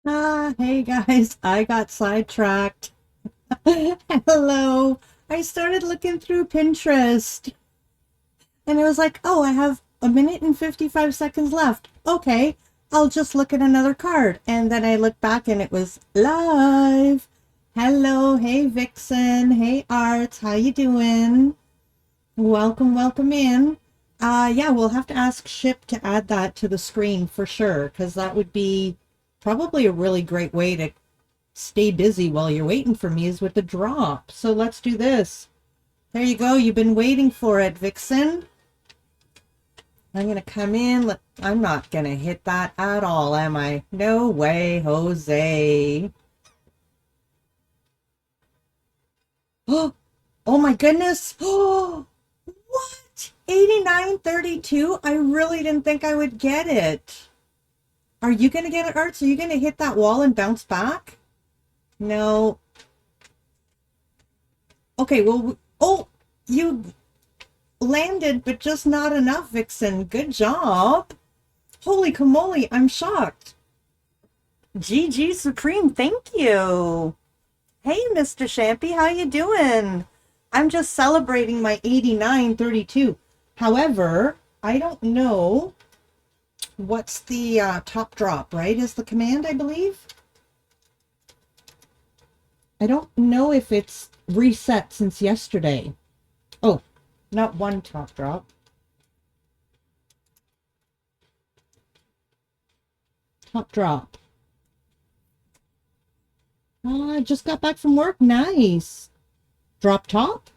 Hey guys, I got sidetracked. Hello. I started looking through Pinterest and I was like, oh, I have a minute and 55 seconds left. Okay, I'll just look at another card. And then I looked back and it was live. Hello. Hey Vixen. Hey Arts. How you doing? Welcome in. Yeah, we'll have to ask Ship to add that to the screen for sure, because that would be probably a really great way to stay busy while you're waiting for me is with the drop. So let's do this. There you go. You've been waiting for it, Vixen. I'm going to come in. I'm not going to hit that at all, am I? No way, Jose. Oh, oh my goodness. Oh, what? 89.32? I really didn't think I would get it. Are you going to get it, Arts? Are you going to hit that wall and bounce back? No. Okay, well, oh, you landed, but just not enough, Vixen. Good job. Holy camole, I'm shocked. GG Supreme, thank you. Hey, Mr. Shampy, how you doing? I'm just celebrating my 89.32. However, I don't know what's the top drop, right? Is the command, I believe. I don't know if it's reset since yesterday. Oh, not one top drop. Top drop. Oh, I just got back from work. Nice. Drop top?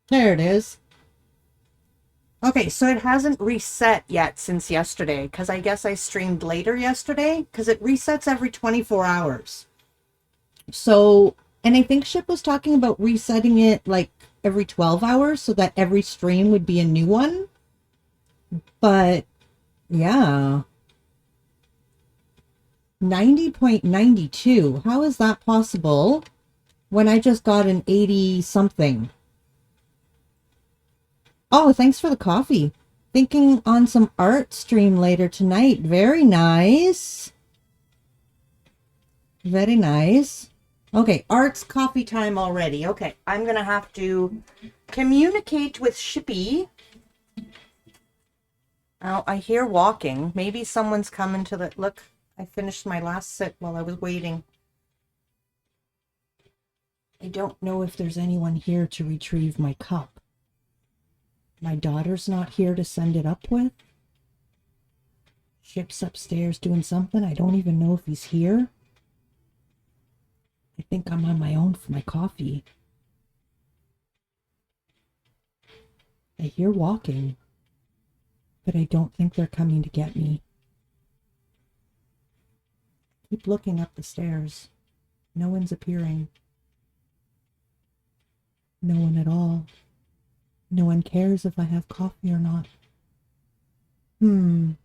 There it is. Okay, so it hasn't reset yet since yesterday, because I guess I streamed later yesterday, because it resets every 24 hours. So, and I think Ship was talking about resetting it like every 12 hours so that every stream would be a new one. But, yeah. 90.92. How is that possible when I just got an 80 something? Oh, thanks for the coffee. Thinking on some art stream later tonight. Very nice. Very nice. Okay, art's coffee time already. Okay, I'm going to have to communicate with Shippy. Oh, I hear walking. Maybe someone's coming to the... Look, I finished my last sit while I was waiting. I don't know if there's anyone here to retrieve my cup. My daughter's not here to send it up with. Ship's upstairs doing something. I don't even know if he's here. I think I'm on my own for my coffee. I hear walking, but I don't think they're coming to get me. Keep looking up the stairs. No one's appearing. No one at all. No one cares if I have coffee or not. I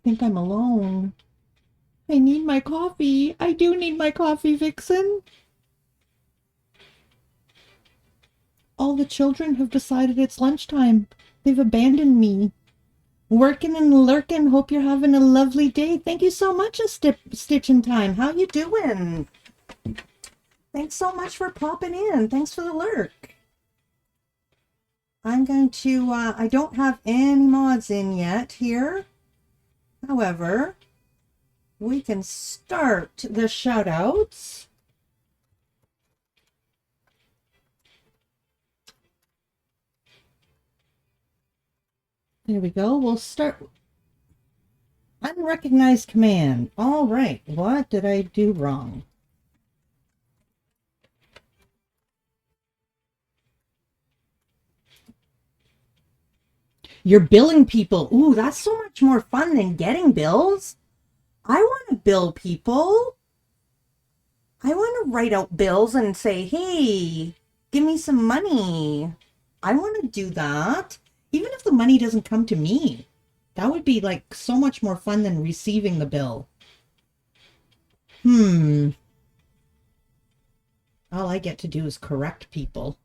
think I'm alone. I need my coffee. I do need my coffee, Vixen. All the children have decided it's lunchtime. They've abandoned me. Working and lurking. Hope you're having a lovely day. Thank you so much, Stitch in Time. How you doing? Thanks so much for popping in. Thanks for the lurk. I'm going to, I don't have any mods in yet here. However, we can start the shout outs. There we go. We'll start. Unrecognized command. All right. What did I do wrong? You're billing people. Ooh, that's so much more fun than getting bills. I want to bill people. I want to write out bills and say, hey, give me some money. I want to do that. Even if the money doesn't come to me. That would be like so much more fun than receiving the bill. All I get to do is correct people.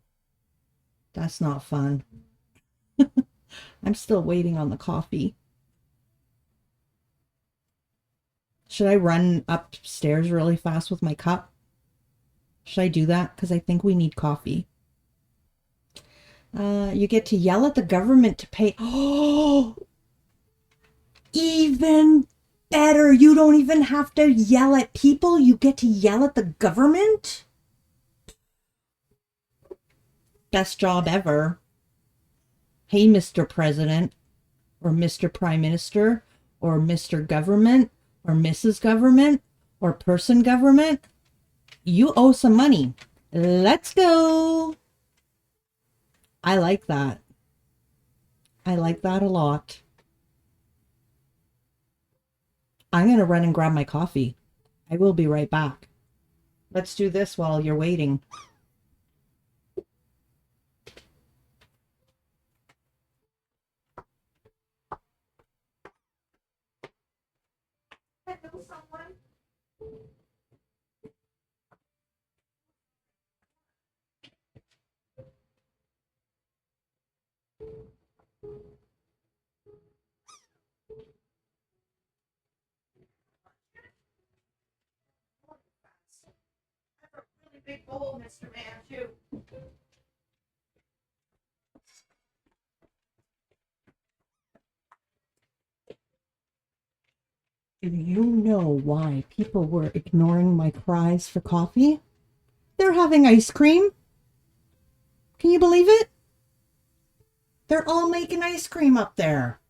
That's not fun. I'm still waiting on the coffee. Should I run upstairs really fast with my cup? Should I do that? Because I think we need coffee. You get to yell at the government to pay. Oh, even better. You don't even have to yell at people. You get to yell at the government. Best job ever. Hey, Mr. President, or Mr. Prime Minister, or Mr. Government, or Mrs. Government, or Person Government. You owe some money. Let's go. I like that. I like that a lot. I'm going to run and grab my coffee. I will be right back. Let's do this while you're waiting. Hello, someone. That's a really big bowl, Mr. Man, too. Do you know why people were ignoring my cries for coffee? They're having ice cream. Can you believe it? They're all making ice cream up there.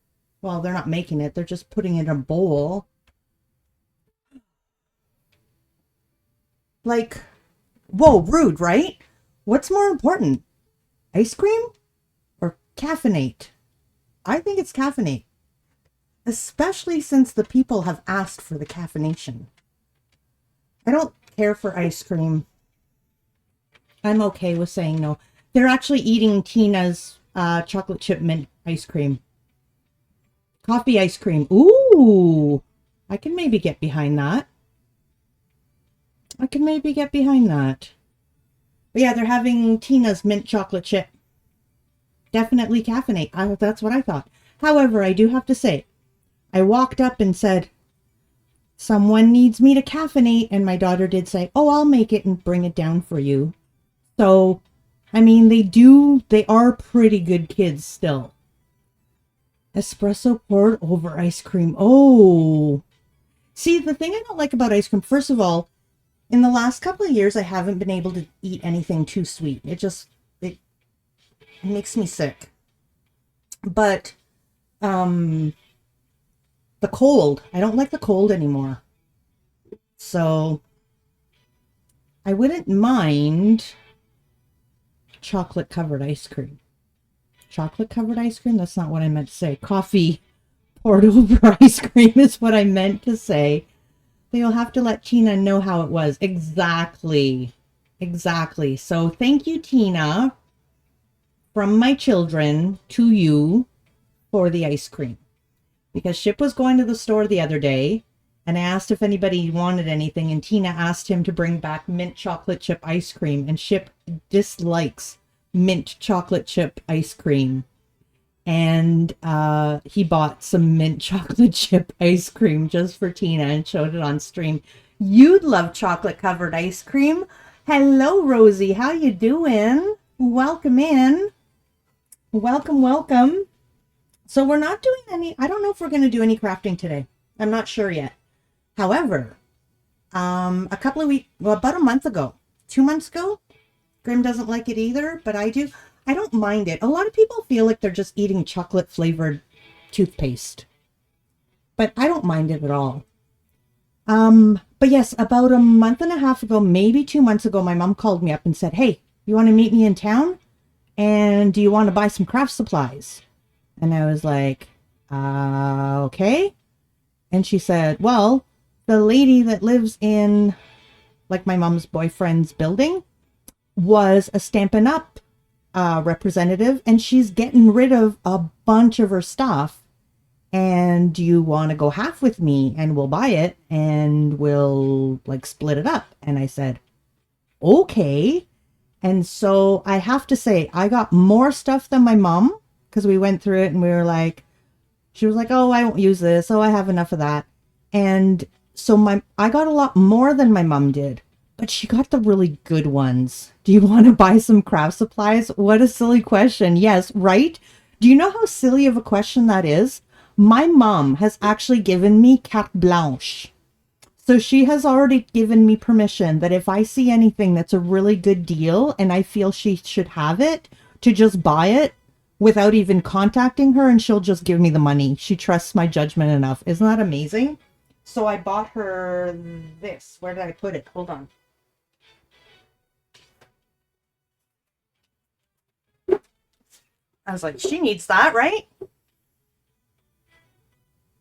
Well, they're not making it. They're just putting it in a bowl. Like, whoa, rude, right? What's more important? Ice cream or caffeinate? I think it's caffeinate. Especially since the people have asked for the caffeination. I don't care for ice cream. I'm okay with saying no. They're actually eating Tina's chocolate chip mint ice cream. Coffee ice cream. Ooh, I can maybe get behind that. But yeah, they're having Tina's mint chocolate chip. Definitely caffeinate. That's what I thought. However, I do have to say, I walked up and said, someone needs me to caffeinate. And my daughter did say, oh, I'll make it and bring it down for you. So, I mean, they are pretty good kids still. Espresso poured over ice cream. Oh, see, the thing I don't like about ice cream, first of all, in the last couple of years, I haven't been able to eat anything too sweet. It makes me sick. But, the cold, I don't like the cold anymore. So, I wouldn't mind chocolate covered ice cream. Chocolate covered ice cream? That's not what I meant to say. Coffee poured over ice cream is what I meant to say. But you'll have to let Tina know how it was. Exactly. Exactly. So thank you, Tina, from my children to you for the ice cream. Because Ship was going to the store the other day and I asked if anybody wanted anything, and Tina asked him to bring back mint chocolate chip ice cream, and Ship dislikes mint chocolate chip ice cream. And he bought some mint chocolate chip ice cream just for Tina and showed it on stream. You'd love chocolate covered ice cream. Hello, Rosie. How you doing? Welcome in. Welcome, welcome. So we're not doing any, I don't know if we're going to do any crafting today. I'm not sure yet. However, a couple of weeks, well, about a month ago, 2 months ago, Grim doesn't like it either, but I do. I don't mind it. A lot of people feel like they're just eating chocolate flavored toothpaste, but I don't mind it at all. But yes, about a month and a half ago, maybe 2 months ago, my mom called me up and said, hey, you want to meet me in town? And do you want to buy some craft supplies? And I was like, okay. And she said, well, the lady that lives in, like, my mom's boyfriend's building was a Stampin' Up representative, and she's getting rid of a bunch of her stuff. And do you want to go half with me and we'll buy it and we'll, like, split it up? And I said, okay. And so I have to say, I got more stuff than my mom because we went through it and we were like, she was like, oh, I won't use this. Oh, I have enough of that. And so I got a lot more than my mom did, but she got the really good ones. Do you want to buy some craft supplies? What a silly question. Yes, right? Do you know how silly of a question that is? My mom has actually given me carte blanche. So she has already given me permission that if I see anything that's a really good deal and I feel she should have it, to just buy it without even contacting her, and she'll just give me the money. She trusts my judgment enough. Isn't that amazing? So I bought her this. Where did I put it? Hold on. I was like, she needs that, right?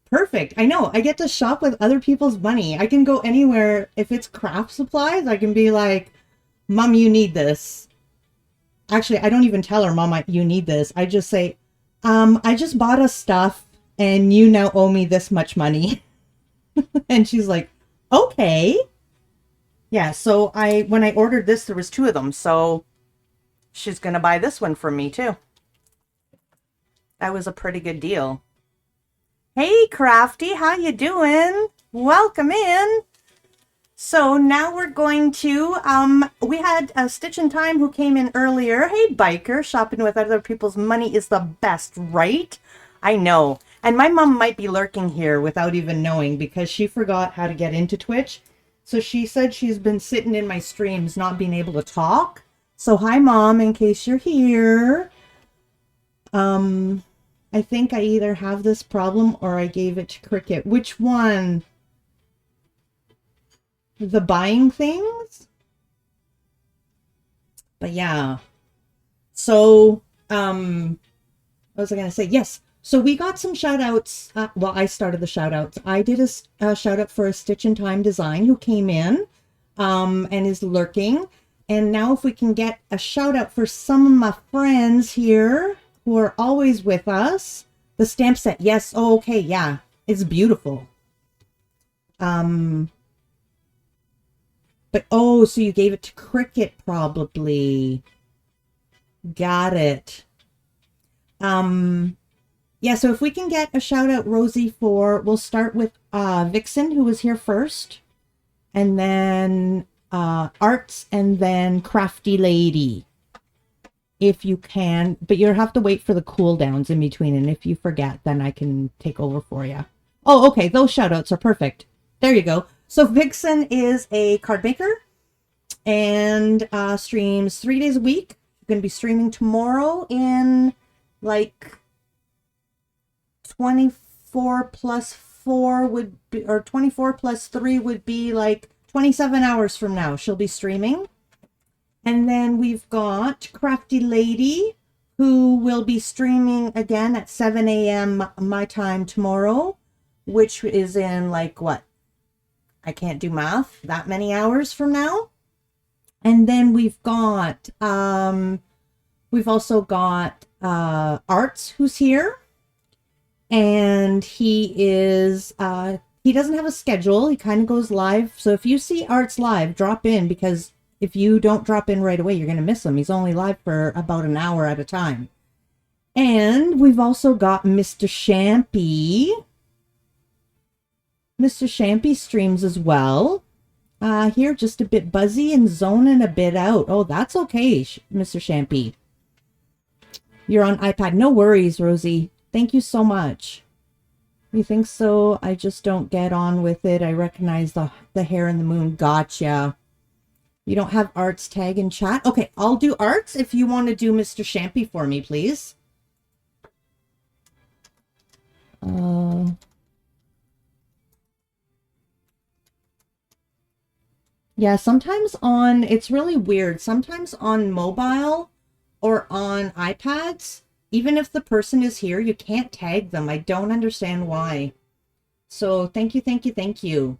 Perfect. I know. I get to shop with other people's money. I can go anywhere. If it's craft supplies, I can be like, Mom, you need this. Actually, I don't even tell her, Mom, you need this. I just say, I just bought us stuff and you now owe me this much money. And she's like, okay. Yeah, so when I ordered this, there was two of them. So she's going to buy this one from me too. That was a pretty good deal. Hey, Crafty, how you doing? Welcome in. So now we're going to, we had a Stitch in Time who came in earlier. Hey, Biker, shopping with other people's money is the best, right? I know. And my mom might be lurking here without even knowing because she forgot how to get into Twitch. So she said she's been sitting in my streams not being able to talk. So hi, Mom, in case you're here. I think I either have this problem or I gave it to Cricket. Which one? The buying things? But yeah. So, what was I going to say? Yes. So we got some shout outs. Well, I started the shout outs. I did a shout out for a Stitch in Time design who came in and is lurking. And now if we can get a shout out for some of my friends here who are always with us. The stamp set. Yes. Oh, okay. Yeah. It's beautiful. But, oh, so you gave it to Cricket, probably. Got it. Yeah, so if we can get a shout out, Rosie, we'll start with Vixen, who was here first, and then Arts, and then Crafty Lady, if you can. But you'll have to wait for the cooldowns in between, and if you forget, then I can take over for you. Oh, okay, those shout outs are perfect. There you go. So Vixen is a card maker and streams 3 days a week. You're going to be streaming tomorrow in like 24 plus 4 would be, or 24 plus 3 would be like 27 hours from now. She'll be streaming. And then we've got Crafty Lady, who will be streaming again at 7 a.m. my time tomorrow, which is in like what? I can't do math. That many hours from now. And then we've also got Arts, who's here. And he doesn't have a schedule. He kind of goes live. So if you see Arts live, drop in, because if you don't drop in right away, you're going to miss him. He's only live for about an hour at a time. And we've also got Mr. Shampy. Mr. Shampy streams as well. Here, just a bit buzzy and zoning a bit out. Oh, that's okay, Mr. Shampy. You're on iPad. No worries, Rosie. Thank you so much. You think so? I just don't get on with it. I recognize the hair in the moon. Gotcha. You don't have Arts tag in chat? Okay, I'll do Arts if you want to do Mr. Shampy for me, please. Yeah, sometimes it's really weird. Sometimes on mobile or on iPads, even if the person is here, you can't tag them. I don't understand why. So thank you, thank you, thank you.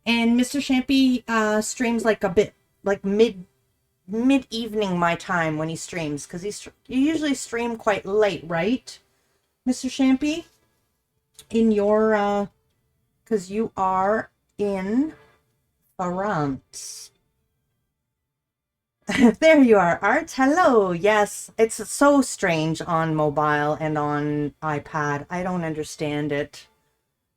And Mr. Shampy streams like a bit, like mid-evening my time when he streams, because you usually stream quite late, right, Mr. Shampy? In your, because you are in France. There you are, Art. Hello. Yes, it's so strange on mobile and on iPad. I don't understand it.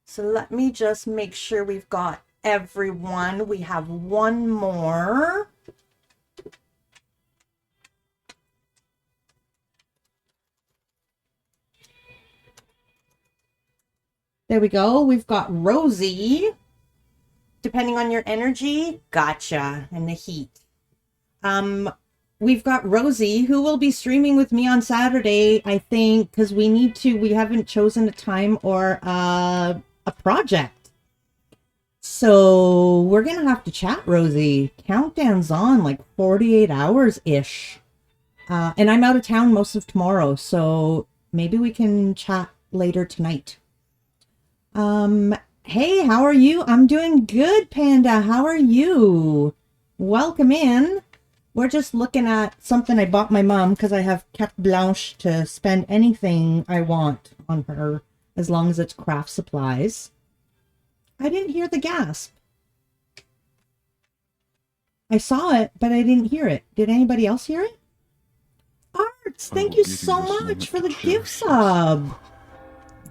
So let me just make sure we've got everyone. We have one more. There we go. We've got Rosie. Depending on your energy, gotcha, and the heat. We've got Rosie who will be streaming with me on Saturday, I think, because we haven't chosen a time or a project. So we're going to have to chat, Rosie. Countdown's on like 48 hours-ish. And I'm out of town most of tomorrow, so maybe we can chat later tonight. Hey, how are you? I'm doing good, Panda. How are you? Welcome in. We're just looking at something I bought my mom because I have carte blanche to spend anything I want on her as long as it's craft supplies. I didn't hear the gasp. I saw it, but I didn't hear it. Did anybody else hear it? Arts, thank you so much for the gift sub.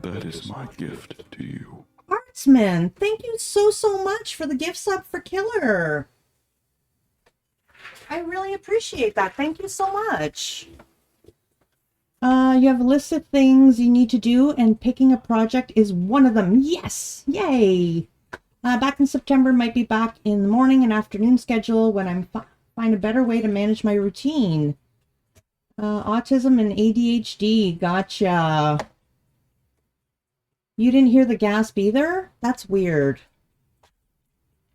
That is my gift to you. Artsman, thank you so much for the gift sub for Killer. I really appreciate that. Thank you so much. You have a list of things you need to do, and picking a project is one of them. Yes! Yay! Back in September, might be back in the morning and afternoon schedule when I'm find a better way to manage my routine. Autism and ADHD. Gotcha. You didn't hear the gasp either? That's weird.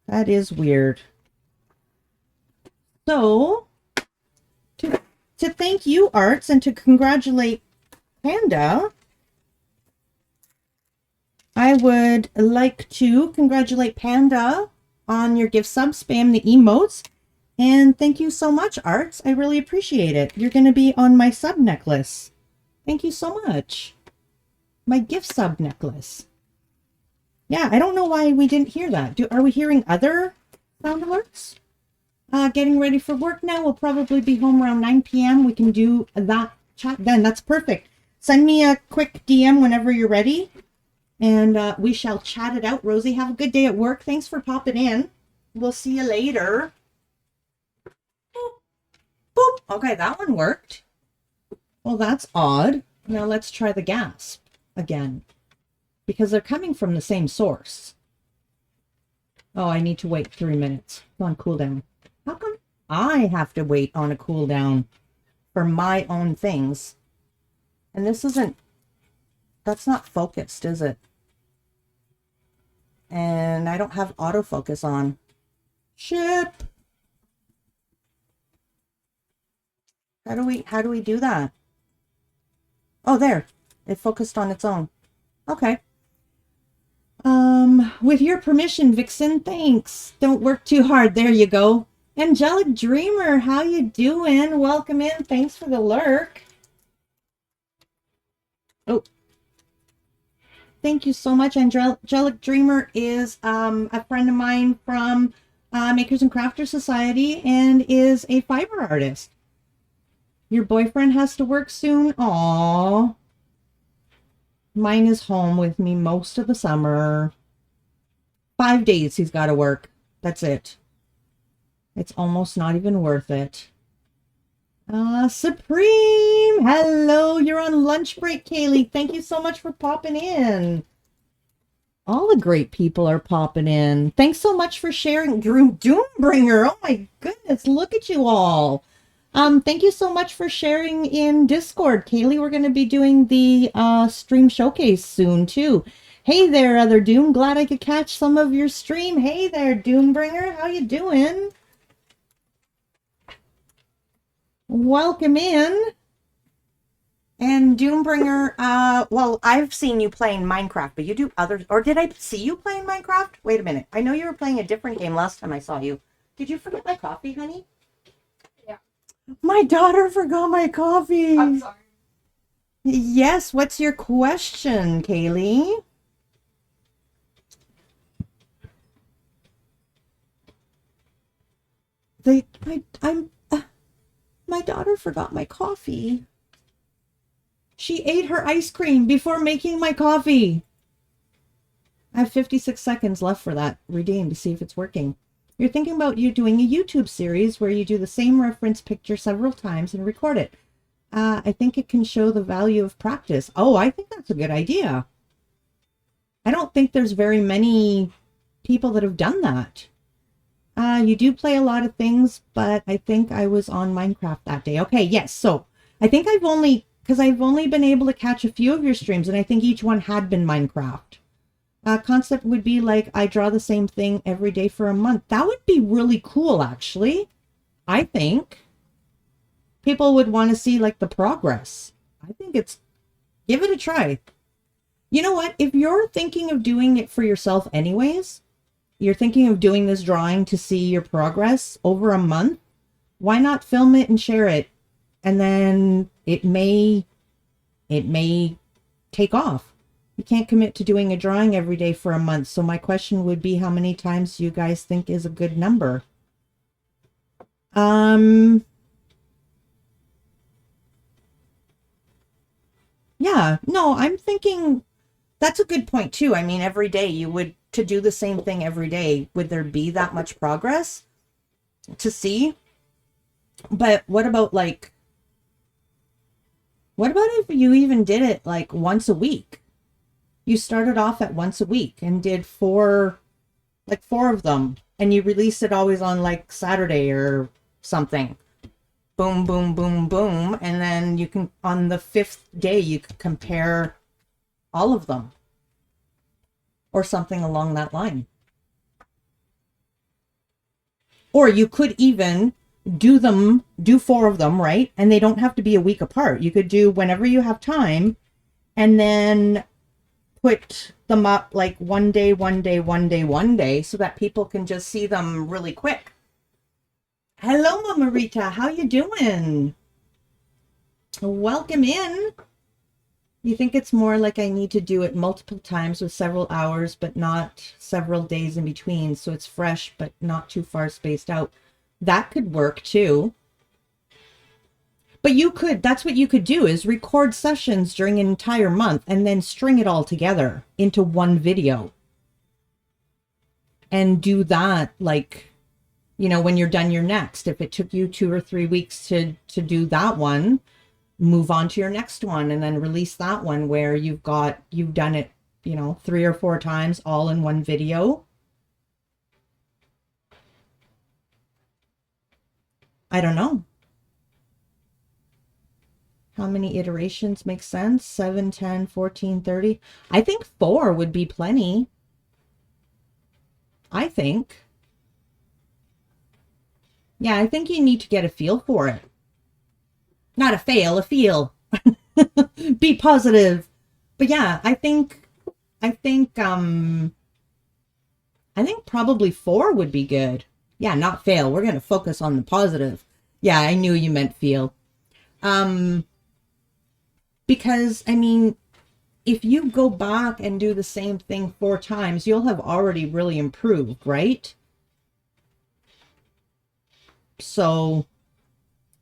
That is weird. So, to thank you, Arts, and to congratulate Panda, I would like to congratulate Panda on your gift sub, spam the emotes, and thank you so much, Arts. I really appreciate it. You're going to be on my sub necklace. Thank you so much. My gift sub necklace. Yeah, I don't know why we didn't hear that. Are we hearing other sound alerts? Getting ready for work now. We'll probably be home around 9 p.m. We can do that chat then. That's perfect. Send me a quick DM whenever you're ready, and we shall chat it out. Rosie, have a good day at work. Thanks for popping in. We'll see you later. Boop. Boop. Okay, that one worked. Well, that's odd. Now let's try the gasp again, because they're coming from the same source. Oh, I need to wait 3 minutes on cooldown. How come I have to wait on a cooldown for my own things? And this isn't, that's not focused, is it? And I don't have autofocus on. Ship. How do we do that? Oh, there. It focused on its own. Okay. With your permission, Vixen, thanks. Don't work too hard. There you go. Angelic Dreamer, how you doing? Welcome in. Thanks for the lurk. Oh. Thank you so much. Angelic Dreamer is a friend of mine from Makers and Crafters Society and is a fiber artist. Your boyfriend has to work soon? Aww. Mine is home with me most of the summer. 5 days he's got to work. That's it. It's almost not even worth it. Supreme! Hello, you're on lunch break, Kaylee. Thank you so much for popping in. All the great people are popping in. Thanks so much for sharing. Doombringer, oh my goodness, look at you all. Thank you so much for sharing in Discord, Kaylee. We're going to be doing the stream showcase soon, too. Hey there, other Doom. Glad I could catch some of your stream. Hey there, Doombringer. How you doing? Welcome in. And Doombringer, well, I've seen you playing Minecraft, but you do other, or did I see you playing Minecraft? Wait a minute. I know you were playing a different game last time I saw you. Did you forget my coffee, honey? Yeah. My daughter forgot my coffee. I'm sorry. Yes, what's your question, Kaylee? my daughter forgot my coffee. She ate her ice cream before making my coffee. I have 56 seconds left for that redeem to see if it's working. You're thinking about you doing a YouTube series where you do the same reference picture several times and record it. I think it can show the value of practice. Oh, I think that's a good idea. I don't think there's very many people that have done that. You do play a lot of things, but I think I was on Minecraft that day. Okay, yes. So I think I've only been able to catch a few of your streams, and I think each one had been Minecraft. Concept would be like, I draw the same thing every day for a month. That would be really cool, actually. I think people would want to see like the progress. I think give it a try. You know what? If you're thinking of doing it for yourself anyways, you're thinking of doing this drawing to see your progress over a month, why not film it and share it? And then it may take off. You can't commit to doing a drawing every day for a month. So my question would be, how many times do you guys think is a good number? Yeah, no, I'm thinking that's a good point too. I mean, every day to do the same thing every day, would there be that much progress to see? But what about if you even did it like once a week? You started off at once a week and did four of them, and you released it always on like Saturday or something. Boom, boom, boom, boom. And then you can, on the 5th day, you could compare all of them or something along that line. Or you could even do 4 of them, right? And they don't have to be a week apart. You could do whenever you have time, and then put them up like one day, so that people can just see them really quick. Hello, Mama Rita. How you doing? Welcome in. You think it's more like I need to do it multiple times with several hours, but not several days in between, so it's fresh, but not too far spaced out. That could work too. But that's what you could do, is record sessions during an entire month and then string it all together into one video. And do that like, when you're done your next. If it took you 2 or 3 weeks to do that one, move on to your next one and then release that one where you've done it, 3 or 4 times all in one video. I don't know. How many iterations make sense? 7, 10, 14, 30. I think 4 would be plenty. I think. Yeah, I think you need to get a feel for it. Not a fail, a feel. Be positive. But yeah, I think probably 4 would be good. Yeah, not fail. We're going to focus on the positive. Yeah, I knew you meant feel. Because, I mean, if you go back and do the same thing 4 times, you'll have already really improved, right? So,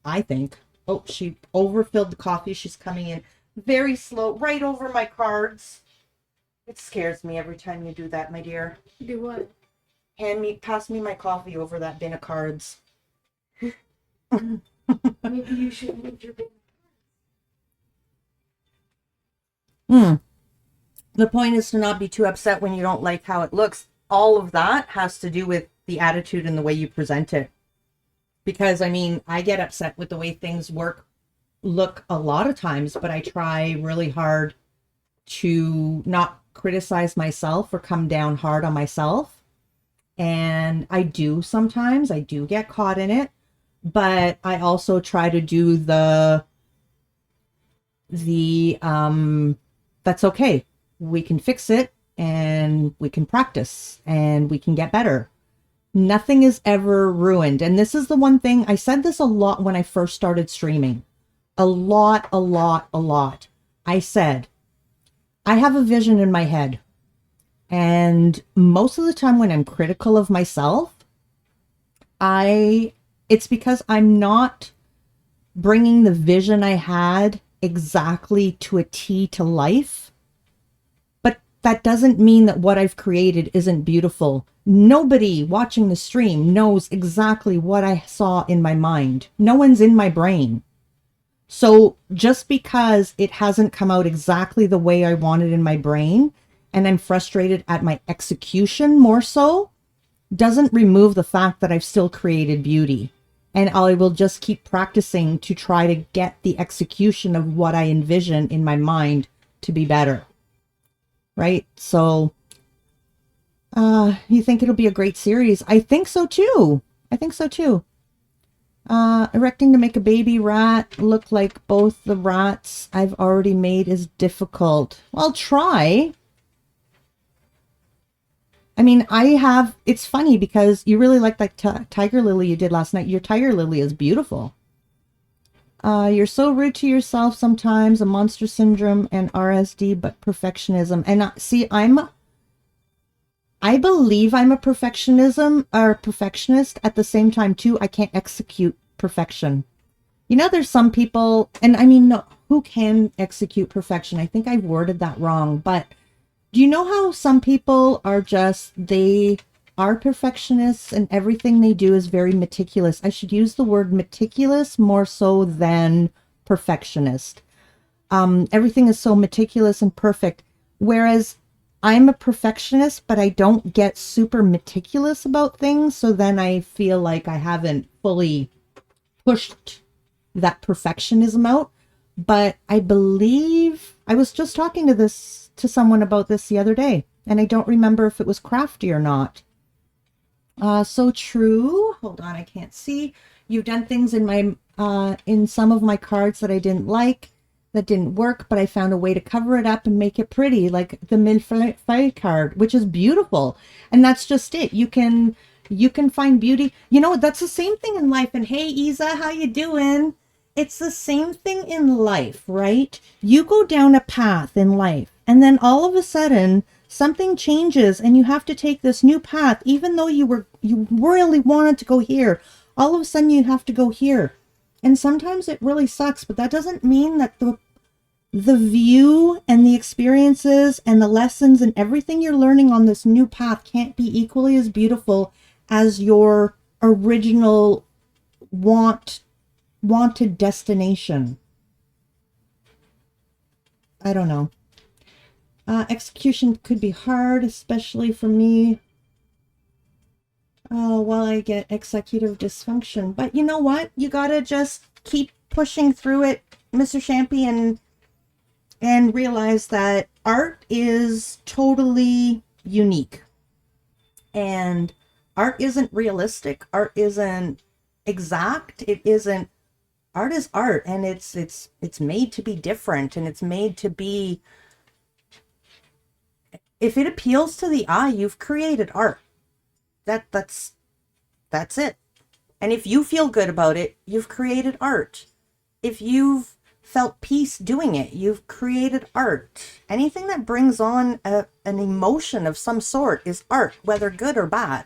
I think. Oh, she overfilled the coffee. She's coming in very slow, right over my cards. It scares me every time you do that, my dear. Do what? Pass me my coffee over that bin of cards. Maybe you should move your bin. The point is to not be too upset when you don't like how it looks. All of that has to do with the attitude and the way you present it. Because, I mean, I get upset with the way things look a lot of times, but I try really hard to not criticize myself or come down hard on myself. And I do sometimes. I do get caught in it. But I also try to do that's okay. We can fix it, and we can practice, and we can get better. Nothing is ever ruined. And this is the one thing, I said this a lot when I first started streaming. A lot. I said, I have a vision in my head. And most of the time when I'm critical of myself, it's because I'm not bringing the vision I had exactly to a T to life. But that doesn't mean that what I've created isn't beautiful. Nobody watching the stream knows exactly what I saw in my mind. No one's in my brain. So just because it hasn't come out exactly the way I wanted in my brain, and I'm frustrated at my execution more so, doesn't remove the fact that I've still created beauty. And I will just keep practicing to try to get the execution of what I envision in my mind to be better. Right? So, you think it'll be a great series? I think so too. I think so too. Erecting to make a baby rat look like both the rats I've already made is difficult. Well, try. I mean, it's funny because you really like that tiger lily you did last night. Your tiger lily is beautiful. You're so rude to yourself sometimes, a monster syndrome and RSD, but perfectionism. And see, I believe I'm a perfectionist at the same time too. I can't execute perfection. You know, there's some people, and I mean, no, who can execute perfection? I think I've worded that wrong, but do you know how some people are they are perfectionists and everything they do is very meticulous? I should use the word meticulous more so than perfectionist. Everything is so meticulous and perfect. Whereas I'm a perfectionist, but I don't get super meticulous about things. So then I feel like I haven't fully pushed that perfectionism out. But I believe I was just talking to someone about this the other day, and I don't remember if it was crafty or not. So true. Hold on, I can't see. You've done things in some of my cards that I didn't like, that didn't work, but I found a way to cover it up and make it pretty, like the Millefeuille card, which is beautiful. And that's just it. You can find beauty. You know, that's the same thing in life. And hey, Isa, how you doing? It's the same thing in life, right? You go down a path in life, and then all of a sudden something changes and you have to take this new path, even though you really wanted to go here. All of a sudden you have to go here. And sometimes it really sucks, but that doesn't mean that the view and the experiences and the lessons and everything you're learning on this new path can't be equally as beautiful as your original wanted destination. I don't know. Execution could be hard, especially for me. While I get executive dysfunction. But you know what? You gotta just keep pushing through it, Mr. Champy, and realize that art is totally unique. And art isn't realistic. Art isn't exact. Art is art, and it's made to be different, and it's made to be, if it appeals to the eye, you've created art. That's it. And if you feel good about it, you've created art. If you've felt peace doing it, you've created art. Anything that brings on an emotion of some sort is art, whether good or bad.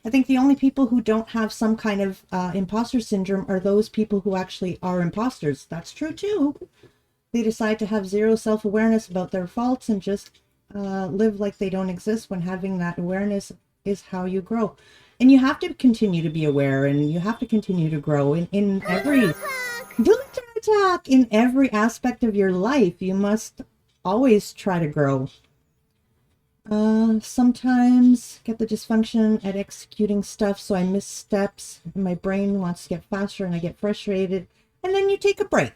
I think the only people who don't have some kind of imposter syndrome are those people who actually are imposters. That's true too. They decide to have zero self-awareness about their faults and just live like they don't exist, when having that awareness is how you grow. And you have to continue to be aware, and you have to continue to grow in every in every aspect of your life. You must always try to grow. Sometimes get the dysfunction at executing stuff, so I miss steps. My brain wants to get faster and I get frustrated, and then you take a break.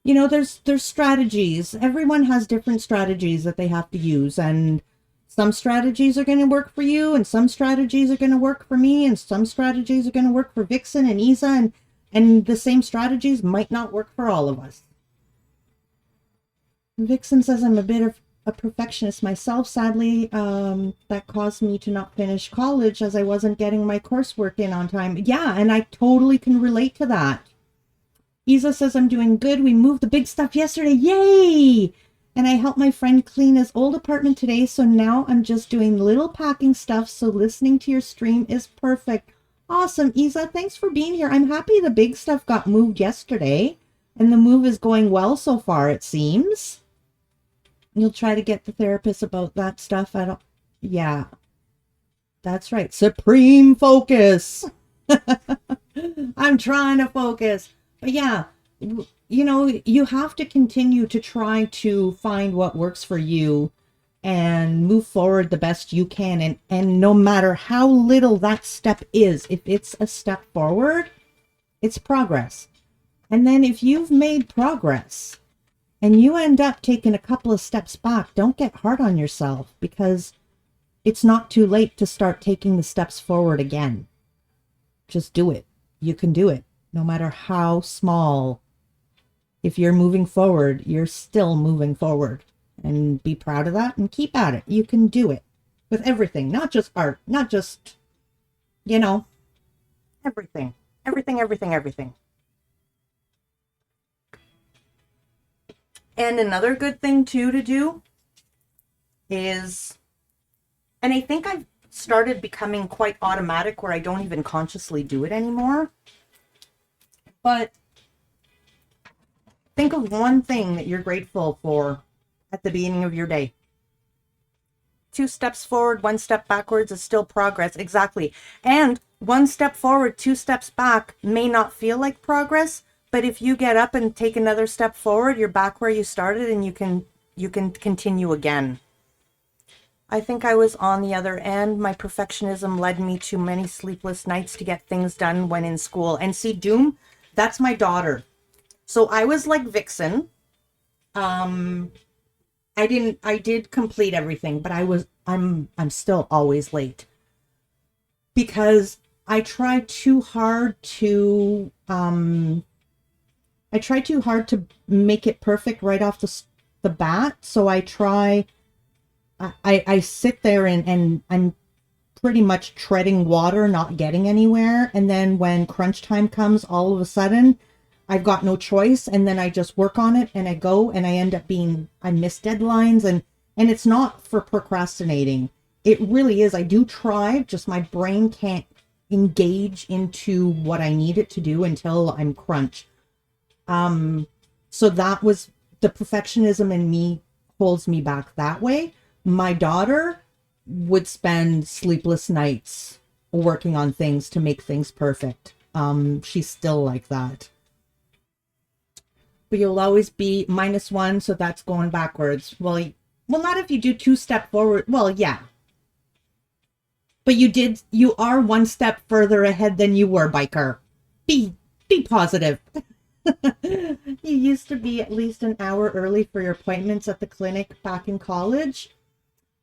You know, there's strategies. Everyone has different strategies that they have to use, and some strategies are going to work for you, and some strategies are going to work for me, and some strategies are going to work for Vixen and Isa, and the same strategies might not work for all of us. Vixen says, I'm a bit of a perfectionist myself. Sadly, that caused me to not finish college as I wasn't getting my coursework in on time. Yeah, and I totally can relate to that. Isa says, I'm doing good. We moved the big stuff yesterday. Yay! And I helped my friend clean his old apartment today, so now I'm just doing little packing stuff, so listening to your stream is perfect. Awesome, Isa. Thanks for being here. I'm happy the big stuff got moved yesterday, and the move is going well so far, it seems. You'll try to get the therapist about that stuff. I don't... Yeah, that's right. Supreme focus. I'm trying to focus. But yeah, you know, you have to continue to try to find what works for you and move forward the best you can. And no matter how little that step is, if it's a step forward, it's progress. And then if you've made progress and you end up taking a couple of steps back, don't get hard on yourself, because it's not too late to start taking the steps forward again. Just do it. You can do it, no matter how small. If you're moving forward, you're still moving forward. And be proud of that and keep at it. You can do it with everything, not just art, not just, you know, everything. Everything, everything, everything. And another good thing too to do is, and I think I've started becoming quite automatic where I don't even consciously do it anymore, but think of one thing that you're grateful for at the beginning of your day. 2 steps forward, 1 step backwards is still progress. Exactly. And 1 step forward, 2 steps back may not feel like progress, but if you get up and take another step forward, you're back where you started, and you can continue again. I think I was on the other end. My perfectionism led me to many sleepless nights to get things done when in school. And see, Doom, that's my daughter. So I was like Vixen. I did complete everything, but I'm still always late, because I tried too hard to make it perfect right off the bat. So I sit there and I'm pretty much treading water, not getting anywhere. And then when crunch time comes, all of a sudden I've got no choice, and then I just work on it and I go, and I end up I miss deadlines, and it's not for procrastinating. It really is. I do try, just my brain can't engage into what I need it to do until I'm crunched. So that was the perfectionism in me holds me back that way. My daughter would spend sleepless nights working on things to make things perfect. She's still like that. But you'll always be -1, so that's going backwards. Well, not if you do 2 step forward. Well, yeah. But you are 1 step further ahead than you were, biker. Be positive. You used to be at least an hour early for your appointments at the clinic back in college.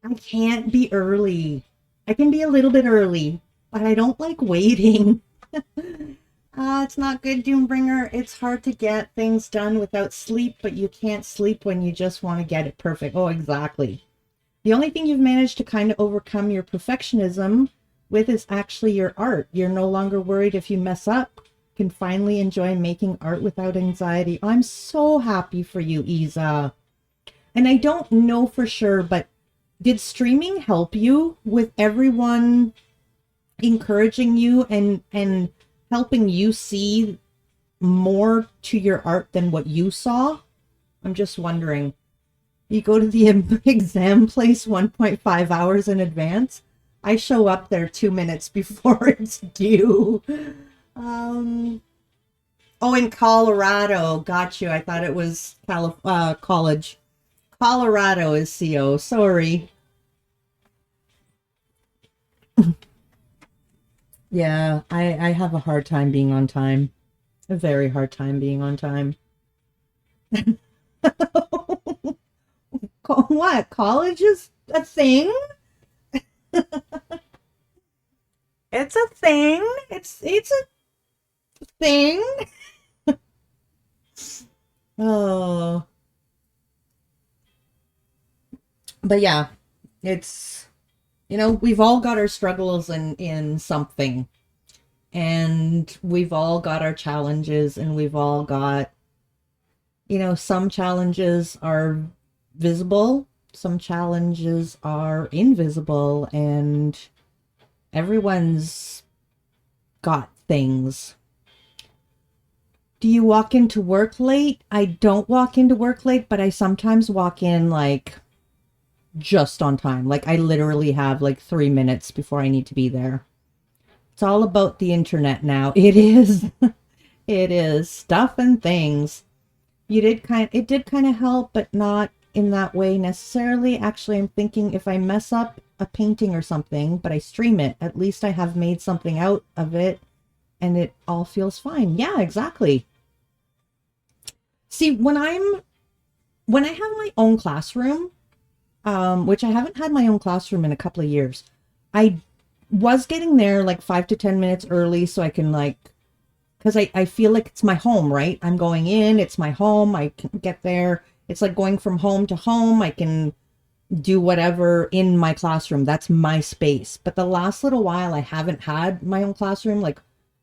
I can't be early. I can be a little bit early, but I don't like waiting. It's not good, Doombringer. It's hard to get things done without sleep, but you can't sleep when you just want to get it perfect. Oh, exactly. The only thing you've managed to kind of overcome your perfectionism with is actually your art. You're no longer worried if you mess up. You can finally enjoy making art without anxiety. I'm so happy for you, Isa. And I don't know for sure, but did streaming help you with everyone encouraging you and helping you see more to your art than what you saw? I'm just wondering. You go to the exam place 1.5 hours in advance. I show up there 2 minutes before it's due. Oh, in Colorado. Got you. I thought it was college. Colorado is CO. Sorry. Yeah, I have a hard time being on time. A very hard time being on time. What? College is a thing? It's a thing. It's a thing. Oh. But yeah, it's, you know, we've all got our struggles in something. And we've all got our challenges, and we've all got, you know, some challenges are visible, some challenges are invisible, and everyone's got things. Do you walk into work late? I don't walk into work late, but I sometimes walk in like just on time. Like I literally have like 3 minutes before I need to be there. It's all about the internet now. It is. It is stuff and things. It did kind of help, but not in that way necessarily. Actually, I'm thinking if I mess up a painting or something, but I stream it, at least I have made something out of it and it all feels fine. Yeah, exactly. See, when I have my own classroom, which I haven't had my own classroom in a couple of years, I was getting there like 5 to 10 minutes early so I can like, because I feel like it's my home, right? I'm going in, it's my home, I can get there. It's like going from home to home. I can do whatever in my classroom. That's my space. But the last little while, I haven't had my own classroom. Like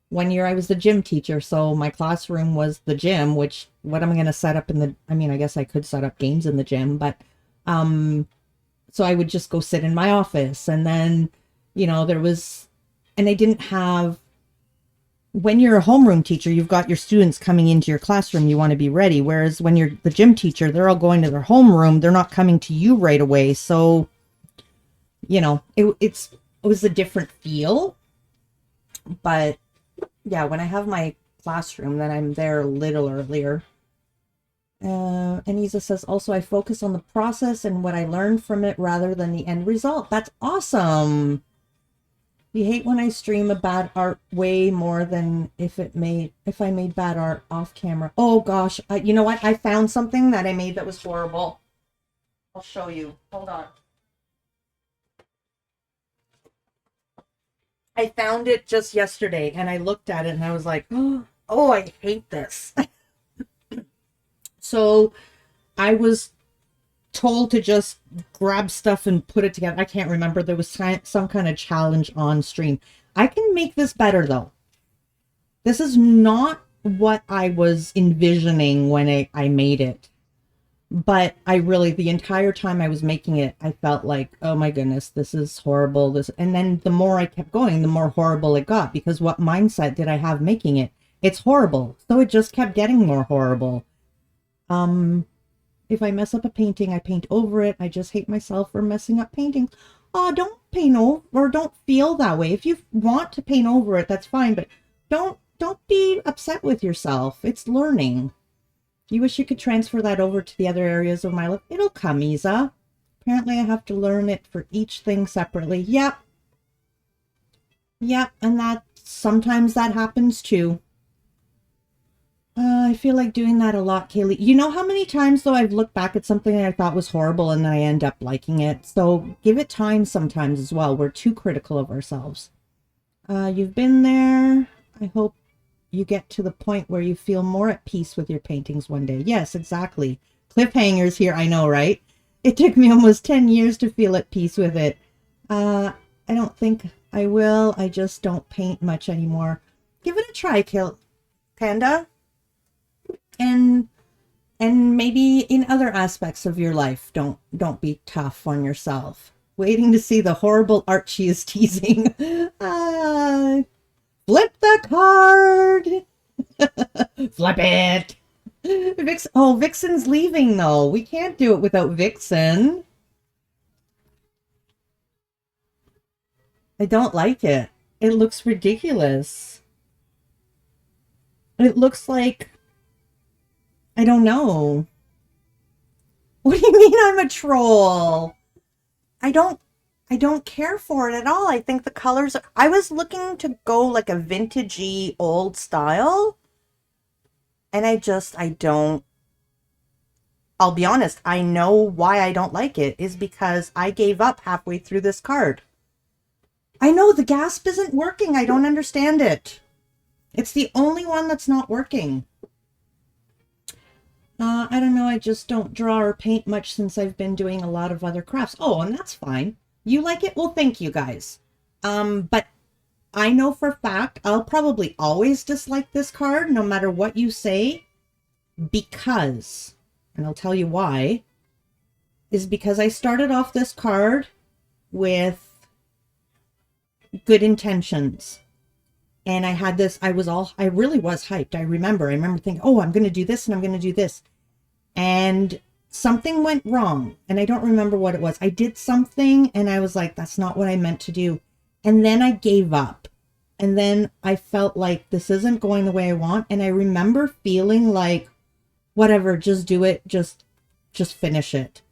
1 year I was the gym teacher, so my classroom was the gym, which what am I going to set up in the, I mean, I guess I could set up games in the gym, but so I would just go sit in my office. And then, you know, and I didn't have, when you're a homeroom teacher, you've got your students coming into your classroom, you want to be ready. Whereas when you're the gym teacher, they're all going to their homeroom, they're not coming to you right away. So, you know, it was a different feel. But yeah, when I have my classroom, then I'm there a little earlier. Anisa says, also, I focus on the process and what I learned from it rather than the end result. That's awesome. You hate when I stream a bad art way more than if I made bad art off camera. Oh gosh, you know what? I found something that I made that was horrible. I'll show you. Hold on. I found it just yesterday and I looked at it and I was like, oh, I hate this. So I was told to just grab stuff and put it together. I can't remember. There was some kind of challenge on stream. I can make this better though. This is not what I was envisioning when I made it. But I really, the entire time I was making it, I felt like, oh my goodness, this is horrible. And then the more I kept going, the more horrible it got, because what mindset did I have making it? It's horrible. So it just kept getting more horrible. If I mess up a painting, I paint over it. I just hate myself for messing up paintings. Oh, don't paint over, or don't feel that way. If you want to paint over it, that's fine, but don't be upset with yourself. It's learning. You wish you could transfer that over to the other areas of my life. It'll come, Isa. Apparently I have to learn it for each thing separately. Yep. Yep, and sometimes that happens too. I feel like doing that a lot, Kaylee. You know how many times, though, I've looked back at something that I thought was horrible and then I end up liking it? So give it time sometimes as well. We're too critical of ourselves. You've been there. I hope you get to the point where you feel more at peace with your paintings one day. Yes, exactly. Cliffhangers here, I know, right? It took me almost 10 years to feel at peace with it. I don't think I will. I just don't paint much anymore. Give it a try, Panda. And maybe in other aspects of your life, don't be tough on yourself. Waiting to see the horrible art she is teasing. Flip the card. Flip it. Vixen's leaving though. We can't do it without Vixen. I don't like it. It looks ridiculous. It looks like, I don't know. What do you mean I'm a troll? I don't care for it at all. I think the colors, I was looking to go like a vintagey old style. And I don't, I'll be honest, I know why I don't like it is because I gave up halfway through this card. I know the gasp isn't working. I don't understand it. It's the only one that's not working. I don't know. I just don't draw or paint much since I've been doing a lot of other crafts. Oh, and that's fine. You like it? Well, thank you guys. But I know for a fact I'll probably always dislike this card no matter what you say, because, and I'll tell you why, is because I started off this card with good intentions. And I had this, I really was hyped. I remember thinking, oh, I'm going to do this and I'm going to do this. And something went wrong. And I don't remember what it was. I did something and I was like, that's not what I meant to do. And then I gave up. And then I felt like this isn't going the way I want. And I remember feeling like, whatever, just do it. Just finish it.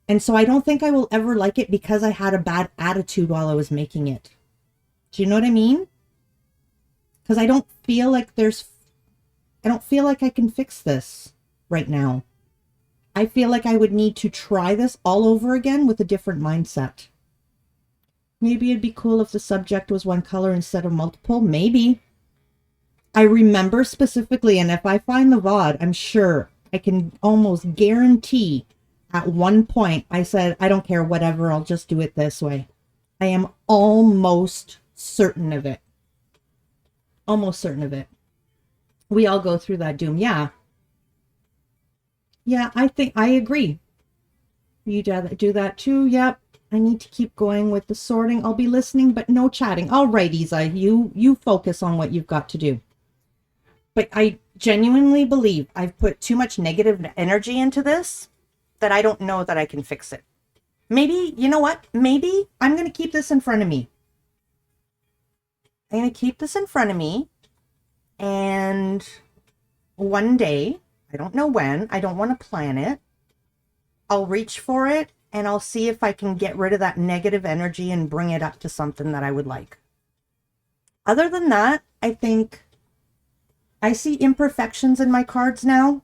And so I don't think I will ever like it because I had a bad attitude while I was making it. Do you know what I mean? Because I don't feel like I can fix this right now. I feel like I would need to try this all over again with a different mindset. Maybe it'd be cool if the subject was one color instead of multiple. Maybe. I remember specifically, and if I find the VOD, I'm sure I can almost guarantee at one point I said, I don't care, whatever, I'll just do it this way. I am almost certain of it. Almost certain of it. We all go through that doom. Yeah. Yeah, I think I agree. You do that too. Yep. I need to keep going with the sorting. I'll be listening, but no chatting. All right, Isa, you focus on what you've got to do. But I genuinely believe I've put too much negative energy into this that I don't know that I can fix it. Maybe, you know what? Maybe I'm going to keep this in front of me. I'm going to keep this in front of me. And one day, I don't know when, I don't want to plan it, I'll reach for it and I'll see if I can get rid of that negative energy and bring it up to something that I would like. Other than that, I think I see imperfections in my cards now,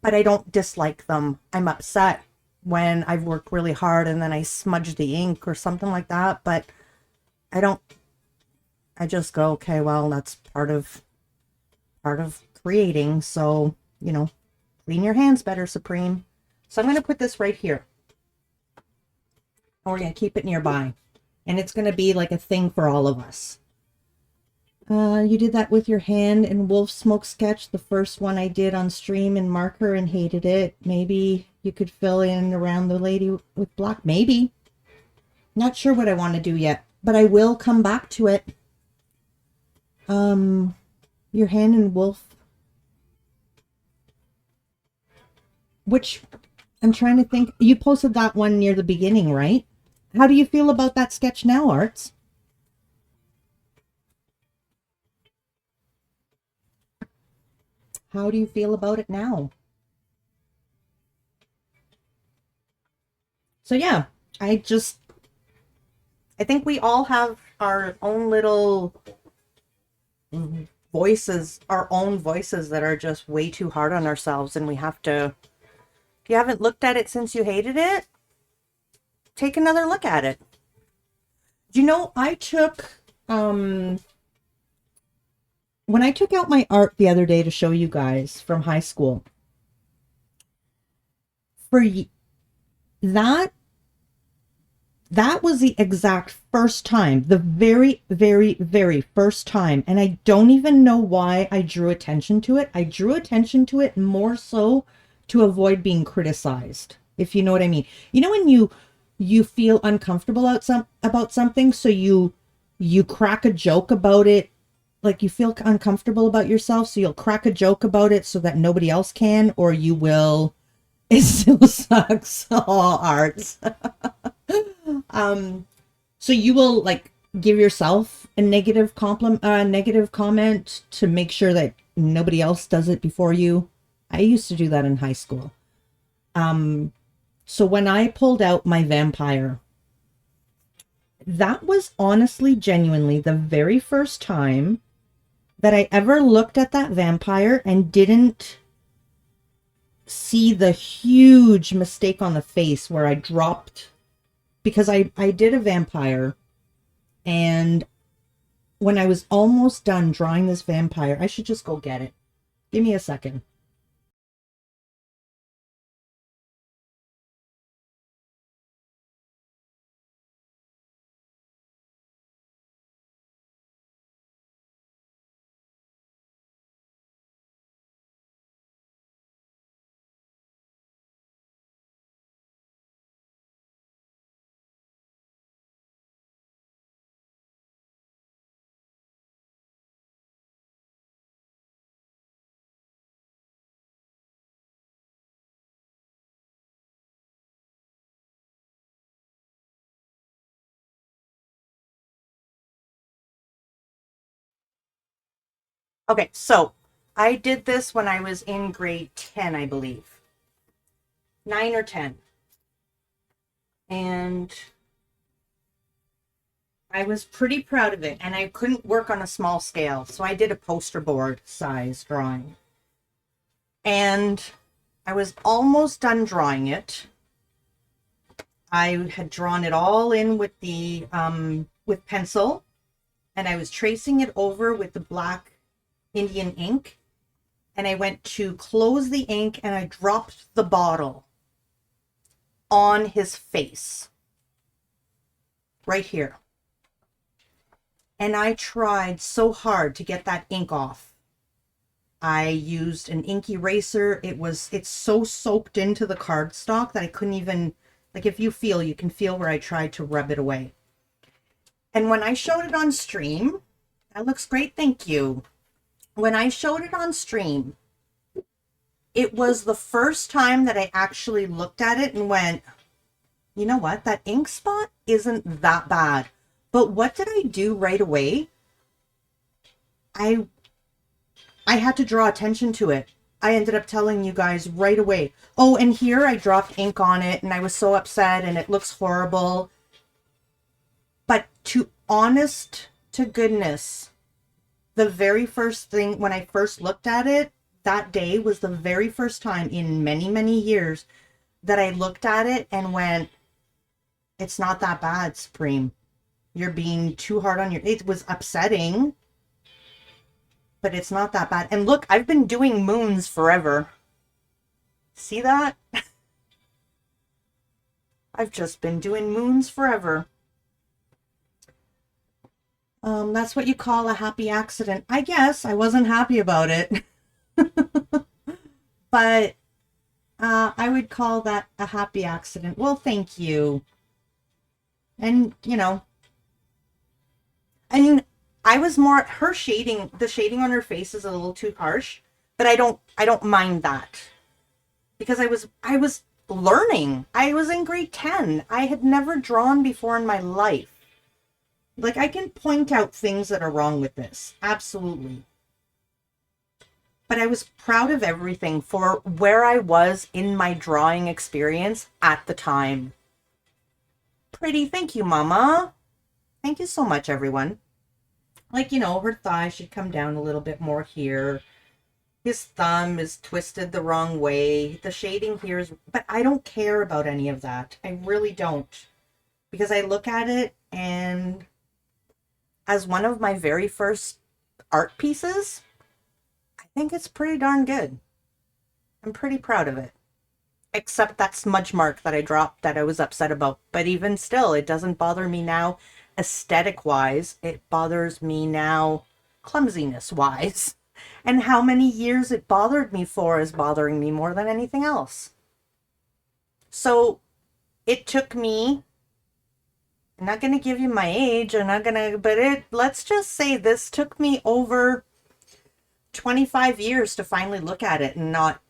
but I don't dislike them. I'm upset when I've worked really hard and then I smudge the ink or something like that, but I just go, okay, well, that's part of creating. So, you know, clean your hands better, Supreme. So I'm going to put this right here. And we're going to keep it nearby. And it's going to be like a thing for all of us. You did that with your hand and wolf smoke sketch, the first one I did on stream in marker and hated it. Maybe you could fill in around the lady with black. Maybe. Not sure what I want to do yet, but I will come back to it. Your hand and wolf. Which, I'm trying to think. You posted that one near the beginning, right? How do you feel about that sketch now, Arts? How do you feel about it now? So yeah, I think we all have our own little voices, our own voices that are just way too hard on ourselves, and we have to, if you haven't looked at it since you hated it, take another look at it. You know, I took, when I took out my art the other day to show you guys from high school, for that was the exact first time, the very, very, very first time. And I don't even know why I drew attention to it. I drew attention to it more so to avoid being criticized, if you know what I mean. You know, when you feel uncomfortable about something, so you crack a joke about it, like you feel uncomfortable about yourself, so you'll crack a joke about it so that nobody else can, or you will. It still sucks. All arts. So you will like give yourself a negative comment to make sure that nobody else does it before you. I used to do that in high school. So when I pulled out my vampire, that was honestly, genuinely the very first time that I ever looked at that vampire and didn't see the huge mistake on the face where I dropped, because I did a vampire, and when I was almost done drawing this vampire, I should just go get it. Give me a second. Okay, so I did this when I was in grade 10, I believe. 9 or 10. And I was pretty proud of it, and I couldn't work on a small scale, so I did a poster board size drawing. And I was almost done drawing it. I had drawn it all in with the with pencil, and I was tracing it over with the black Indian ink, and I went to close the ink and I dropped the bottle on his face right here. And I tried so hard to get that ink off. I used an ink eraser. It's so soaked into the cardstock that I couldn't even, like, if you can feel where I tried to rub it away. And when I showed it on stream, that looks great, thank you. When I showed it on stream, it was the first time that I actually looked at it and went, you know what, that ink spot isn't that bad. But what did I do right away? I had to draw attention to it. I ended up telling you guys right away, oh, and here I dropped ink on it and I was so upset and it looks horrible. But honest to goodness, the very first thing when I first looked at it that day was the very first time in many, many years that I looked at it and went, it's not that bad, Supreme. You're being too hard on it was upsetting, but it's not that bad. And look, I've been doing moons forever. See that? I've just been doing moons forever. That's what you call a happy accident. I guess I wasn't happy about it. But I would call that a happy accident. Well, thank you. And, you know, I mean, I was more, her shading, the shading on her face is a little too harsh, but I don't mind that. Because I was learning. I was in grade 10. I had never drawn before in my life. Like, I can point out things that are wrong with this. Absolutely. But I was proud of everything for where I was in my drawing experience at the time. Pretty. Thank you, Mama. Thank you so much, everyone. Like, you know, her thigh should come down a little bit more here. His thumb is twisted the wrong way. The shading here is... But I don't care about any of that. I really don't. Because I look at it and... as one of my very first art pieces, I think it's pretty darn good. I'm pretty proud of it. Except that smudge mark that I dropped that I was upset about. But even still, it doesn't bother me now aesthetic-wise. It bothers me now clumsiness-wise. And how many years it bothered me for is bothering me more than anything else. So it took me... I'm not going to give you my age. I'm not going to, but let's just say this took me over 25 years to finally look at it and not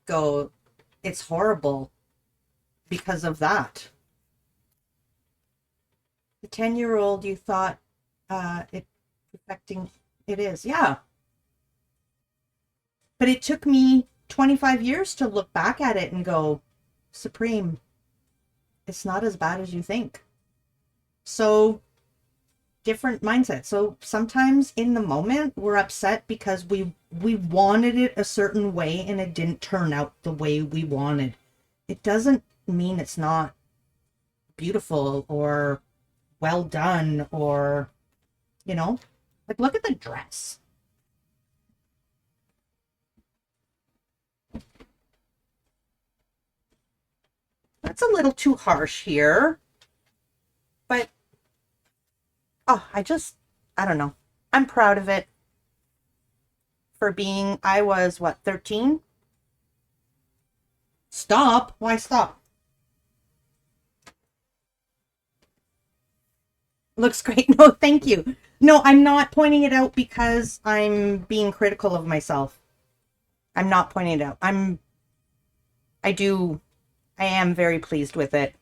go, it's horrible because of that. The 10-year-old, you thought it affecting, it is, yeah. But it took me 25 years to look back at it and go, Supreme, it's not as bad as you think. So different mindset. So sometimes in the moment we're upset because we wanted it a certain way and it didn't turn out the way we wanted. It doesn't mean it's not beautiful or well done or, you know, like look at the dress. That's a little too harsh here, but, oh, I don't know. I'm proud of it for being, I was, what, 13? Stop. Why stop? Looks great. No, thank you. No, I'm not pointing it out because I'm being critical of myself. I'm not pointing it out. I am very pleased with it.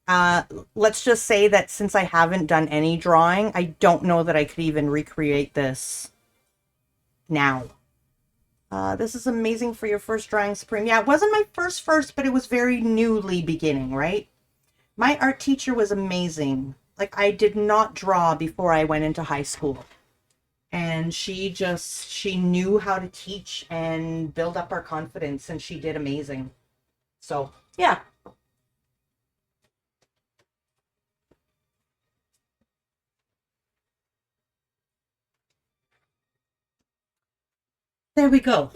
Let's just say that since I haven't done any drawing, I don't know that I could even recreate this now. This is amazing for your first drawing, Supreme. Yeah, it wasn't my first, but it was very newly beginning, right? My art teacher was amazing. Like, I did not draw before I went into high school. And she knew how to teach and build up our confidence, and she did amazing. So, yeah. There we go.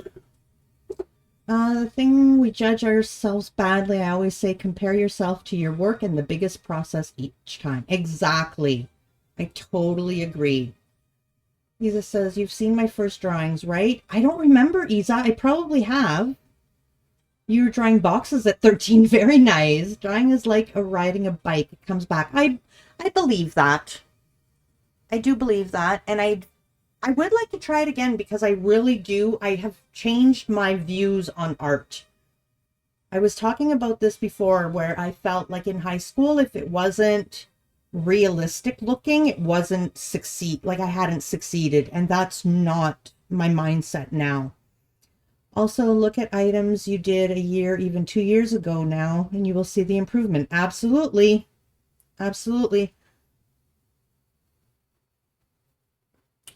The thing we judge ourselves badly, I always say compare yourself to your work and the biggest process each time. Exactly. I totally agree. Isa says, you've seen my first drawings, right? I don't remember, Isa. I probably have. You were drawing boxes at 13. Very nice. Drawing is like riding a bike. It comes back. I believe that. I do believe that. And I would like to try it again because I really do. I have changed my views on art. I was talking about this before where I felt like in high school, if it wasn't realistic looking, it wasn't like I hadn't succeeded. And that's not my mindset now. Also, look at items you did a year, even 2 years ago now, and you will see the improvement. Absolutely. Absolutely.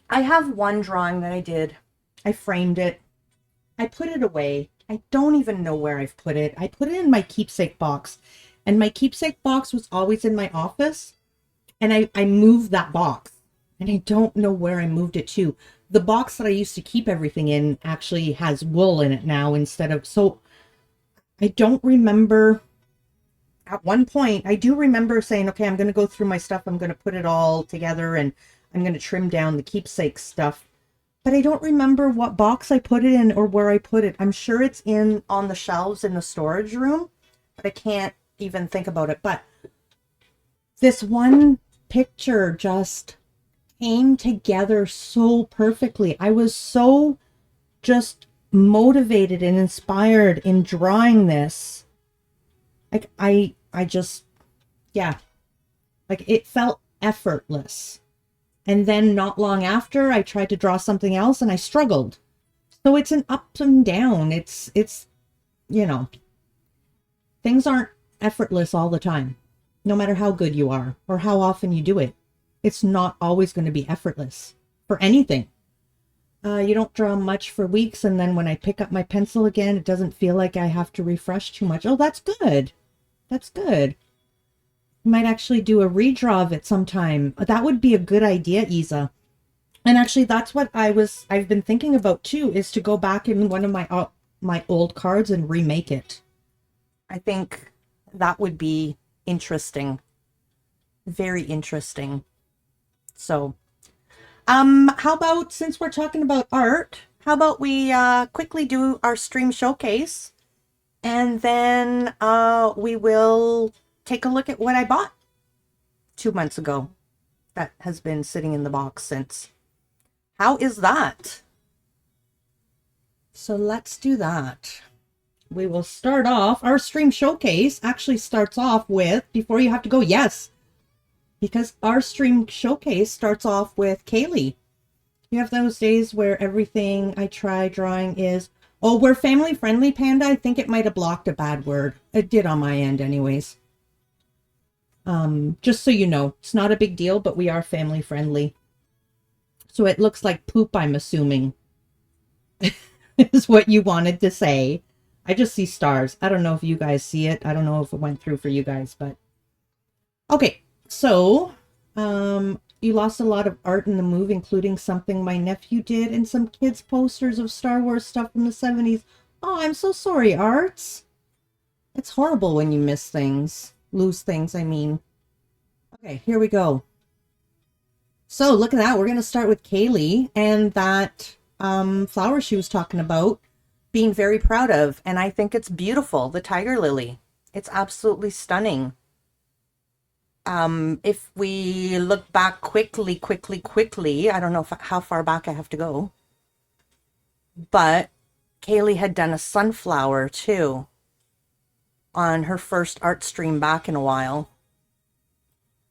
I have one drawing that I did. I framed it. I put it away. I don't even know where I've put it. I put it in my keepsake box. And my keepsake box was always in my office. And I moved that box. And I don't know where I moved it to. The box that I used to keep everything in actually has wool in it now instead of... So I don't remember... At one point, I do remember saying, okay, I'm going to go through my stuff. I'm going to put it all together and I'm going to trim down the keepsake stuff. But I don't remember what box I put it in or where I put it. I'm sure it's on the shelves in the storage room, but I can't even think about it. But this one picture just came together so perfectly. I was so just motivated and inspired in drawing this. Like, I just, yeah, like it felt effortless. And then not long after, I tried to draw something else and I struggled. So it's an up and down. It's, you know, things aren't effortless all the time, no matter how good you are or how often you do it. It's not always going to be effortless for anything. You don't draw much for weeks, and then when I pick up my pencil again, it doesn't feel like I have to refresh too much. Oh, that's good. That's good. Might actually do a redraw of it sometime. That would be a good idea, Isa. And actually, that's what I've been thinking about too, is to go back in one of my old cards and remake it. I think that would be interesting. Very interesting. So, how about, since we're talking about art, how about we quickly do our stream showcase, and then we will take a look at what I bought 2 months ago that has been sitting in the box since. How is that? So let's do that. We will start off. Our stream showcase actually starts off with, before you have to go, yes, because our stream showcase starts off with Kaylee. You have those days where everything I try drawing is, oh, we're family friendly, Panda. I think it might have blocked a bad word. It did on my end anyways. Just so you know, it's not a big deal, but we are family friendly. So it looks like poop, I'm assuming, is what you wanted to say. I just see stars. I don't know if you guys see it. I don't know if it went through for you guys, but okay. So, you lost a lot of art in the move, including something my nephew did and some kids' posters of Star Wars stuff from the 70s. Oh, I'm so sorry, Arts. It's horrible when you miss things. Lose things, I mean. Okay, here we go. So, look at that. We're going to start with Kaylee and that flower she was talking about being very proud of. And I think it's beautiful, the tiger lily. It's absolutely stunning. If we look back quickly, I don't know how far back I have to go, but Kaylee had done a sunflower too on her first art stream back in a while.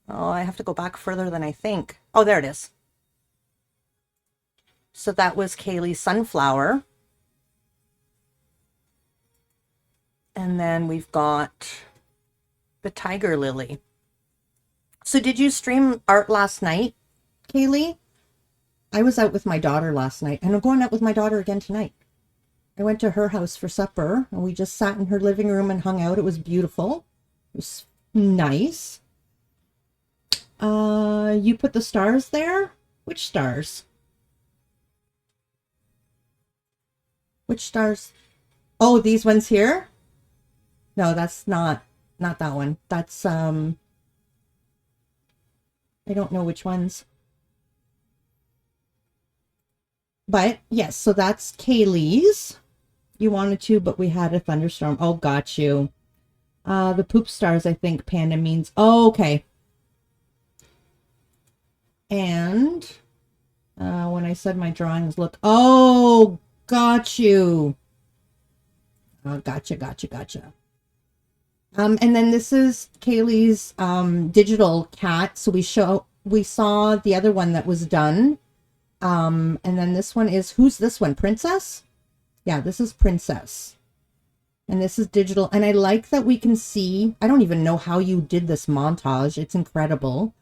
Oh, I have to go back further than I think. Oh, there it is. So that was Kaylee's sunflower. And then we've got the tiger lily. So did you stream art last night, Kaylee? I was out with my daughter last night, and I'm going out with my daughter again tonight. I went to her house for supper, and we just sat in her living room and hung out. It was beautiful. It was nice. You put the stars there? Which stars? Which stars? Oh, these ones here? No, that's not that one. That's, I don't know which ones. But, yes, so that's Kaylee's. You wanted to, but we had a thunderstorm. Oh, got you. The poop stars, I think Panda means. Oh, okay. And when I said my drawings look, oh, got you. Oh, gotcha. And then this is Kaylee's digital cat. So we saw the other one that was done. And then this one is, who's this one? Princess? Yeah, this is Princess. And this is digital. And I like that we can see, I don't even know how you did this montage. It's incredible.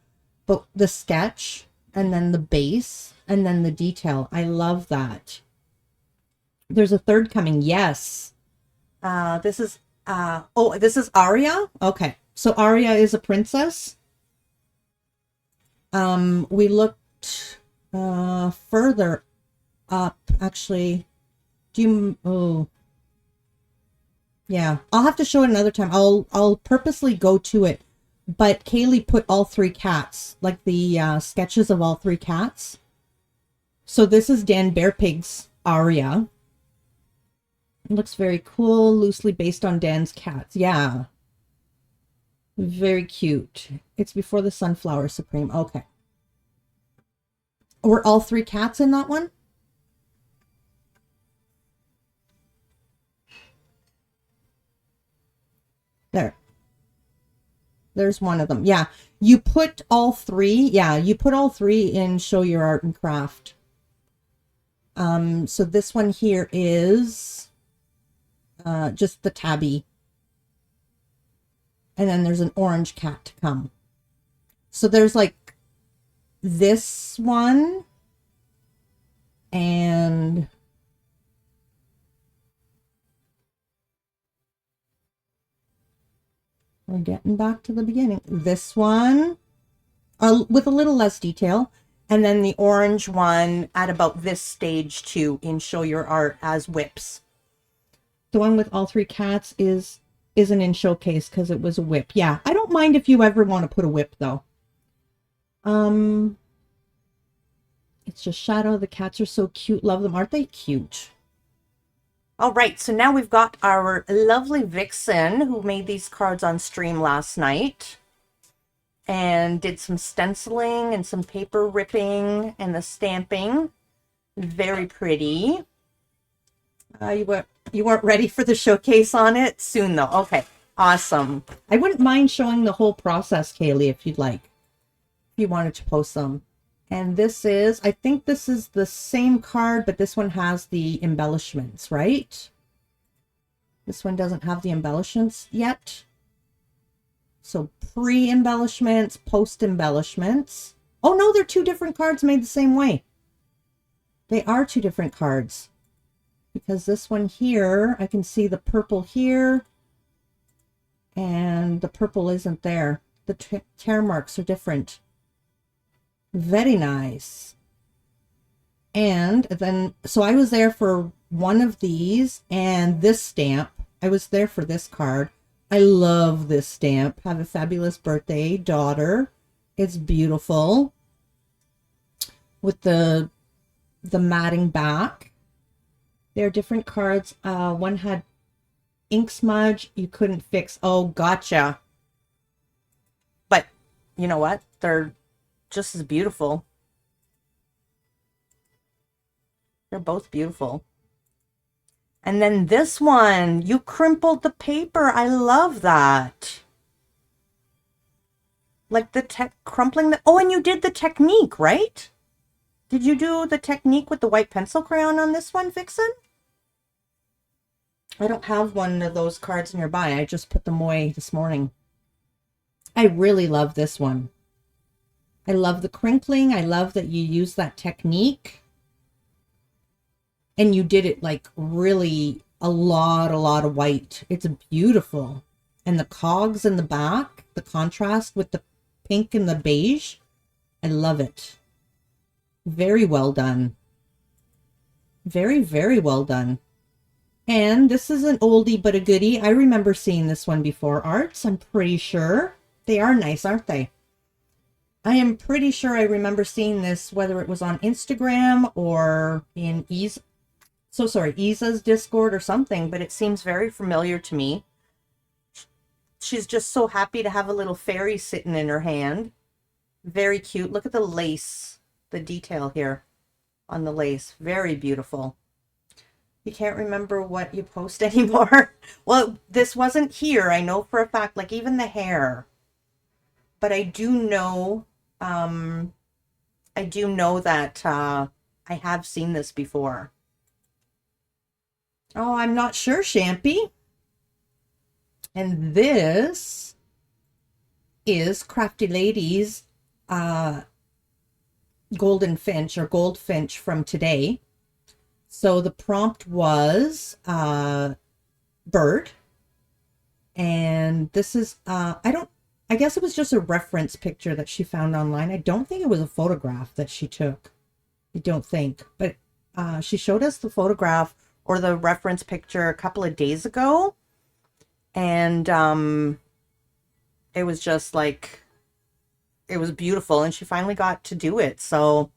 But the sketch, and then the base, and then the detail. I love that. There's a third coming. Yes. This is Aria. Okay. So Aria is a princess. We looked further up, actually. Yeah, I'll have to show it another time. I'll purposely go to it. But Kaylee put all three cats, like the sketches of all three cats. So this is Dan Bearpig's Aria. It looks very cool, loosely based on Dan's cats. Yeah. Very cute. It's before the Sunflower Supreme. Okay. Were all three cats in that one? There. There's one of them. Yeah. You put all three. Yeah. You put all three in Show Your Art and Craft. So this one here is just the tabby. And then there's an orange cat to come. So there's like this one and we're getting back to the beginning. This one with a little less detail. And then the orange one at about this stage too in Show Your Art as whips. The one with all three cats isn't in Showcase because it was a whip. Yeah, I don't mind if you ever want to put a whip though. It's just Shadow. The cats are so cute. Love them. Aren't they cute? All right, so now we've got our lovely Vixen who made these cards on stream last night and did some stenciling and some paper ripping and the stamping. Very pretty. You weren't ready for the showcase on it? Soon though. Okay, awesome. I wouldn't mind showing the whole process, Kaylee, if you'd like. If you wanted to post them. And this is, I think this is the same card, but this one has the embellishments, right? This one doesn't have the embellishments yet. So pre-embellishments, post-embellishments. Oh no, they're two different cards made the same way. They are two different cards. Because this one here, I can see the purple here. And the purple isn't there. The tear marks are different. Very nice. And then, so I was there for one of these and this stamp. I was there for this card. I love this stamp. Have a fabulous birthday, daughter. It's beautiful. With the matting back. They're different cards. One had ink smudge you couldn't fix. Oh, gotcha. But you know what? They're just as beautiful. They're both beautiful. And then this one, you crimpled the paper. I love that. Like the crumpling the, oh, and you did the technique, right? Did you do the technique with the white pencil crayon on this one, Vixen? I don't have one of those cards nearby. I just put them away this morning. I really love this one. I love the crinkling. I love that you use that technique. And you did it like really a lot of white. It's beautiful. And the cogs in the back, the contrast with the pink and the beige. I love it. Very well done. Very, very well done. And this is an oldie but a goodie. I remember seeing this one before, Arts. I'm pretty sure. They are nice, aren't they? I am pretty sure I remember seeing this, whether it was on Instagram or in Isa's Discord or something, but it seems very familiar to me. She's just so happy to have a little fairy sitting in her hand. Very cute. Look at the lace, the detail here on the lace. Very beautiful. You can't remember what you post anymore. Well, this wasn't here. I know for a fact, like even the hair. But I do know that I have seen this before. Oh, I'm not sure, Shampy. And this is Crafty Lady's Golden Finch or Goldfinch from today. So the prompt was bird. And this is, I guess it was just a reference picture that she found online. I don't think it was a photograph that she took. I don't think. But she showed us the photograph or the reference picture a couple of days ago. And it was just like, it was beautiful. And she finally got to do it. So,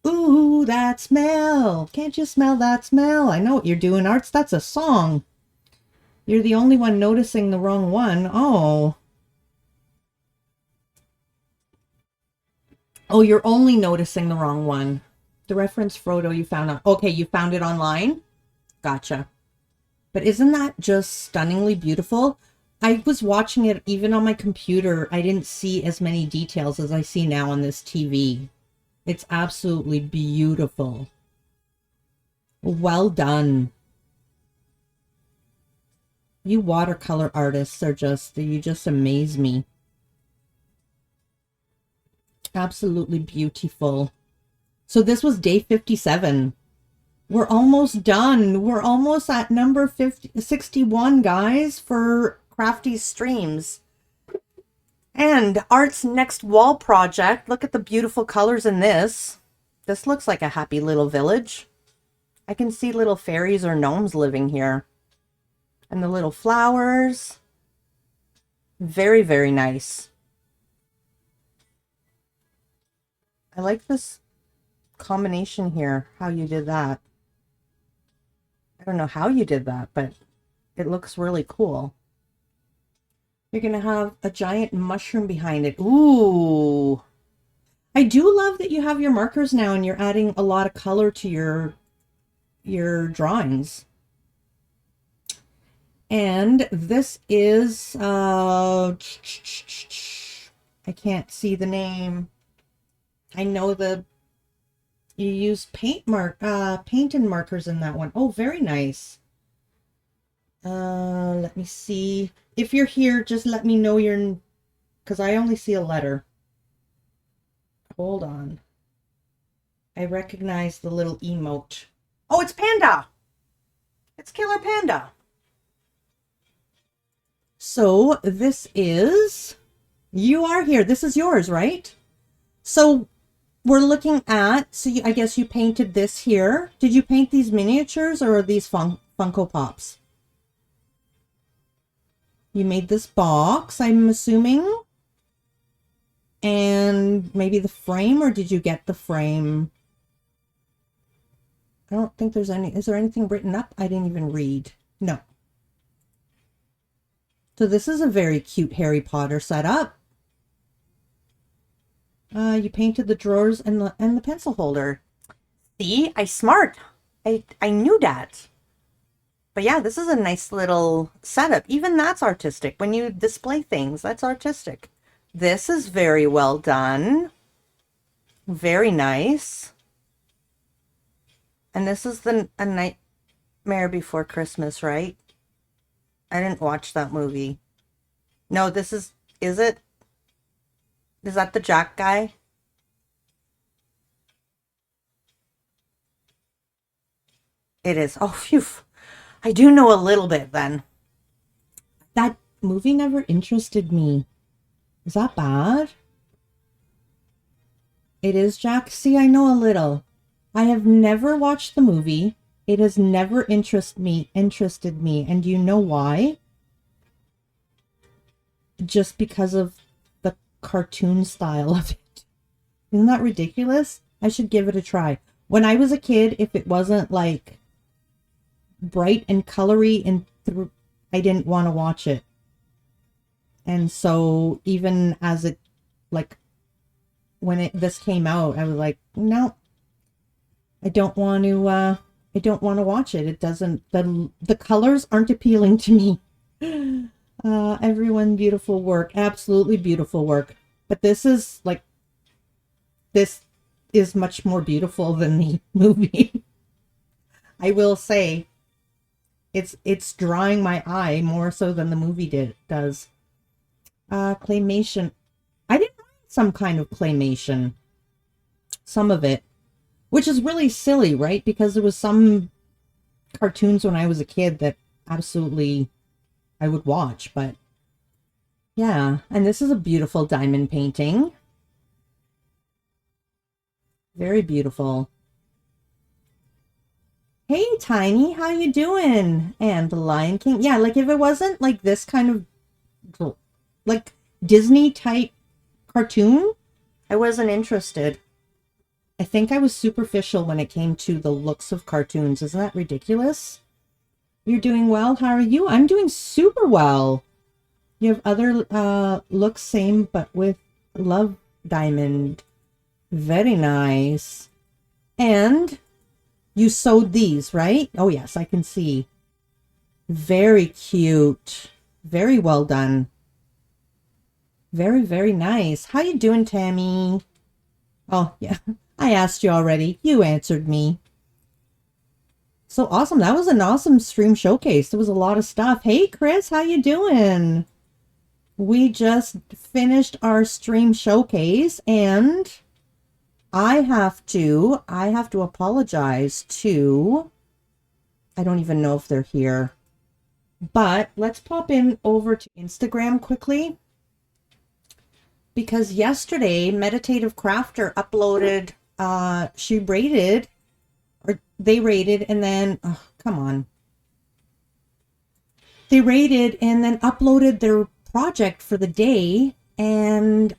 ooh, that smell. Can't you smell that smell? I know what you're doing, Arts. That's a song. You're the only one noticing the wrong one. Oh. Oh, you're only noticing the wrong one. The reference photo you found on... Okay, you found it online? Gotcha. But isn't that just stunningly beautiful? I was watching it even on my computer. I didn't see as many details as I see now on this TV. It's absolutely beautiful. Well done. You watercolor artists are just... You just amaze me. Absolutely beautiful. So this was day 57. We're almost done. We're almost at number 61, guys, for Crafty's streams. And Art's next wall project. Look at the beautiful colors in this. This looks like a happy little village. I can see little fairies or gnomes living here. And the little flowers. Very, very nice. I like this combination here, how you did that. I don't know how you did that, but it looks really cool. You're going to have a giant mushroom behind it. Ooh. I do love that you have your markers now and you're adding a lot of color to your drawings. And this is, I can't see the name. I know you use paint and markers in that one. Oh, very nice. Let me see. If you're here, just let me know because I only see a letter. Hold on. I recognize the little emote. Oh, it's Panda. It's Killer Panda. So this is, you are here. This is yours, right? So we're looking at, I guess you painted this here. Did you paint these miniatures or are these Funko Pops? You made this box, I'm assuming. And maybe the frame, or did you get the frame? I don't think there's is there anything written up? I didn't even read. No. So this is a very cute Harry Potter setup. You painted the drawers and the pencil holder. See, I smart. I knew that. But yeah, this is a nice little setup. Even that's artistic. When you display things, that's artistic. This is very well done. Very nice. And this is A Nightmare Before Christmas, right? I didn't watch that movie. No, this is it? Is that the Jack guy? It is. Oh, phew. I do know a little bit then. That movie never interested me. Is that bad? It is Jack. See, I know a little. I have never watched the movie. It has never interested me. And you know why? Just because of the cartoon style of it. Isn't that ridiculous? I should give it a try. When I was a kid, if it wasn't like bright and colory and I didn't want to watch it. And so even as it, like, when this came out, I was like, no, I don't want to watch it. It doesn't, the colors aren't appealing to me. Everyone, beautiful work. Absolutely beautiful work. But this is much more beautiful than the movie. I will say it's drawing my eye more so than the movie does. Claymation. I didn't mind some kind of claymation. Some of it. Which is really silly, right? Because there was some cartoons when I was a kid that absolutely I would watch, but yeah. And this is a beautiful diamond painting. Very beautiful. Hey, Tiny, how you doing? And the Lion King. Yeah, like if it wasn't like this kind of like Disney type cartoon, I wasn't interested. I think I was superficial when it came to the looks of cartoons. Isn't that ridiculous? You're doing well. How are you? I'm doing super well. You have other looks, same, but with love diamond. Very nice. And you sewed these, right? Oh, yes, I can see. Very cute. Very well done. Very, very nice. How you doing, Tammy? Oh, yeah. I asked you already. You answered me. So awesome. That was an awesome stream showcase. There was a lot of stuff. Hey, Chris, how you doing? We just finished our stream showcase and I have to apologize to, I don't even know if they're here, but let's pop in over to Instagram quickly. Because yesterday, Meditative Crafter uploaded, they rated and then, oh, come on. They rated and then uploaded their project for the day. And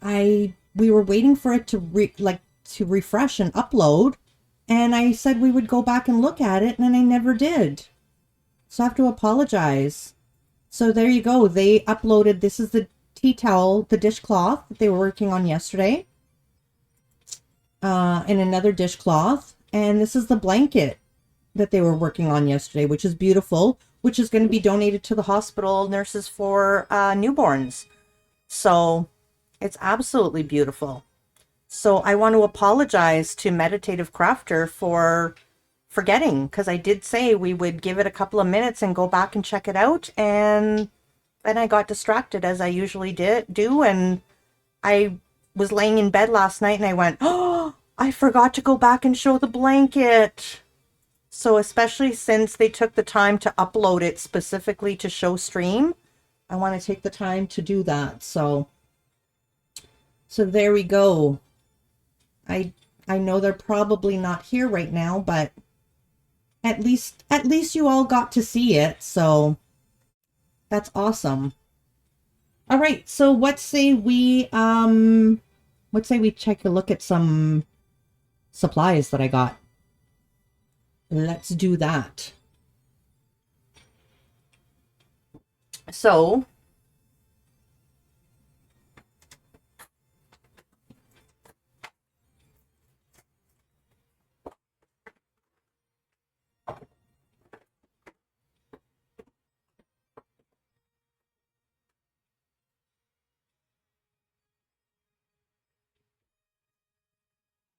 we were waiting for it to refresh and upload. And I said we would go back and look at it and then I never did. So I have to apologize. So there you go. They uploaded, this is the tea towel, the dishcloth that they were working on yesterday, and another dishcloth, and this is the blanket that they were working on yesterday, which is beautiful, which is going to be donated to the hospital nurses for newborns. So it's absolutely beautiful. So I want to apologize to Meditative Crafter for forgetting, because I did say we would give it a couple of minutes and go back and check it out, and then I got distracted as I usually do, and I was laying in bed last night and I went, oh, I forgot to go back and show the blanket. So especially since they took the time to upload it specifically to show stream, I want to take the time to do that. So there we go. I know they're probably not here right now, but at least you all got to see it. So that's awesome. All right, so let's say we take a look at some supplies that I got. Let's do that. So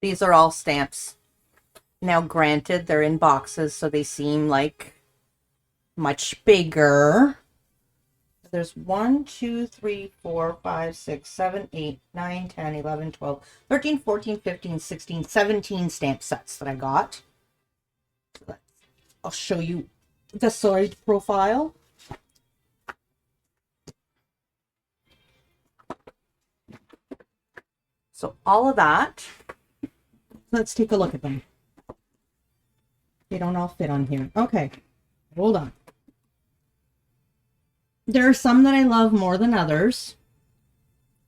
These are all stamps. Now, granted, they're in boxes, so they seem like much bigger. There's 1, 2, 3, 4, 5, 6, 7, 8, 9, 10, 11, 12, 13, 14, 15, 16, 17 stamp sets that I got. I'll show you the side profile. So all of that, let's take a look at them. They don't all fit on here. Okay, hold on. There are some that I love more than others.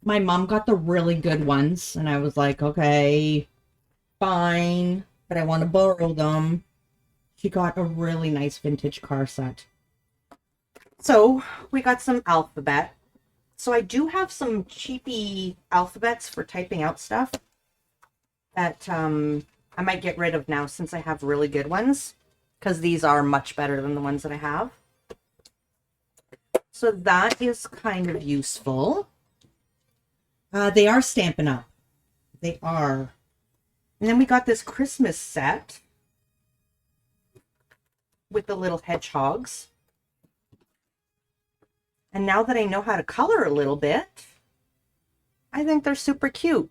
My mom got the really good ones, and I was like, okay, fine, but I want to borrow them. She got a really nice vintage car set. So we got some alphabet. So I do have some cheapy alphabets for typing out stuff that I might get rid of now since I have really good ones, because these are much better than the ones that I have. So that is kind of useful. They are Stampin' Up. They are. And then we got this Christmas set with the little hedgehogs. And now that I know how to color a little bit, I think they're super cute.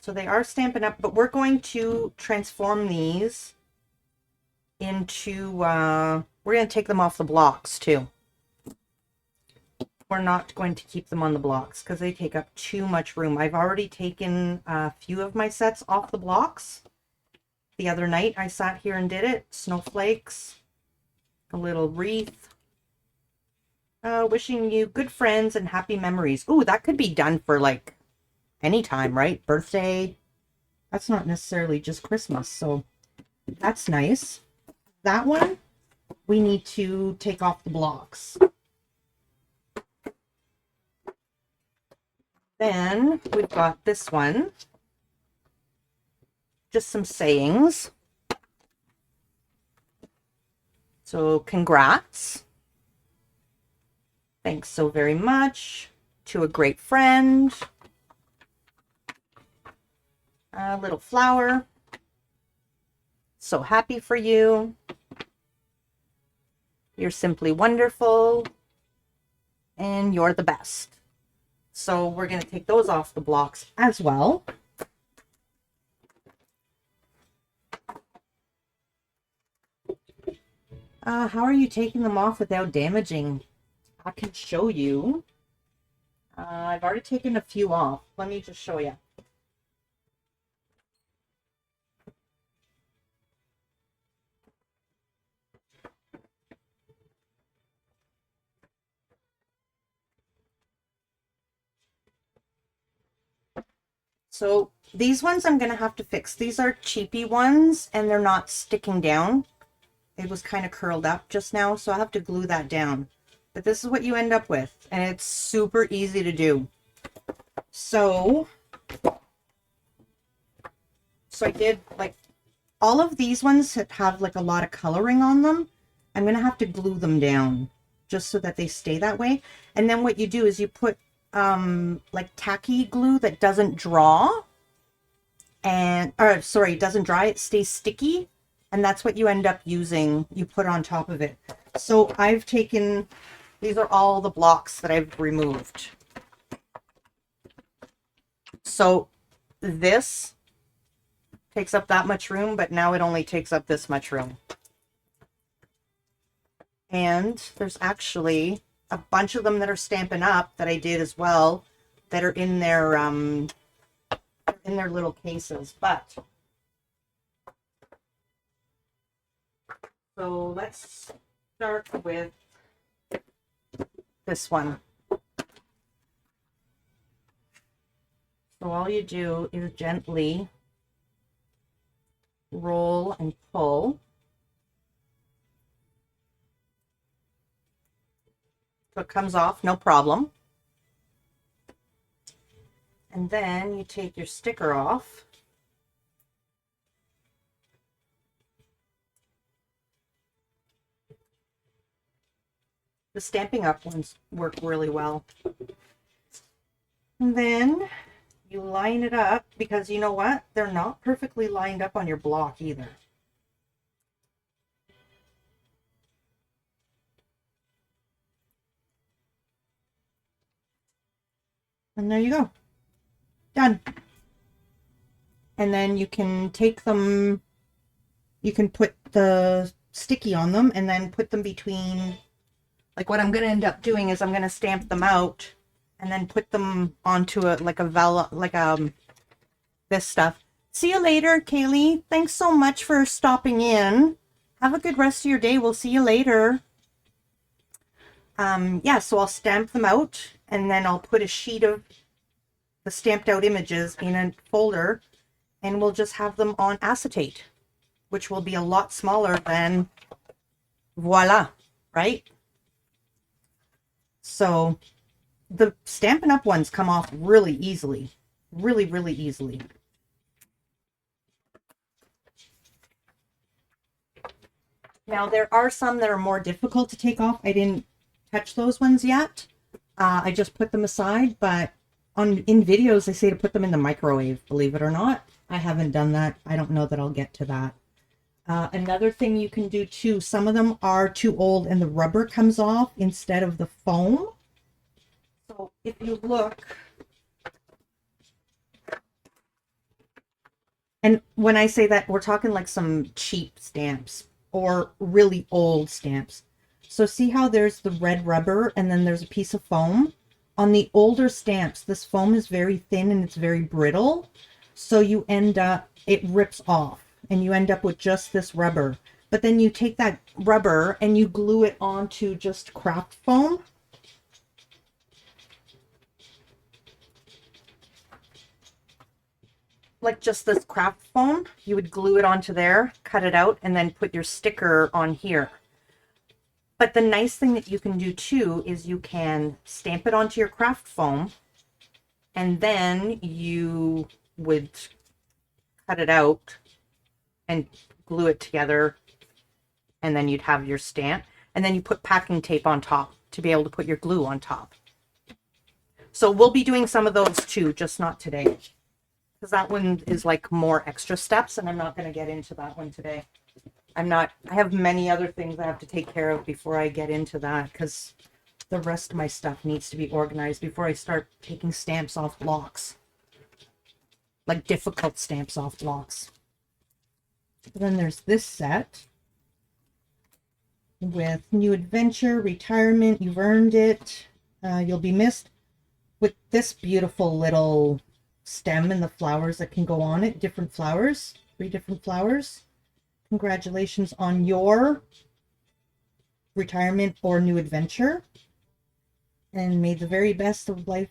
So they are Stampin' Up, but we're going to transform these into, we're going to take them off the blocks too. We're not going to keep them on the blocks because they take up too much room. I've already taken a few of my sets off the blocks. The other night I sat here and did it. Snowflakes, a little wreath. Wishing you good friends and happy memories. Ooh, that could be done for like any time, right? Birthday. That's not necessarily just Christmas, so that's nice. That one, we need to take off the blocks. Then we've got this one. Just some sayings. So congrats. Thanks so very much. To a great friend. A little flower. So happy for you. You're simply wonderful. And you're the best. So we're going to take those off the blocks as well. How are you taking them off without damaging? I can show you. I've already taken a few off. Let me just show you. So these ones I'm going to have to fix. These are cheapy ones and they're not sticking down. It was kind of curled up just now, so I have to glue that down. But this is what you end up with, and it's super easy to do. So I did like all of these ones that have like a lot of coloring on them. I'm going to have to glue them down just so that they stay that way. And then what you do is you put like tacky glue that doesn't draw and, or sorry, it doesn't dry, it stays sticky. And that's what you end up using, you put on top of it. So I've taken, these are all the blocks that I've removed. So this takes up that much room, but now it only takes up this much room. And there's actually a bunch of them that are Stampin' Up that I did as well that are in their little cases. But so let's start with this one. So all you do is gently roll and pull. So it comes off, no problem. And then you take your sticker off. The Stampin' Up ones work really well. And then you line it up, because you know what? They're not perfectly lined up on your block either. And there you go. Done. And then you can take them, you can put the sticky on them and then put them between, like what I'm going to end up doing is I'm going to stamp them out and then put them onto a, like a vela, like this stuff. See you later, Kaylee. Thanks so much for stopping in. Have a good rest of your day. We'll see you later. Yeah, so I'll stamp them out and then I'll put a sheet of the stamped out images in a folder and we'll just have them on acetate, which will be a lot smaller than voila, right? So the Stampin' Up! Ones come off really easily, really, really easily. Now there are some that are more difficult to take off. I didn't touch those ones yet. I just put them aside, but in videos they say to put them in the microwave, believe it or not. I haven't done that. I don't know that I'll get to that. Another thing you can do too, some of them are too old and the rubber comes off instead of the foam. So if you look, and when I say that, we're talking like some cheap stamps or really old stamps. So see how there's the red rubber and then there's a piece of foam? On the older stamps, this foam is very thin and it's very brittle. So you end up, it rips off and you end up with just this rubber. But then you take that rubber and you glue it onto just craft foam. Like just this craft foam, you would glue it onto there, cut it out, and then put your sticker on here. But the nice thing that you can do too is you can stamp it onto your craft foam and then you would cut it out and glue it together and then you'd have your stamp and then you put packing tape on top to be able to put your glue on top. So we'll be doing some of those too, just not today. Because that one is like more extra steps and I'm not going to get into that one today. I have many other things I have to take care of before I get into that because the rest of my stuff needs to be organized before I start taking stamps off blocks. Like difficult stamps off blocks. Then there's this set with New Adventure, Retirement, You've Earned It, You'll Be Missed, with this beautiful little stem and the flowers that can go on it, different flowers, 3 different flowers. Congratulations on your retirement or new adventure. And may the very best of life,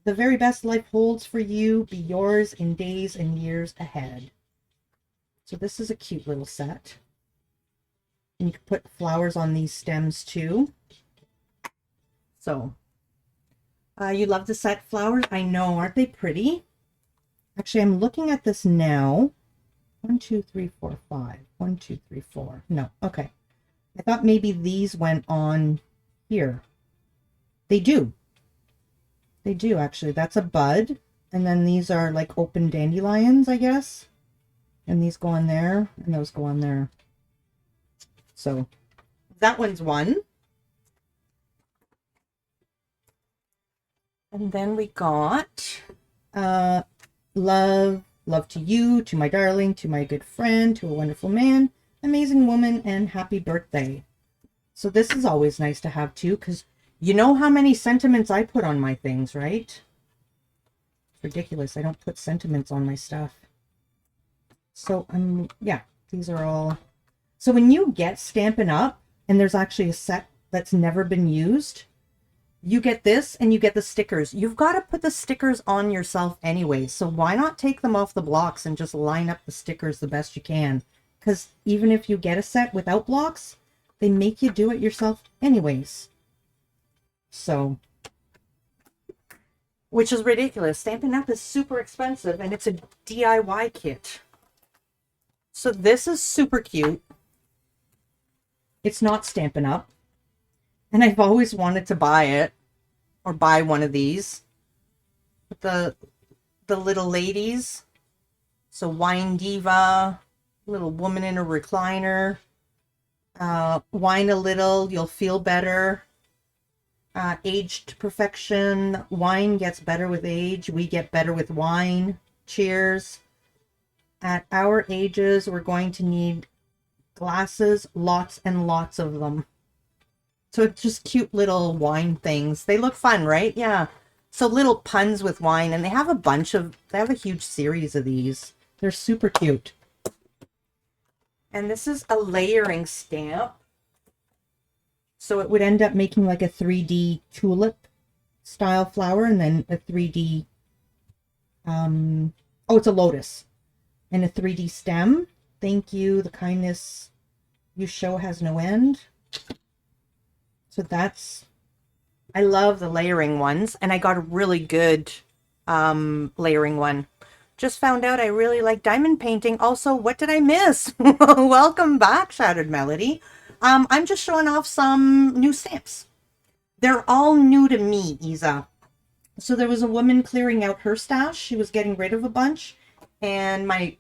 the very best life holds for you be yours in days and years ahead. So this is a cute little set. And you can put flowers on these stems too. So, you love the set flowers? I know, aren't they pretty? Actually, I'm looking at this now. 1, 2, 3, 4, 5. 1, 2, 3, 4. No, okay. I thought maybe these went on here. They do. They do, actually. That's a bud. And then these are like open dandelions, I guess. And these go on there, and those go on there. So, that one's one. And then we got love to you, to my darling, to my good friend, to a wonderful man, amazing woman, and happy birthday. So this is always nice to have too, because you know how many sentiments I put on my things, right? It's ridiculous. I don't put sentiments on my stuff. So yeah, these are all. So when you get Stampin' Up, and there's actually a set that's never been used, you get this and you get the stickers. You've got to put the stickers on yourself anyway. So why not take them off the blocks and just line up the stickers the best you can? Because even if you get a set without blocks, they make you do it yourself anyways. So, which is ridiculous. Stampin' Up is super expensive and it's a DIY kit. So this is super cute. It's not Stampin' Up. And I've always wanted to buy it or buy one of these. But the little ladies. So wine diva, little woman in a recliner. Wine a little, you'll feel better. Aged to perfection. Wine gets better with age. We get better with wine. Cheers. At our ages, we're going to need glasses, lots and lots of them. So it's just cute little wine things. They look fun, right? Yeah. So little puns with wine, and they have a huge series of these. They're super cute. And this is a layering stamp. So it would end up making like a 3D tulip style flower and then a 3D, it's a lotus and a 3D stem. Thank you. The kindness you show has no end. So I love the layering ones, and I got a really good layering one. Just found out I really like diamond painting. Also, what did I miss? Welcome back, Shattered Melody. I'm just showing off some new stamps. They're all new to me, Isa. So there was a woman clearing out her stash. She was getting rid of a bunch, and my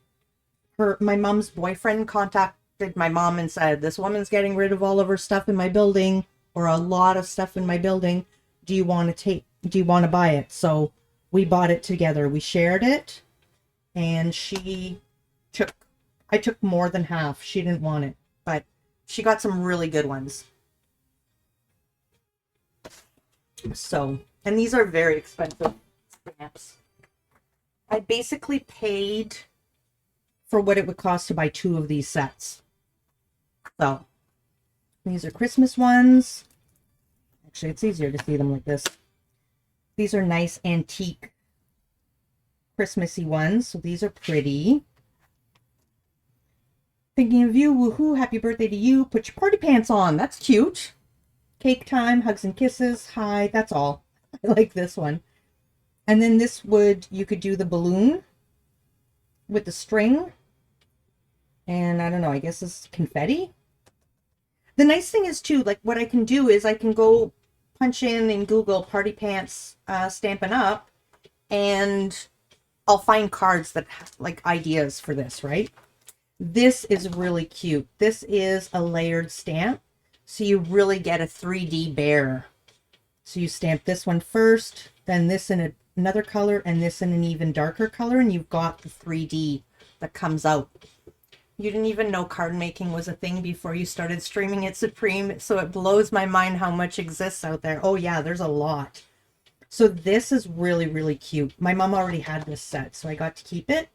mom's boyfriend contacted my mom and said, "This woman's getting rid of all of her stuff in my building, or a lot of stuff in my building. Do you want to buy it?" So we bought it together. We shared it, and I took more than half. She didn't want it, but she got some really good ones. So, and these are very expensive stamps. I basically paid for what it would cost to buy 2 of these sets. So, these are Christmas ones. Actually, it's easier to see them like this. These are nice antique Christmassy ones. So these are pretty. Thinking of you, woohoo, happy birthday to you. Put your party pants on. That's cute. Cake time, hugs and kisses. Hi, that's all. I like this one. And then you could do the balloon with the string. And I don't know, I guess it's confetti. The nice thing is too, like what I can do is I can go punch in Google party pants Stampin' Up, and I'll find cards that have like ideas for this, right? This is really cute. This is a layered stamp. So you really get a 3D bear. So you stamp this one first, then this in another color, and this in an even darker color, and you've got the 3D that comes out. You didn't even know card making was a thing before you started streaming at Supreme, so it blows my mind how much exists out there. Oh yeah, there's a lot. So this is really, really cute. My mom already had this set, so I got to keep it.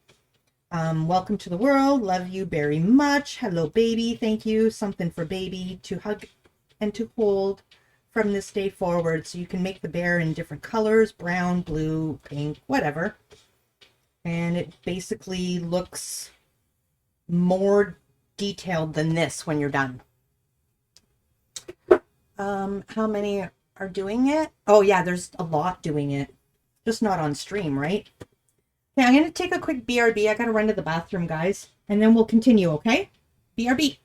Welcome to the world. Love you very much. Hello, baby. Thank you. Something for baby to hug and to hold from this day forward. So you can make the bear in different colors, brown, blue, pink, whatever. And it basically looks more detailed than this when you're done. How many are doing it? Oh yeah, there's a lot doing it. Just not on stream, right? Okay, I'm going to take a quick BRB. I got to run to the bathroom, guys. And then we'll continue, okay? BRB.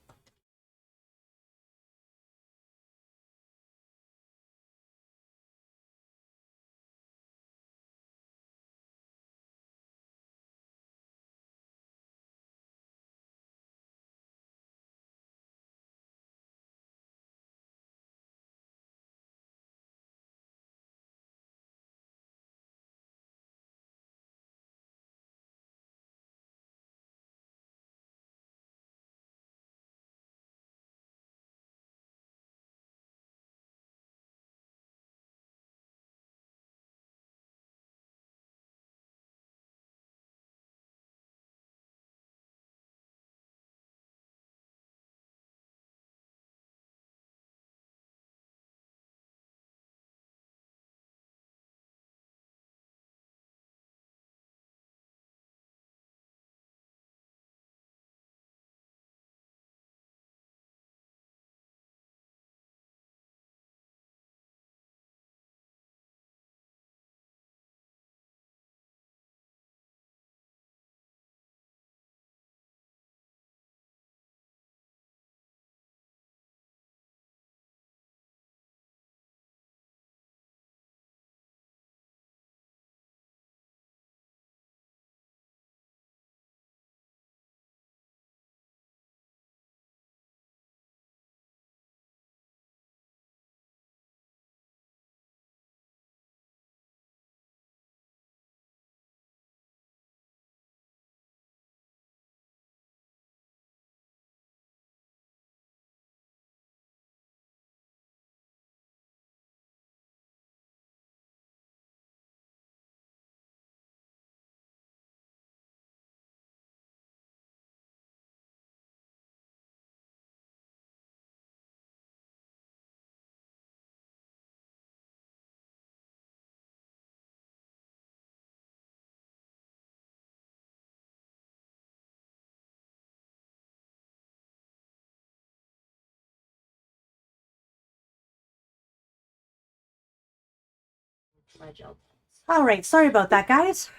my gel pens. All right, sorry about that, guys.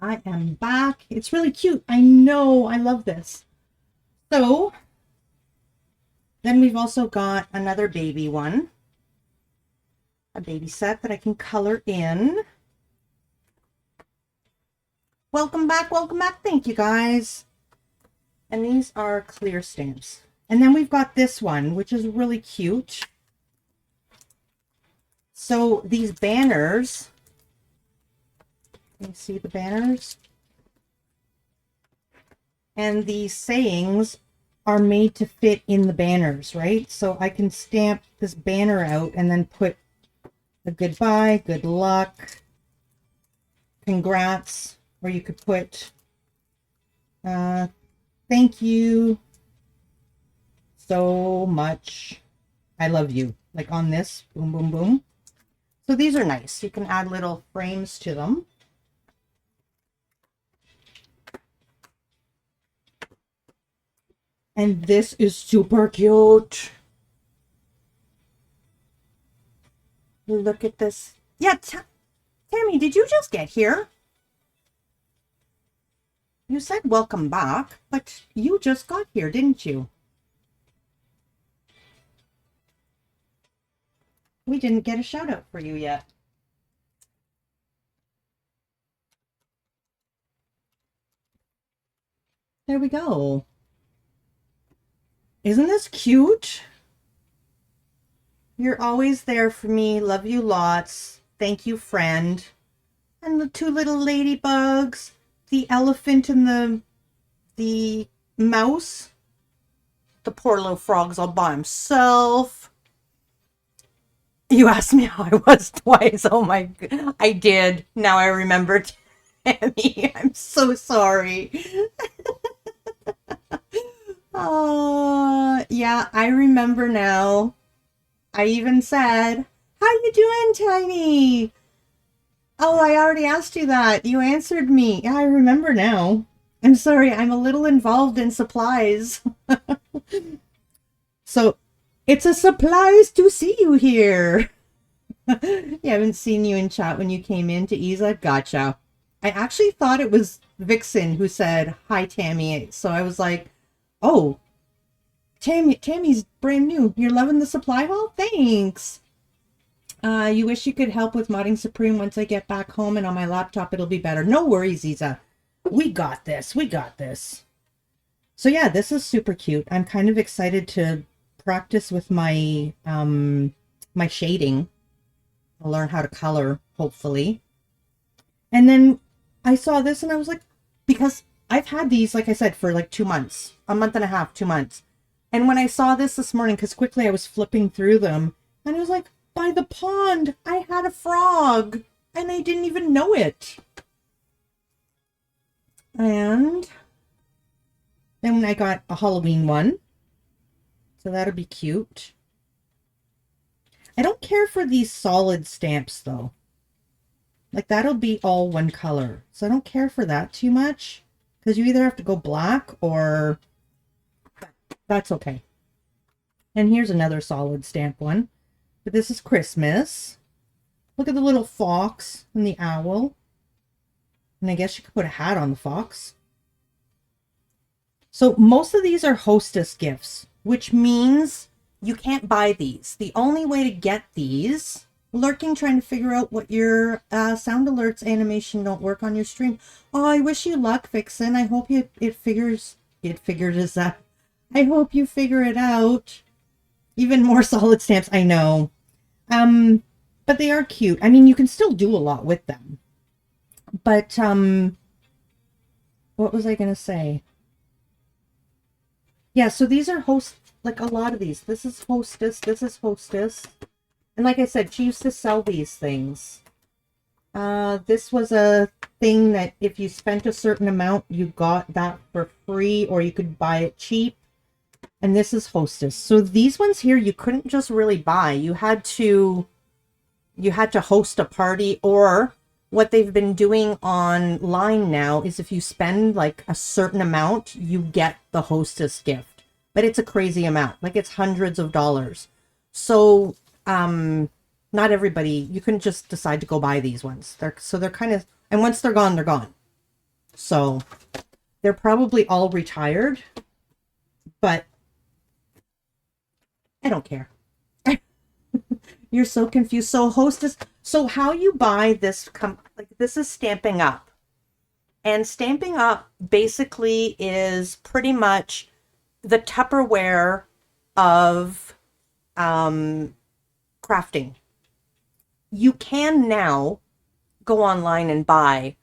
I am back. It's really cute. I know. I love this. So, then we've also got another baby one. A baby set that I can color in. Welcome back. Welcome back. Thank you, guys. And these are clear stamps. And then we've got this one, which is really cute. So these banners, can you see the banners? And these sayings are made to fit in the banners, right? So I can stamp this banner out and then put a goodbye, good luck, congrats, or you could put thank you so much, I love you, like on this, boom, boom, boom. So these are nice. You can add little frames to them. And this is super cute. Look at this. Yeah, Tammy, did you just get here? You said welcome back, but you just got here, didn't you? We didn't get a shout out for you yet. There we go. Isn't this cute? You're always there for me. Love you lots. Thank you, friend. And the two little ladybugs. The elephant and the mouse. The poor little frog's all by himself. You asked me how I was twice. Oh my God. I did. Now I remember, Tammy. I'm so sorry. Oh, yeah, I remember now. I even said, how you doing, Tiny? Oh, I already asked you that. You answered me. Yeah, I remember now. I'm sorry, I'm a little involved in supplies. So, it's a surprise to see you here. You haven't seen you in chat when you came in to Isa. Gotcha. I actually thought it was Vixen who said, hi, Tammy. So I was like, oh, Tammy's brand new. You're loving the supply haul? Thanks. You wish you could help with modding Supreme. Once I get back home and on my laptop, it'll be better. No worries, Isa. We got this. We got this. So yeah, this is super cute. I'm kind of excited to practice with my my shading. I'll learn how to color, hopefully. And then I saw this and I was like, because I've had these, like I said, for like 2 months, a month and a half, 2 months. And when I saw this morning, because quickly I was flipping through them, and I was like, by the pond, I had a frog, and I didn't even know it. And then I got a Halloween one, so that'll be cute. I don't care for these solid stamps, though. Like, that'll be all one color. So I don't care for that too much. Because you either have to go black or... That's okay. And here's another solid stamp one. But this is Christmas. Look at the little fox and the owl. And I guess you could put a hat on the fox. So most of these are hostess gifts, which means you can't buy these. The only way to get these... Lurking, trying to figure out what your sound alerts animation don't work on your stream. Oh, I wish you luck, Vixen. I hope it figures that. I hope you figure it out. Even more solid stamps, I know. But they are cute. I mean, you can still do a lot with them. But what was I gonna say? Yeah, so these are like a lot of these. This is hostess. This is hostess. And like I said, she used to sell these things. This was a thing that if you spent a certain amount, you got that for free, or you could buy it cheap. And this is hostess. So these ones here, you couldn't just really buy. You had to host a party, or what they've been doing online now is if you spend like a certain amount, you get the hostess gift. But it's a crazy amount. Like, it's hundreds of dollars. So Not everybody, you couldn't just decide to go buy these ones. They're kind of, and once they're gone, they're gone. So they're probably all retired, but I don't care. You're so confused. So Hostess, so how you buy this, like this is Stampin' Up. And Stampin' Up basically is pretty much the Tupperware of crafting. You can now go online and buy,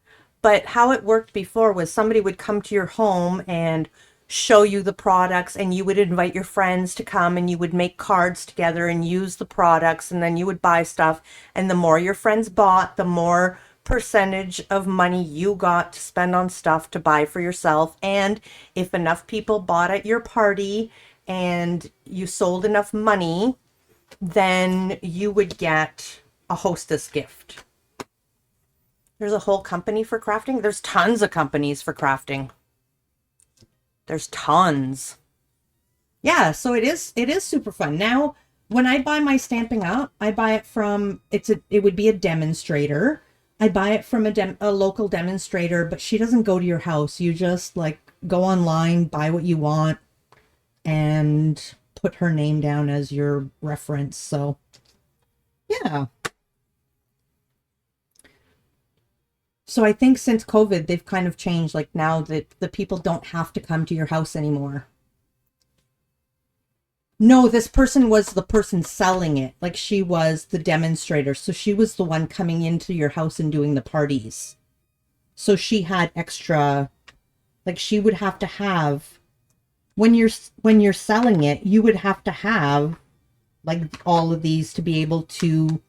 but how it worked before was somebody would come to your home and show you the products, and you would invite your friends to come, and you would make cards together and use the products, and then you would buy stuff, and the more your friends bought, the more percentage of money you got to spend on stuff to buy for yourself. And if enough people bought at your party and you sold enough money, then you would get a hostess gift. There's a whole company for crafting. There's tons of companies for crafting. There's tons. Yeah, so it is super fun. Now, when I buy my Stampin' Up, I buy it from, it would be a demonstrator. I buy it from a local demonstrator, but she doesn't go to your house. You just like go online, buy what you want, and put her name down as your reference. So, yeah. So I think since COVID, they've kind of changed, like now that the people don't have to come to your house anymore. No, this person was the person selling it. Like she was the demonstrator. So she was the one coming into your house and doing the parties. So she had extra, like she would have to have, when you're selling it, you would have to have like all of these to be able to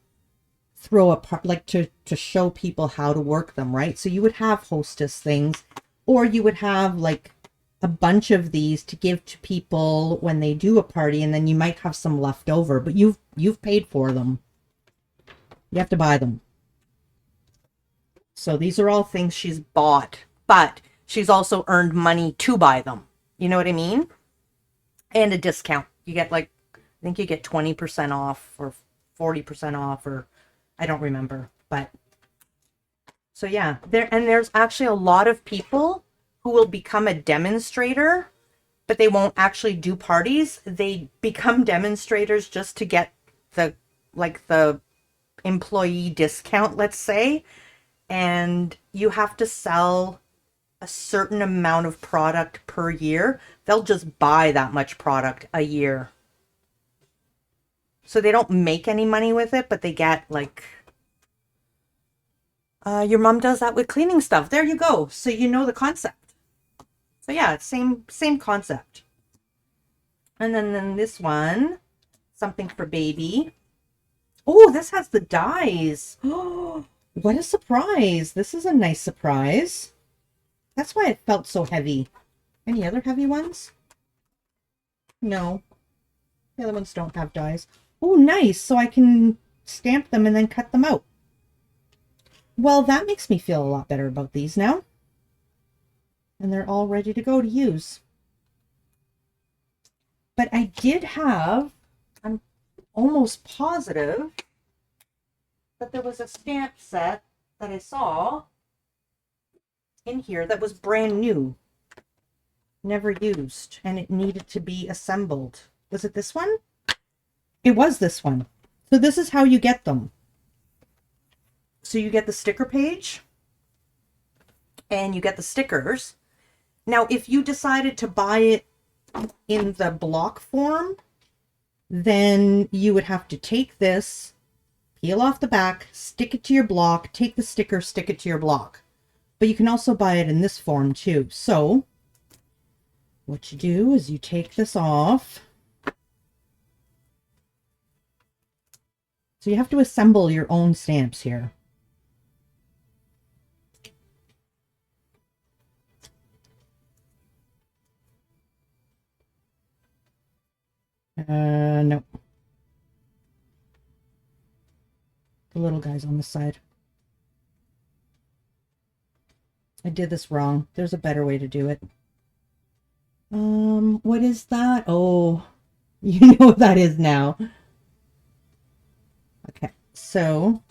throw apart, like to show people how to work them, right? So you would have hostess things, or you would have like a bunch of these to give to people when they do a party, and then you might have some left over, but you've paid for them. You have to buy them. So these are all things she's bought, but she's also earned money to buy them. You know what I mean? And a discount. You get like, I think you get 20% off or 40% off, or I don't remember, but so yeah, there's actually a lot of people who will become a demonstrator, but they won't actually do parties. They become demonstrators just to get the employee discount, let's say, and you have to sell a certain amount of product per year. They'll just buy that much product a year. So they don't make any money with it, but they get like, your mom does that with cleaning stuff. There you go. So you know the concept. So yeah, same concept. And then this one, something for baby. Oh, this has the dies. Oh, what a surprise. This is a nice surprise. That's why it felt so heavy. Any other heavy ones? No. The other ones don't have dies. Oh, nice. So I can stamp them and then cut them out. Well, that makes me feel a lot better about these now. And they're all ready to go to use. But I did have, I'm almost positive that there was a stamp set that I saw in here that was brand new. Never used. And it needed to be assembled. Was it this one? It was this one. So this is how you get them. So you get the sticker page and you get the stickers. Now, if you decided to buy it in the block form, then you would have to take this, peel off the back, stick it to your block, take the sticker, stick it to your block. But you can also buy it in this form too. So what you do is you take this off. So you have to assemble your own stamps here. No. The little guy's on the side. I did this wrong. There's a better way to do it. What is that? Oh, you know what that is now. Okay, So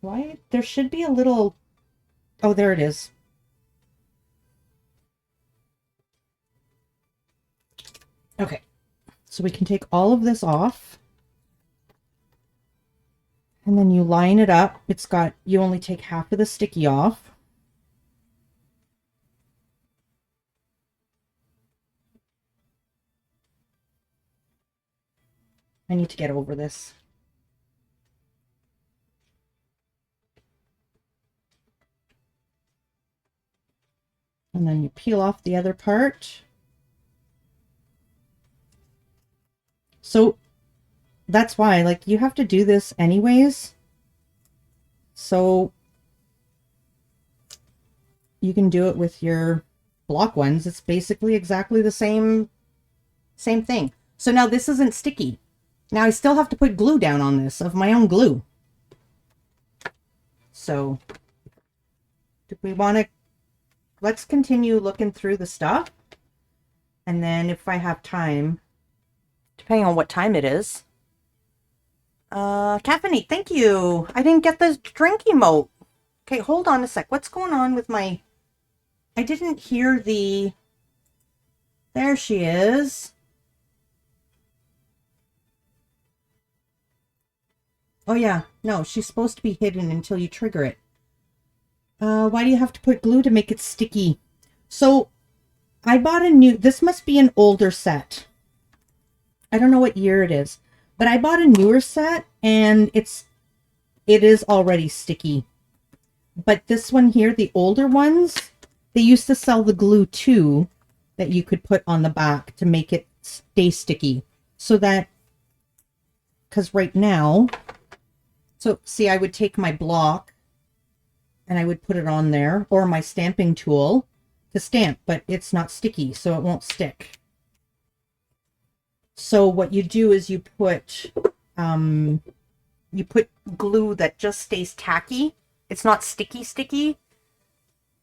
why there should be a little, oh, there it is. Okay, so we can take all of this off. And then you line it up. It's got, you only take half of the sticky off. I need to get over this. And then you peel off the other part. So that's why, like, you have to do this anyways. So you can do it with your block ones. It's basically exactly the same thing. So now this isn't sticky. Now I still have to put glue down on this of my own glue. So do we want to, let's continue looking through the stuff. And then if I have time, depending on what time it is. Caffeinate, thank you. I didn't get the drink emote. Okay, hold on a sec. What's going on with my, I didn't hear the, there she is. Oh yeah, no, she's supposed to be hidden until you trigger it. Why do you have to put glue to make it sticky? So I bought a new, this must be an older set. I don't know what year it is, but I bought a newer set and it is already sticky. But this one here, the older ones, they used to sell the glue too that you could put on the back to make it stay sticky. So that, because right now, so see, I would take my block and I would put it on there, or my stamping tool to stamp, but it's not sticky, so it won't stick. So what you do is you put glue that just stays tacky. It's not sticky.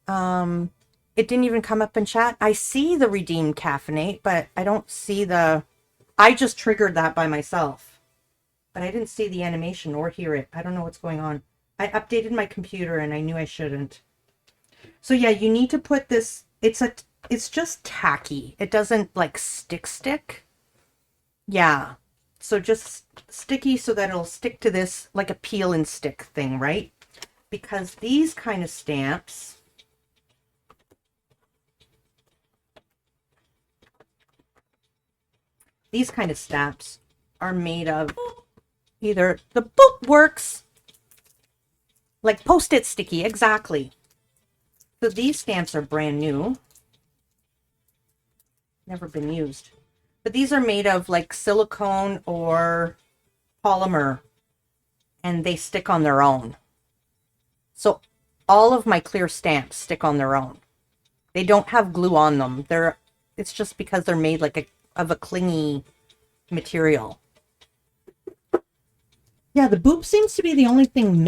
It didn't even come up in chat. I see the redeemed caffeinate, but I don't see the, I just triggered that by myself, but I didn't see the animation or hear it. I don't know what's going on. I updated my computer and I knew I shouldn't. So yeah, you need to put this, it's just tacky. It doesn't like stick. Yeah. So just sticky so that it'll stick to this like a peel and stick thing, right? Because these kind of stamps, are made of either the book works like Post-it sticky, exactly. So these stamps are brand new, never been used, but these are made of like silicone or polymer and they stick on their own. So all of my clear stamps stick on their own. They don't have glue on them. It's just because they're made like of a clingy material. Yeah, the boop seems to be the only thing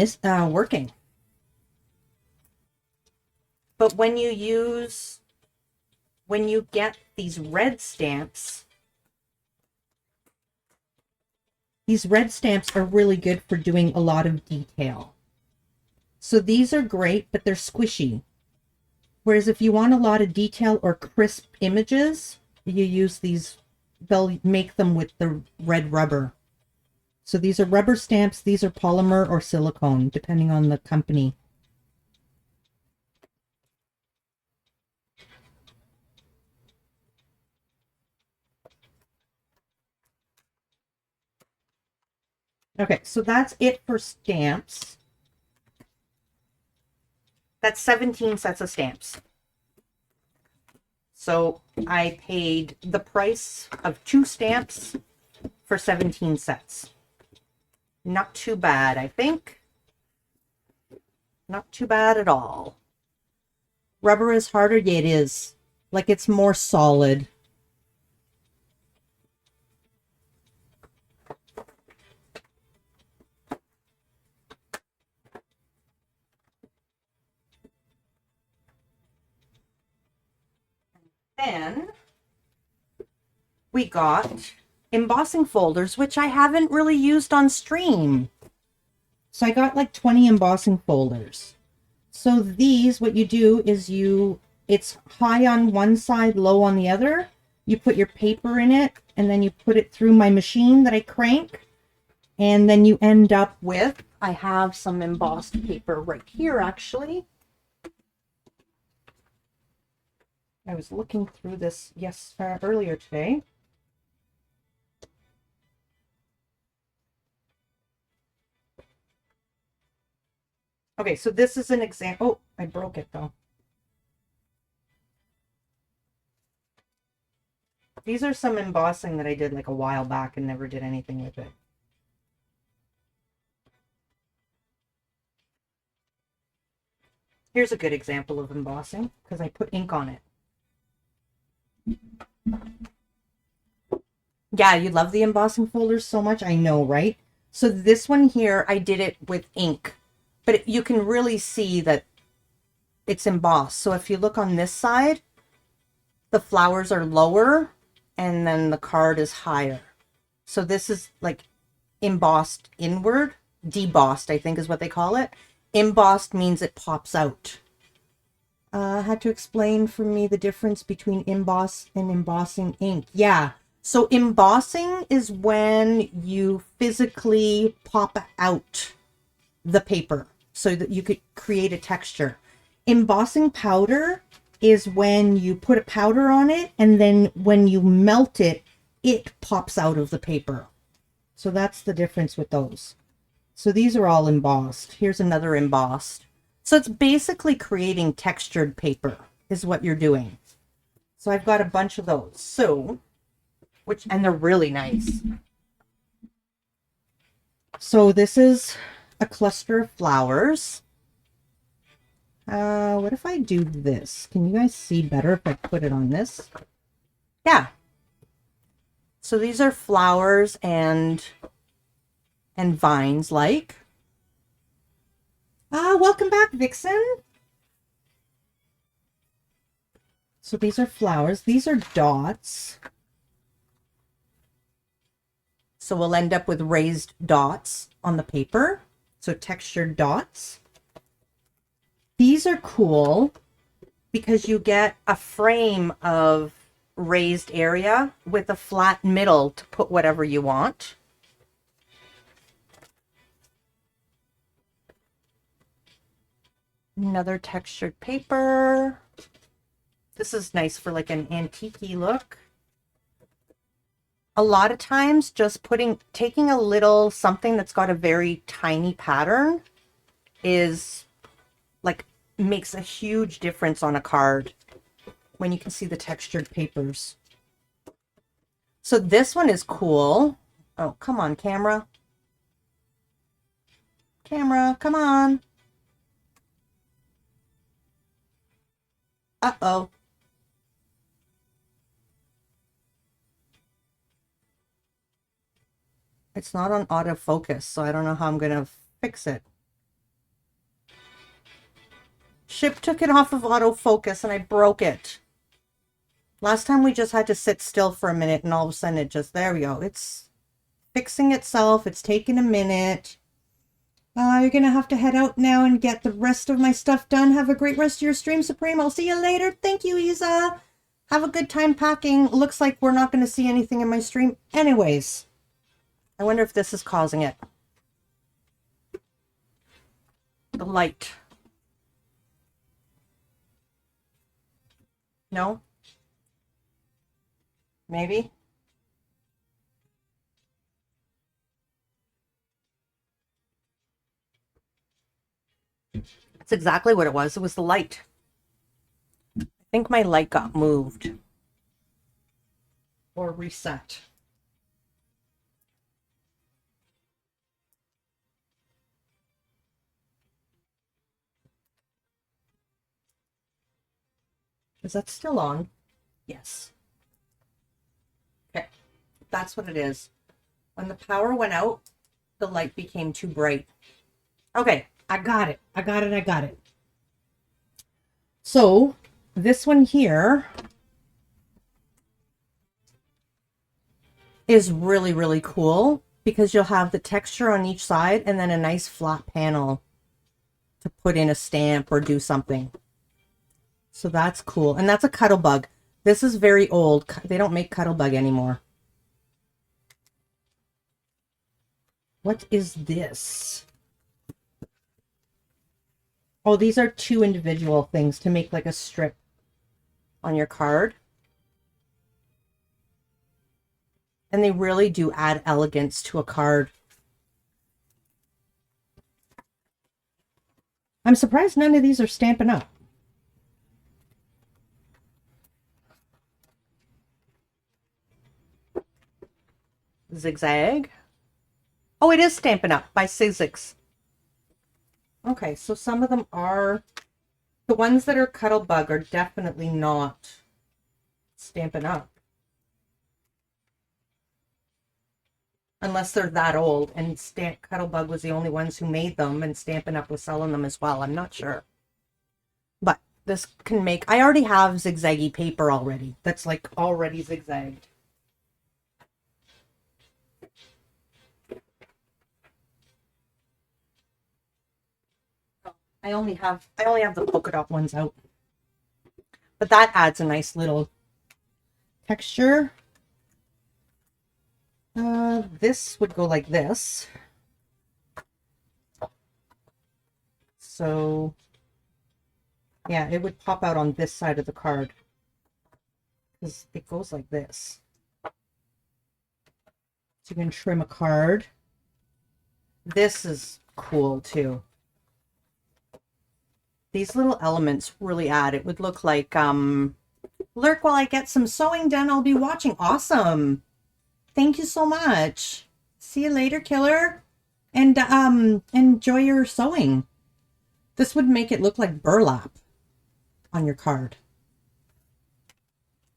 working. But when you get these red stamps are really good for doing a lot of detail. So these are great, but they're squishy. Whereas if you want a lot of detail or crisp images, you use these, they'll make them with the red rubber. So these are rubber stamps, these are polymer or silicone, depending on the company. Okay, so that's it for stamps. That's 17 sets of stamps. So I paid the price of 2 stamps for 17 sets. Not too bad, I think. Not too bad at all. Rubber is harder? Yeah, it is. Like, it's more solid. Then we got embossing folders, which I haven't really used on stream. So I got like 20 embossing folders. So these, what you do is it's high on one side, low on the other. You put your paper in it, and then you put it through my machine that I crank. And then you end up with, I have some embossed paper right here, actually. I was looking through this earlier today. Okay, so this is an example. Oh, I broke it though. These are some embossing that I did like a while back and never did anything with it. Here's a good example of embossing because I put ink on it. Yeah, you love the embossing folders so much. I know, right? So this one here, I did it with ink, but you can really see that it's embossed. So if you look on this side, the flowers are lower and then the card is higher. So this is like embossed inward, debossed, I think is what they call it. Embossed means it pops out. Had to explain for me the difference between emboss and embossing ink. Yeah. So embossing is when you physically pop out the paper so that you could create a texture. Embossing powder is when you put a powder on it and then when you melt it, it pops out of the paper. So that's the difference with those. So these are all embossed. Here's another embossed. So it's basically creating textured paper is what you're doing. So I've got a bunch of those. So, and they're really nice. So this is a cluster of flowers. What if I do this? Can you guys see better if I put it on this? Yeah. So these are flowers and vines like. Welcome back, Vixen. So these are flowers. These are dots. So we'll end up with raised dots on the paper. So textured dots. These are cool because you get a frame of raised area with a flat middle to put whatever you want. Another textured paper. This is nice for like an antique-y look. A lot of times just taking a little something that's got a very tiny pattern is like makes a huge difference on a card when you can see the textured papers. So this one is cool. Oh, come on, camera. Camera, come on. Uh-oh. It's not on autofocus, so I don't know how I'm going to fix it. Ship took it off of autofocus and I broke it. Last time we just had to sit still for a minute and all of a sudden it just, there we go. It's fixing itself. It's taking a minute. You're going to have to head out now and get the rest of my stuff done. Have a great rest of your stream, Supreme. I'll see you later. Thank you, Isa. Have a good time packing. Looks like we're not going to see anything in my stream anyways. I wonder if this is causing it. The light. No? Maybe? That's exactly what it was. It was the light. I think my light got moved. Or reset. Is that still on? Yes. Okay. That's what it is. When the power went out, the light became too bright. Okay. I got it. I got it. So this one here is really, really cool because you'll have the texture on each side and then a nice flat panel to put in a stamp or do something. So that's cool. And that's a Cuttlebug. This is very old. They don't make Cuttlebug anymore. What is this? Oh, these are 2 individual things to make like a strip on your card. And they really do add elegance to a card. I'm surprised none of these are Stampin' Up. Zigzag. Oh, it is Stampin' Up by Sizzix. Okay, so some of them are... The ones that are Cuttlebug are definitely not Stampin' Up. Unless they're that old and Cuttlebug was the only ones who made them and Stampin' Up was selling them as well. I'm not sure. But this can make... I already have zigzaggy paper already. That's like already zigzagged. I only have the polka dot ones out. But that adds a nice little texture. This would go like this. So, yeah, it would pop out on this side of the card. Because it goes like this. So you can trim a card. This is cool too. These little elements really add. It would look like, lurk while I get some sewing done. I'll be watching. Awesome. Thank you so much. See you later, killer. And enjoy your sewing. This would make it look like burlap on your card.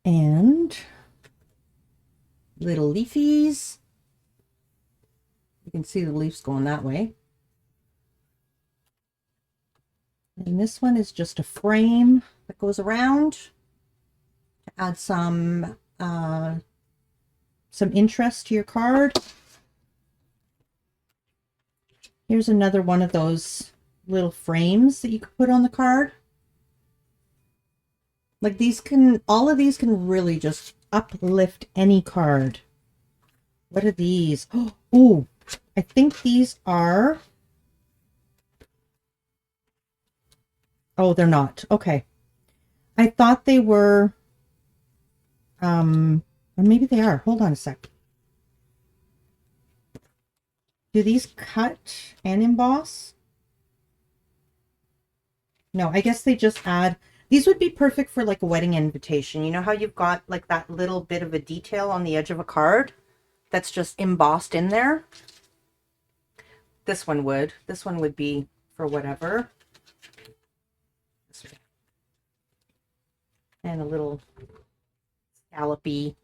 And little leafies. You can see the leaves going that way. And this one is just a frame that goes around to add some interest to your card. Here's another one of those little frames that you could put on the card. Like these can, all of these can really just uplift any card. What are these? Oh, I think these are... Oh, they're not. Okay. I thought they were, or maybe they are. Hold on a sec. Do these cut and emboss? No, I guess they just add, these would be perfect for like a wedding invitation. You know how you've got like that little bit of a detail on the edge of a card that's just embossed in there? This one would be for whatever. And a little scallopy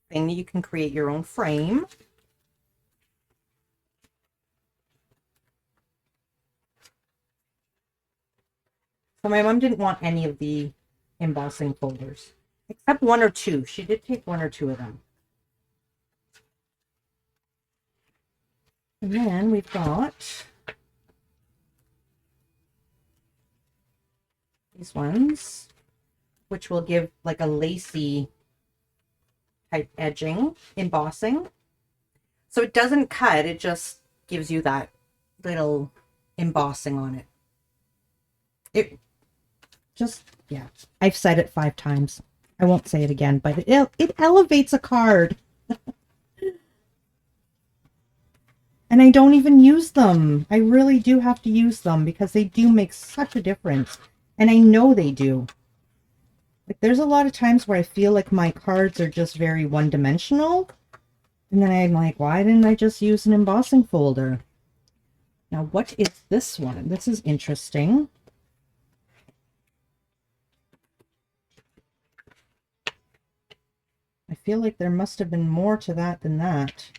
thing that you can create your own frame. So my mom didn't want any of the embossing folders, except 1 or 2. She did take 1 or 2 of them. And then we've got these ones, which will give like a lacy type edging, embossing. So it doesn't cut, it just gives you that little embossing on it. It just, yeah, I've said it 5 times. I won't say it again, but it elevates a card. And I don't even use them. I really do have to use them because they do make such a difference. And I know they do. Like, there's a lot of times where I feel like my cards are just very one-dimensional. And then I'm like, why didn't I just use an embossing folder? Now, what is this one? This is interesting. I feel like there must have been more to that than that.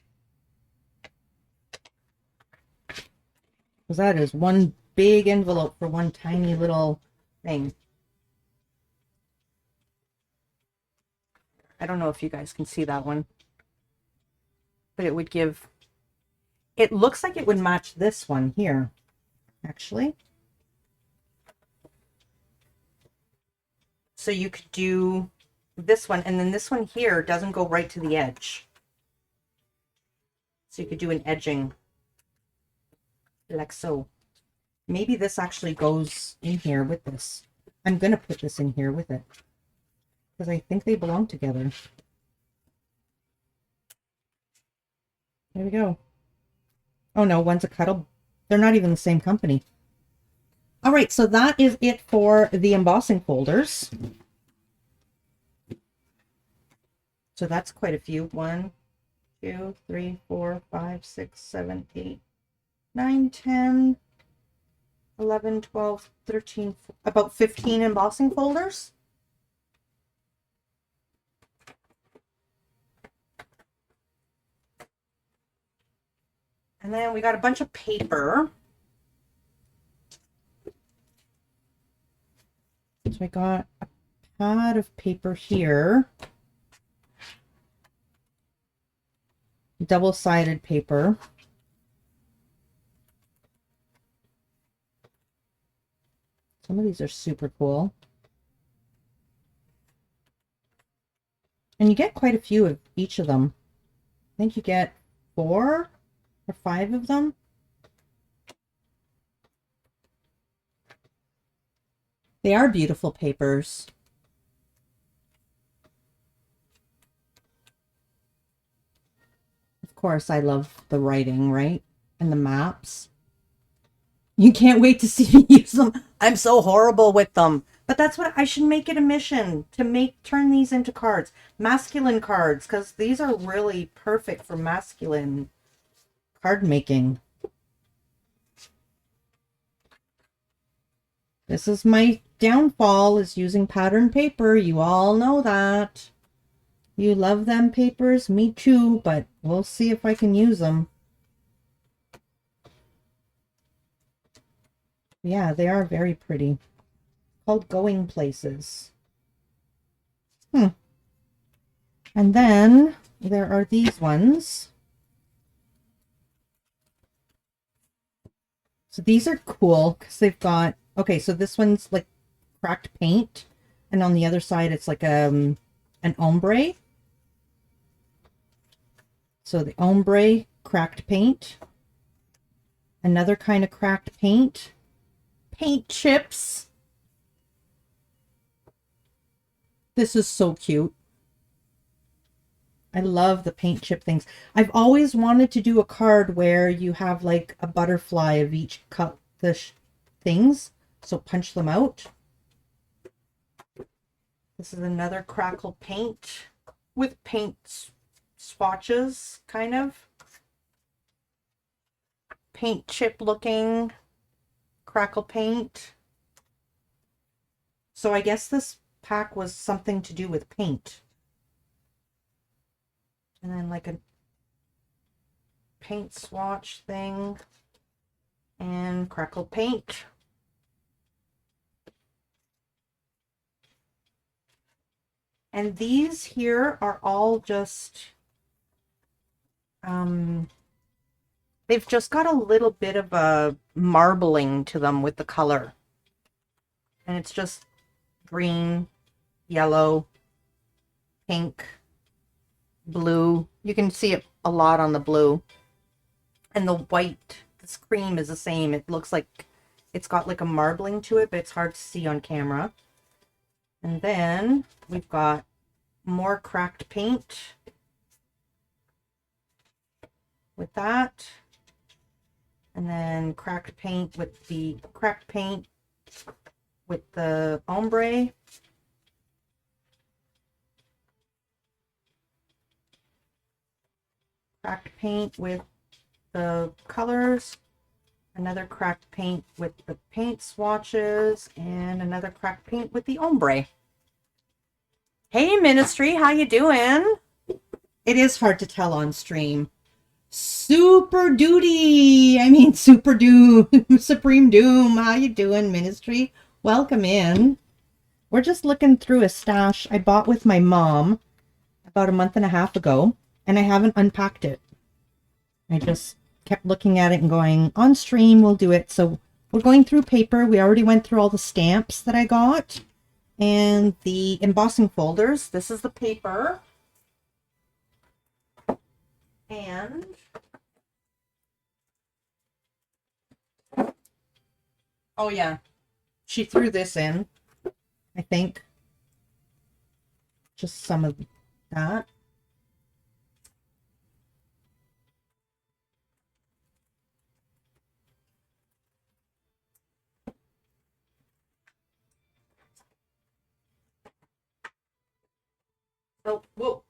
Because that is one big envelope for one tiny little thing. I don't know if you guys can see that one. but it would give, it looks like it would match this one here, actually. So you could do this one, and then this one here doesn't go right to the edge. So you could do an edging like so. Maybe this actually goes in here with this. I'm going to put this in here with it because I think they belong together. There we go. Oh no, one's a cuddle. They're not even the same company. All right, so that is it for the embossing folders. So that's quite a few. 1, 2, 3, 4, 5, 6, 7, 8, 9, 10, 11, 12, 13, about 15 embossing folders. And then we got a bunch of paper. So I got a pad of paper here. Double-sided paper. Some of these are super cool. And you get quite a few of each of them. I think you get 4 or 5 of them. They are beautiful papers. Of course, I love the writing, right? And the maps. You can't wait to see me use them. I'm so horrible with them. But that's what I should make it a mission to turn these into cards. Masculine cards, because these are really perfect for masculine card making. This is my downfall, is using pattern paper. You all know that. You love them papers, me too, but we'll see if I can use them. Yeah, they are very pretty. Called Going Places. And then there are these ones. So these are cool because they've got, okay, so this one's like cracked paint, and on the other side it's like an ombre. So the ombre, cracked paint. Another kind of cracked paint. Paint chips. This is so cute. I love the paint chip things. I've always wanted to do a card where you have like a butterfly of each cut the things. So punch them out. This is another crackle paint with paint swatches, kind of. Paint chip looking crackle paint. So I guess this pack was something to do with paint. And then like a paint swatch thing and crackle paint. And these here are all just, they've just got a little bit of a marbling to them with the color. And it's just green, yellow, pink, blue. You can see it a lot on the blue. And the white, this cream is the same. It looks like it's got like a marbling to it, but it's hard to see on camera. And then we've got more cracked paint with that. And then cracked paint with the ombre. Cracked paint with the colors. Another cracked paint with the paint swatches, and another cracked paint with the ombre. Hey Ministry, how you doing? It is hard to tell on stream. Super Doom, Supreme Doom, how you doing, Ministry? Welcome in. We're just looking through a stash I bought with my mom about a month and a half ago, and I haven't unpacked it. I just kept looking at it and going, on stream, we'll do it. So we're going through paper. We already went through all the stamps that I got and the embossing folders. This is the paper. And oh yeah, she threw this in, I think. Just some of that. Oh, whoa.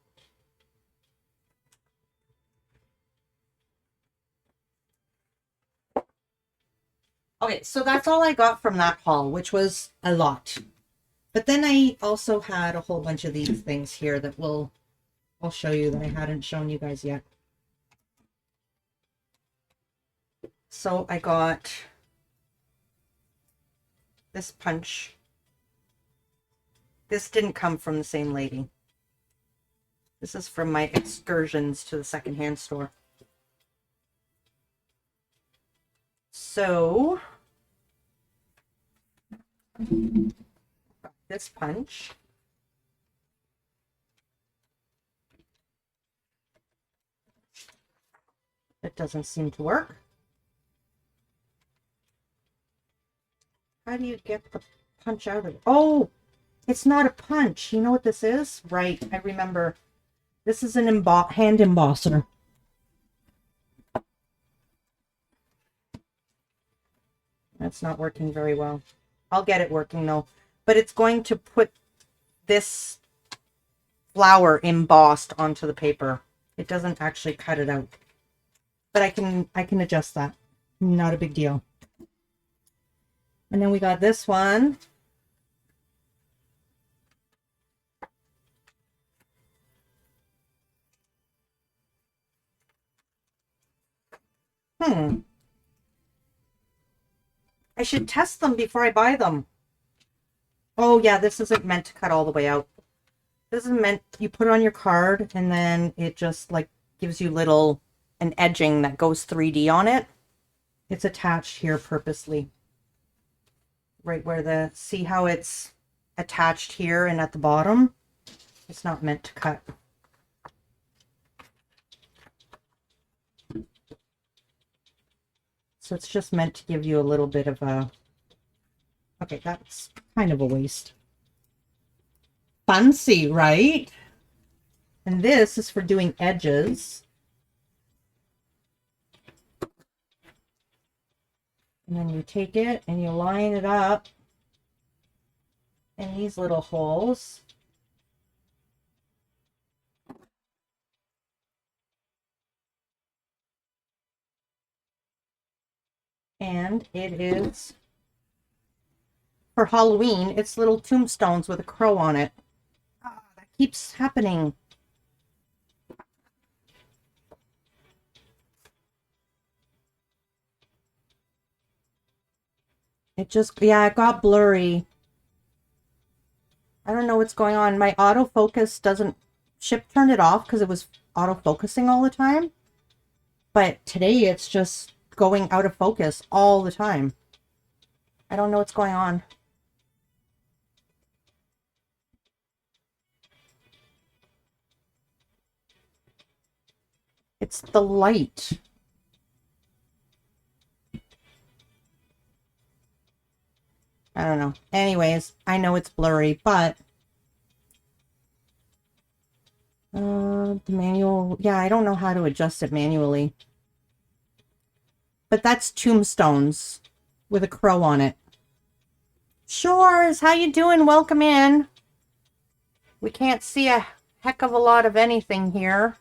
Okay, so that's all I got from that haul, which was a lot. But then I also had a whole bunch of these things here that I'll show you that I hadn't shown you guys yet. So I got this punch. This didn't come from the same lady. This is from my excursions to the secondhand store. So this punch. It doesn't seem to work. How do you get the punch out of it? Oh, it's not a punch. You know what this is? Right, I remember. This is an hand embosser. That's not working very well. I'll get it working though. But it's going to put this flower embossed onto the paper. It doesn't actually cut it out. But I can adjust that. Not a big deal. And then we got this one. I should test them before I buy them. Oh yeah, this isn't meant to cut all the way out. This is meant, you put it on your card and then it just like gives you an edging that goes 3D on it. It's attached here purposely. Right where see how it's attached here and at the bottom? It's not meant to cut. So it's just meant to give you a little bit of a... Okay, that's kind of a waste. Fancy, right? And this is for doing edges. And then you take it and you line it up in these little holes. And it is for Halloween. It's little tombstones with a crow on it. Ah, that keeps happening. It just, yeah, it got blurry. I don't know what's going on. My autofocus doesn't, Chip turned it off because it was autofocusing all the time. But today it's just going out of focus all the time. I don't know what's going on. It's the light. I don't know. Anyways, I know it's blurry, but the manual, yeah, I don't know how to adjust it manually. But that's tombstones with a crow on it. Shores, how you doing? Welcome in. We can't see a heck of a lot of anything here.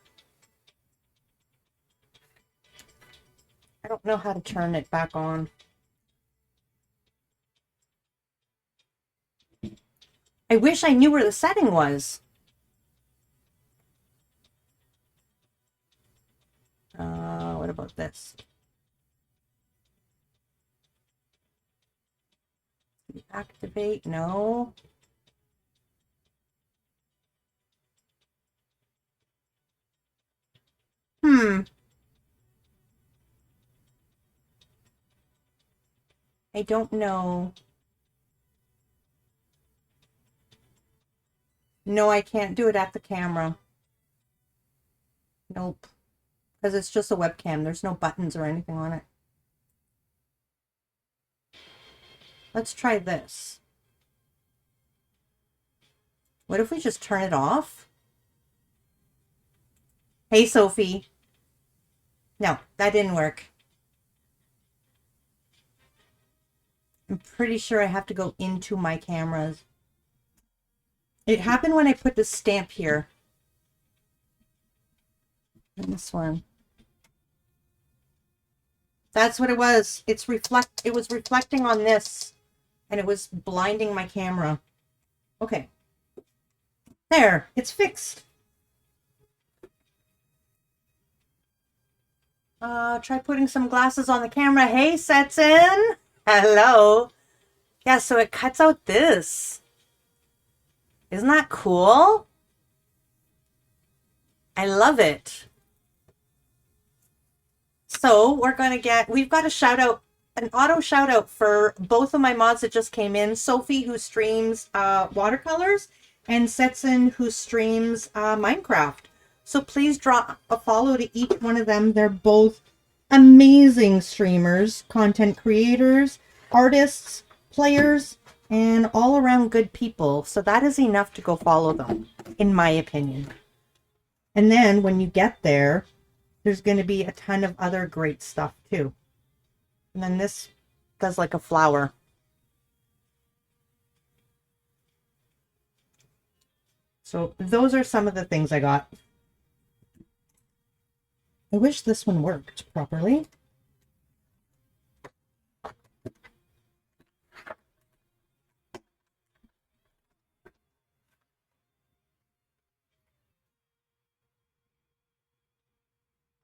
I don't know how to turn it back on. I wish I knew where the setting was. What about this? Activate? No. I don't know. No, I can't do it at the camera. Nope. Because it's just a webcam. There's no buttons or anything on it. Let's try this. What if we just turn it off? Hey, Sophie. No, that didn't work. I'm pretty sure I have to go into my cameras. It happened when I put the stamp here. And this one. That's what it was. It was reflecting on this, and it was blinding my camera. Okay. There, it's fixed. Try putting some glasses on the camera. Hey, Setson. Hello. Yeah, so it cuts out this. Isn't that cool? I love it. So we've got a shout out, an auto shout out for both of my mods that just came in. Sophie, who streams watercolors, and Setson, who streams Minecraft. So please drop a follow to each one of them. They're both amazing streamers, content creators, artists, players, and all around good people. So that is enough to go follow them, in my opinion. And then when you get there, there's going to be a ton of other great stuff too. And then this does like a flower. So those are some of the things I got. I wish this one worked properly.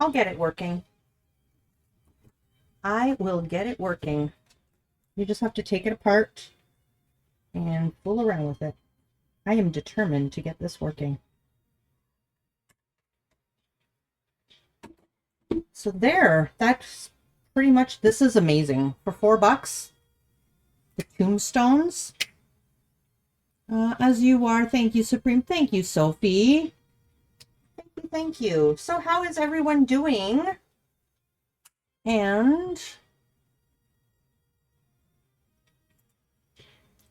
I'll get it working. I will get it working. You just have to take it apart and fool around with it. I am determined to get this working. So there, that's pretty much, this is amazing. For $4, the tombstones. As you are, thank you, Supreme. Thank you, Sophie. Thank you. So how is everyone doing? And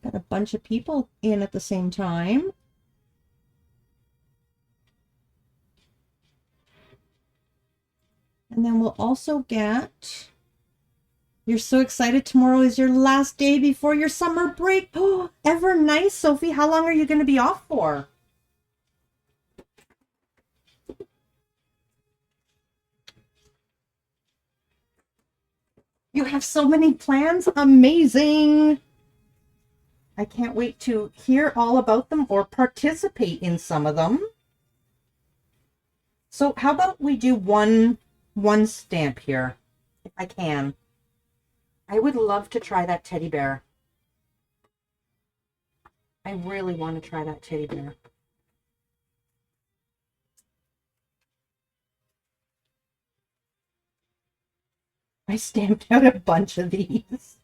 got a bunch of people in at the same time. And then we'll also get, you're so excited. Tomorrow is your last day before your summer break. Oh, ever nice, Sophie. How long are you going to be off for? You have so many plans. Amazing. I can't wait to hear all about them or participate in some of them. So how about we do one stamp here, if I can. I would love to try that teddy bear. I really want to try that teddy bear. I stamped out a bunch of these.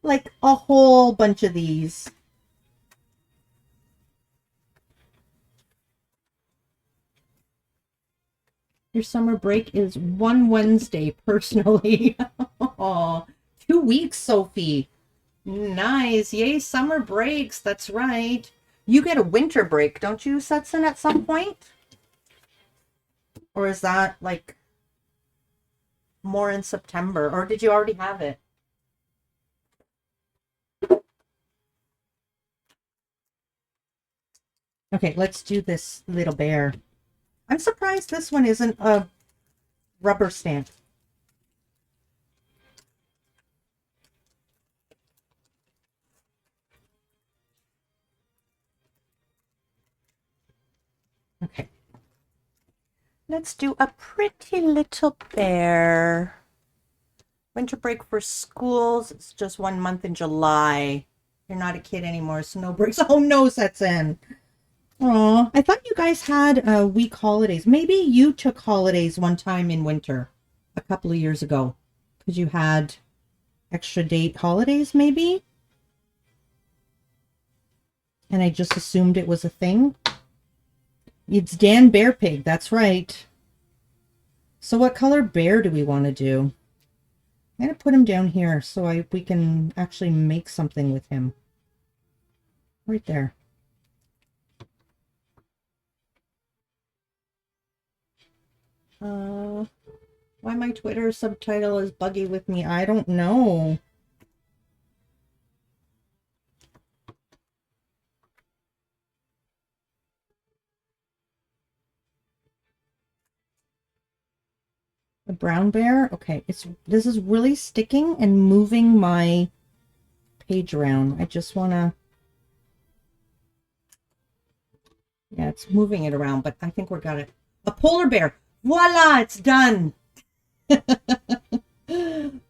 Like a whole bunch of these. Your summer break is one Wednesday, personally. Oh, 2 weeks, Sophie. Nice. Yay, summer breaks. That's right. You get a winter break, don't you, Setson, at some point? Or is that like more in September? Or did you already have it? Okay, let's do this little bear. I'm surprised this one isn't a rubber stamp. Okay. Let's do a pretty little bear. Winter break for schools. It's just 1 month in July. You're not a kid anymore, so no breaks. Oh no, Setson. Aw, I thought you guys had week holidays. Maybe you took holidays one time in winter a couple of years ago because you had extra date holidays, maybe? And I just assumed it was a thing. It's Dan Bear Pig, that's right. So what color bear do we want to do? I'm going to put him down here so we can actually make something with him. Right there. Why my Twitter subtitle is buggy with me, I don't know. The brown bear? Okay, this is really sticking and moving my page around. I just want to... Yeah, it's moving it around, but I think we got it. A polar bear. Voila, it's done.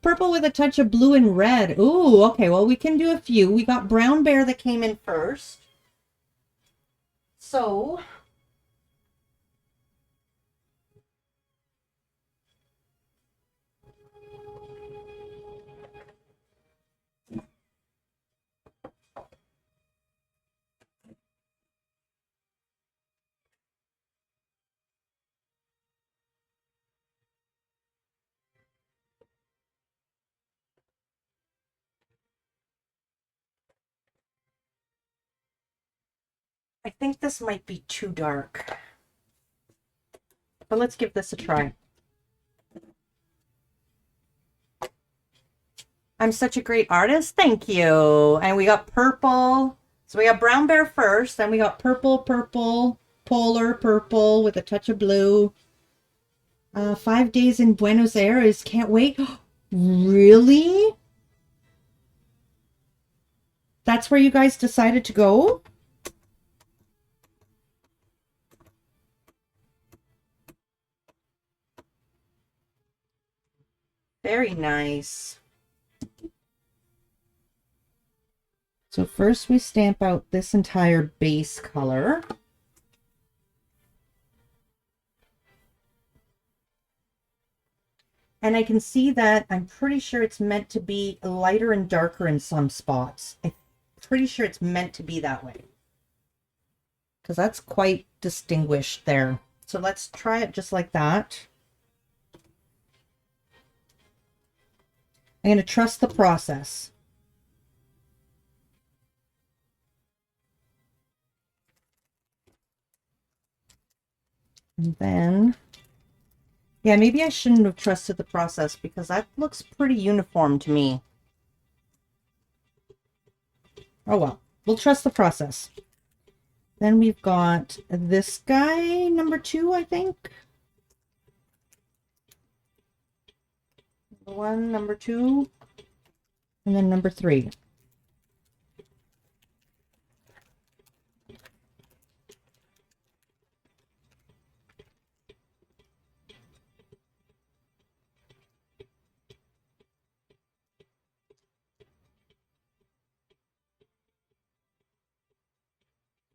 Purple with a touch of blue and red. Ooh, okay, well, we can do a few. We got brown bear that came in first. So... I think this might be too dark. But let's give this a try. I'm such a great artist. Thank you. And we got purple. So we got brown bear first. Then we got purple, purple, polar purple with a touch of blue. 5 days in Buenos Aires. Can't wait. Really? That's where you guys decided to go? Very nice. So first we stamp out this entire base color. And I can see that I'm pretty sure it's meant to be lighter and darker in some spots. I'm pretty sure it's meant to be that way. Because that's quite distinguished there. So let's try it just like that. I'm going to trust the process. And then, yeah, maybe I shouldn't have trusted the process because that looks pretty uniform to me. Oh well, we'll trust the process. Then we've got this guy, number 2, I think. Number 1, number 2, and then number 3.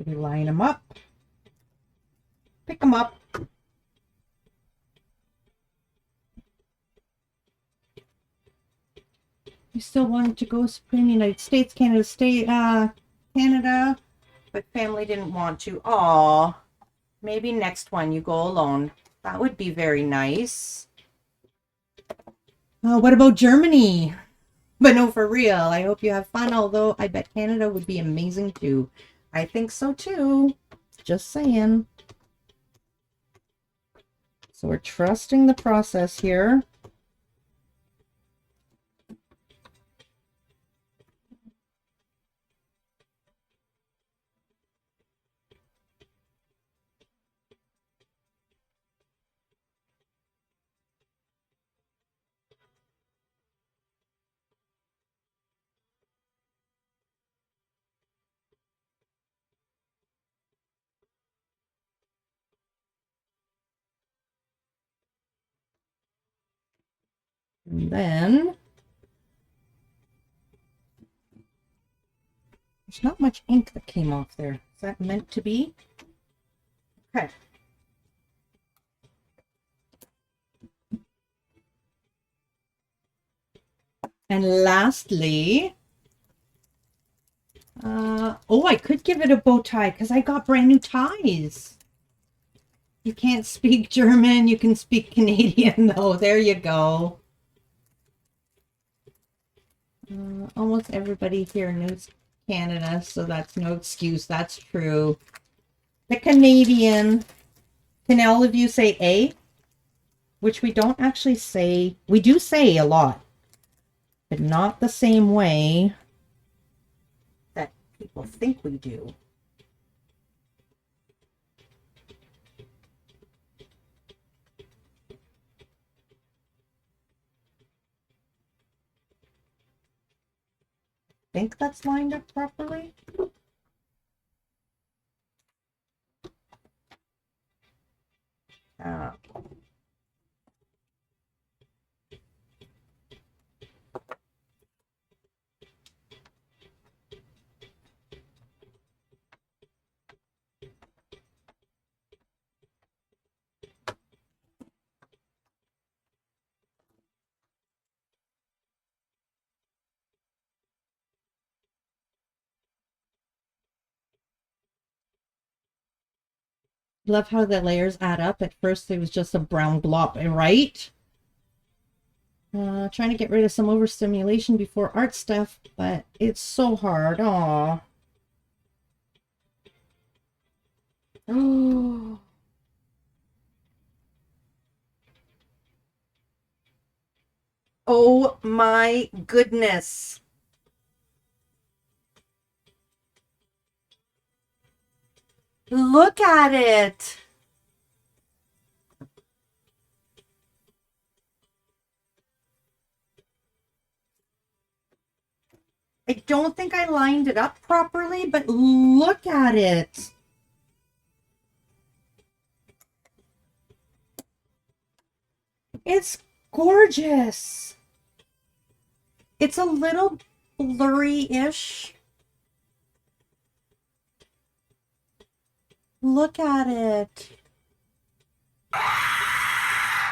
We line them up, pick them up. You still wanted to go Supreme United States, Canada, but family didn't want to. Aw, maybe next one you go alone. That would be very nice. What about Germany? But no, for real, I hope you have fun, although I bet Canada would be amazing too. I think so too. Just saying. So we're trusting the process here. And then there's not much ink that came off there. Is that meant to be? Okay. And lastly, oh, I could give it a bow tie because I got brand new ties. You can't speak German. You can speak Canadian, though. There you go. Almost everybody here knows Canada, so that's no excuse. That's true. The Canadian. Can all of you say A? Which we don't actually say. We do say a lot, but not the same way that people think we do. Think that's lined up properly? Love how the layers add up. At first it was just a brown glop, right? Trying to get rid of some overstimulation before art stuff, but it's so hard. Aww. Oh. Oh my goodness. Look at it. I don't think I lined it up properly, but look at it. It's gorgeous. It's a little blurry-ish. Look at it.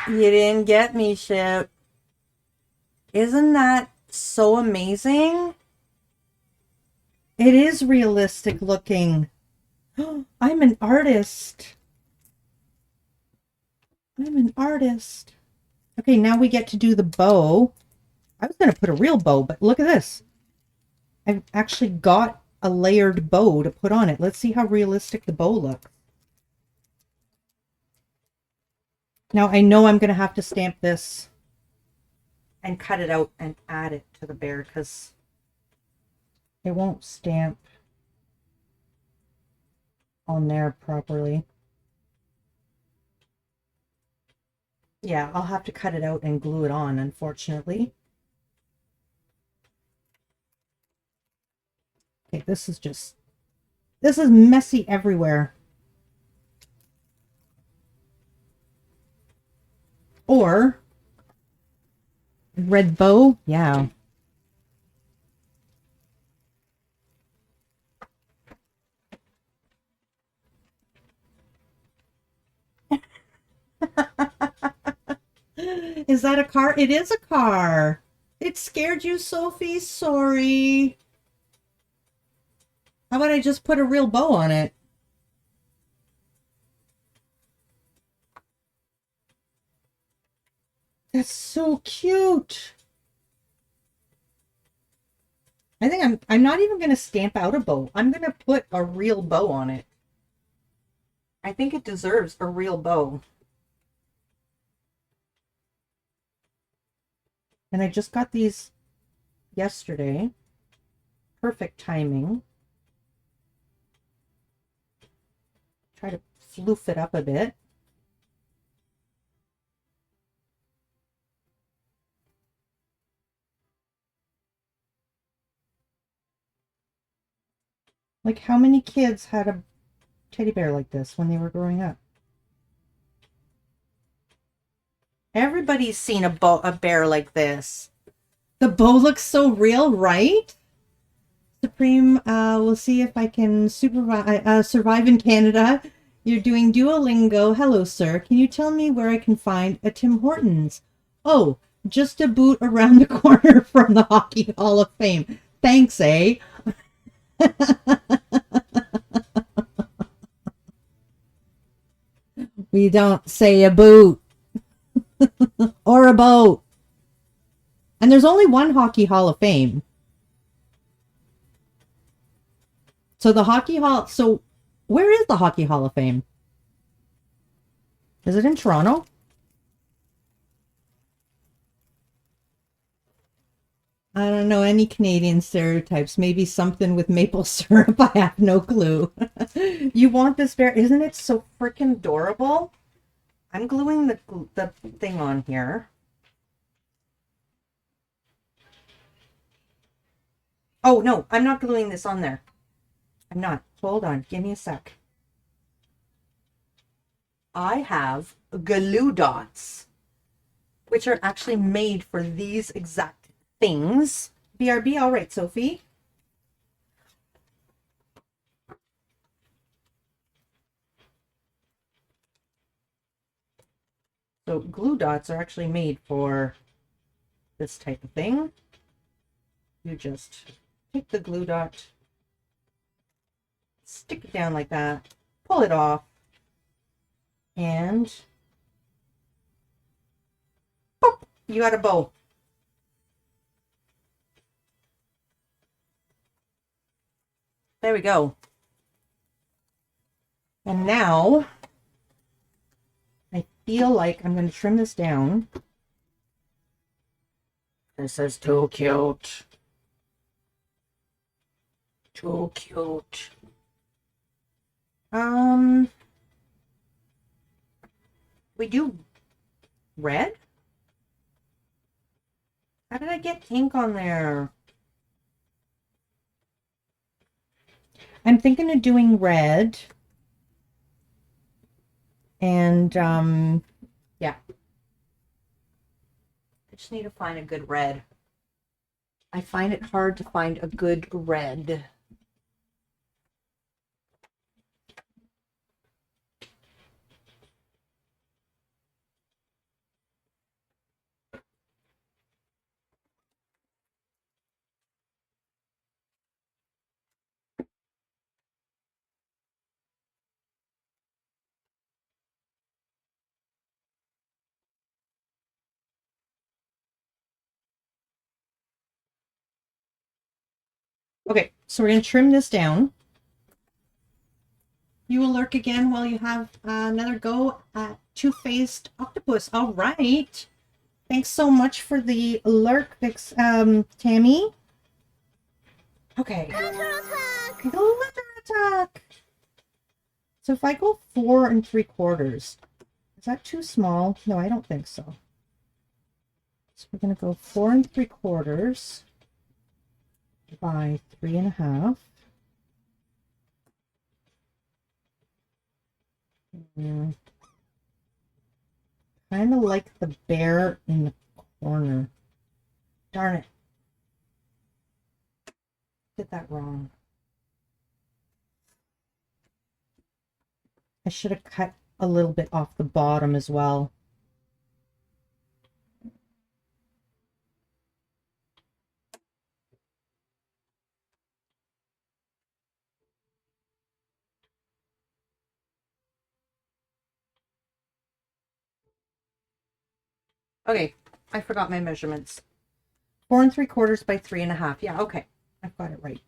You didn't get me, Ship. Isn't that so amazing? It is realistic looking. I'm an artist. I'm an artist. Okay, now we get to do the bow. I was going to put a real bow, but look at this. I've actually got a layered bow to put on it. Let's see how realistic the bow looks. Now, I know I'm going to have to stamp this and cut it out and add it to the bear because it won't stamp on there properly. Yeah, I'll have to cut it out and glue it on, unfortunately. Okay, this is messy everywhere. Or red bow, yeah. Is that a car? It is a car. It scared you, Sophie? Sorry. How about I just put a real bow on it? That's so cute. I think I'm not even going to stamp out a bow. I'm going to put a real bow on it. I think it deserves a real bow. And I just got these yesterday. Perfect timing. Try to floof it up a bit. Like, how many kids had a teddy bear like this when they were growing up? Everybody's seen a bear like this. The bow looks so real, right? Supreme, we'll see if I can survive in Canada. You're doing Duolingo. Hello, sir. Can you tell me where I can find a Tim Hortons? Oh, Just a boot around the corner from the Hockey Hall of Fame. Thanks, eh? We don't say a boot or a boat. And there's only one Hockey Hall of Fame. So the Hockey Hall... So where is the Hockey Hall of Fame? Is it in Toronto? I don't know any Canadian stereotypes. Maybe something with maple syrup. I have no clue. You want this bear? Isn't it so freaking adorable? I'm gluing the thing on here. Oh, no, I'm not gluing this on there. I'm not. Hold on. Give me a sec. I have glue dots, which are actually made for these exact things. BRB, all right, Sophie. So glue dots are actually made for this type of thing. You just take the glue dot, stick it down like that, pull it off, and boop, you got a bow. There we go. And now I feel like I'm going to trim this down. This is too cute. Too cute. We do red? How did I get ink on there? I'm thinking of doing red. And, yeah. I just need to find a good red. I find it hard to find a good red. Okay, so we're going to trim this down. You will lurk again while you have another go at Two-Faced Octopus. All right. Thanks so much for the lurk, Tammy. Okay. Glitter attack. So if I go 4 3/4, is that too small? No, I don't think so. So we're going to go 4 3/4 by 3.5. Kind of like the bear in the corner. Darn it. Did that wrong. I should have cut a little bit off the bottom as well. Okay, I forgot my measurements. 4 3/4 by 3.5. Yeah, okay. I've got it right.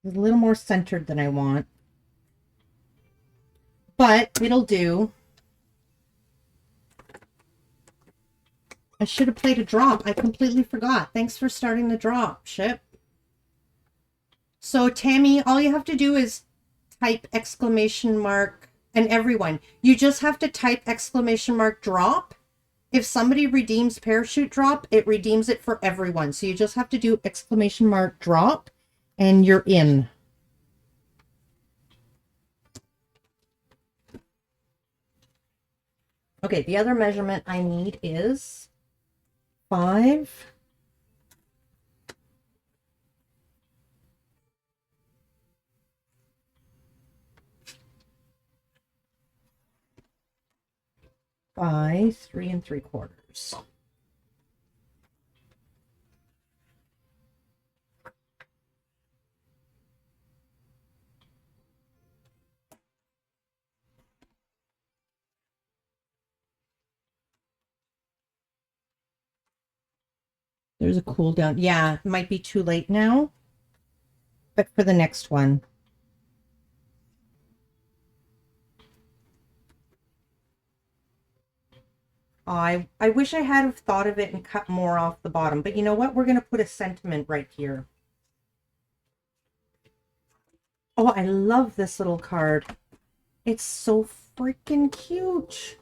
It's a little more centered than I want. But it'll do. I should have played a drop. I completely forgot. Thanks for starting the drop, Ship. So, Tammy, all you have to do is type ! And everyone, you just have to type ! Drop. If somebody redeems parachute drop, it redeems it for everyone. So you just have to do ! Drop and you're in. Okay, the other measurement I need is 5. by 3 3/4. There's a cool down. Yeah, it might be too late now, but for the next one. I wish I had have thought of it and cut more off the bottom, but you know what? We're going to put a sentiment right here. Oh, I love this little card. It's so freaking cute.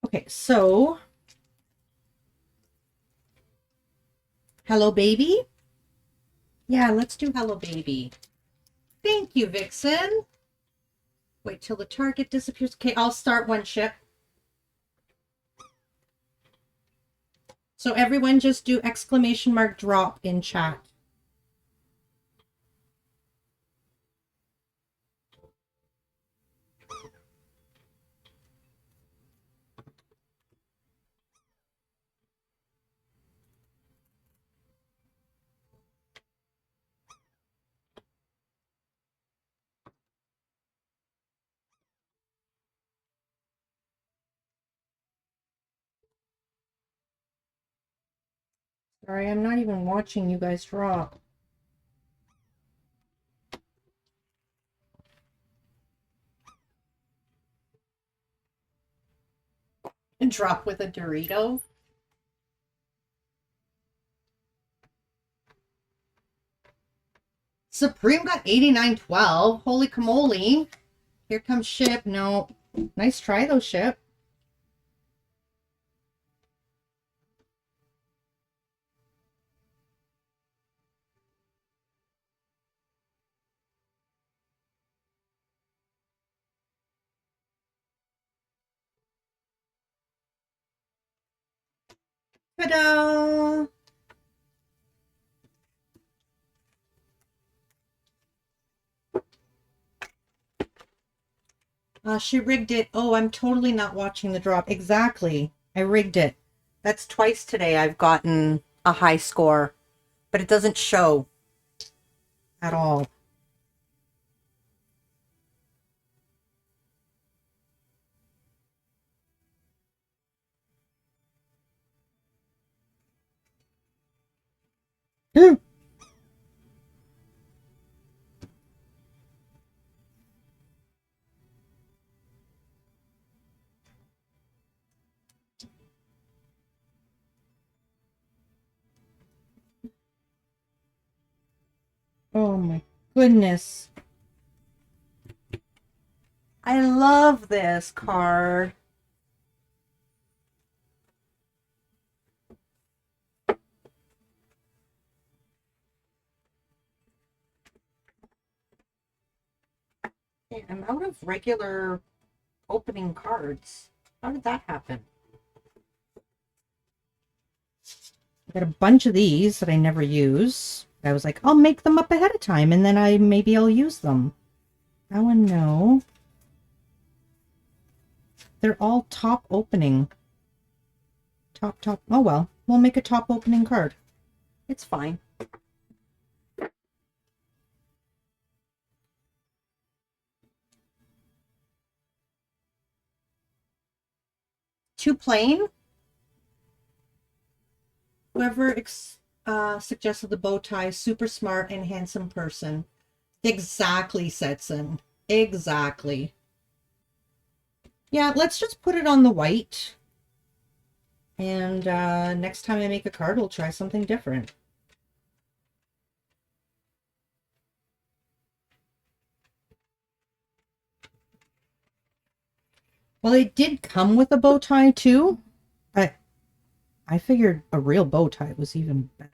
Okay, so Hello Baby? Yeah, let's do Hello Baby. Thank you, Vixen. Wait till the target disappears. Okay, I'll start one ship. So everyone just do ! drop in chat. Sorry, I'm not even watching you guys drop. And drop with a Dorito. Supreme got 89.12. Holy camole. Here comes ship. No. Nice try though, ship. Ta-da! She rigged it. Oh, I'm totally not watching the drop. Exactly. I rigged it. That's twice today I've gotten a high score, but it doesn't show at all. Oh my goodness. I love this card. Okay, I'm out of regular opening cards. How did that happen? I got a bunch of these that I never use. I was like, I'll make them up ahead of time and then maybe I'll use them. That one, no. They're all top opening. Top. Oh well, we'll make a top opening card. It's fine. Too plain? Whoever suggested the bow tie, super smart and handsome person. Exactly, Setson. Exactly. Yeah, let's just put it on the white. And next time I make a card, we'll try something different. Well, it did come with a bow tie too, but I figured a real bow tie was even better.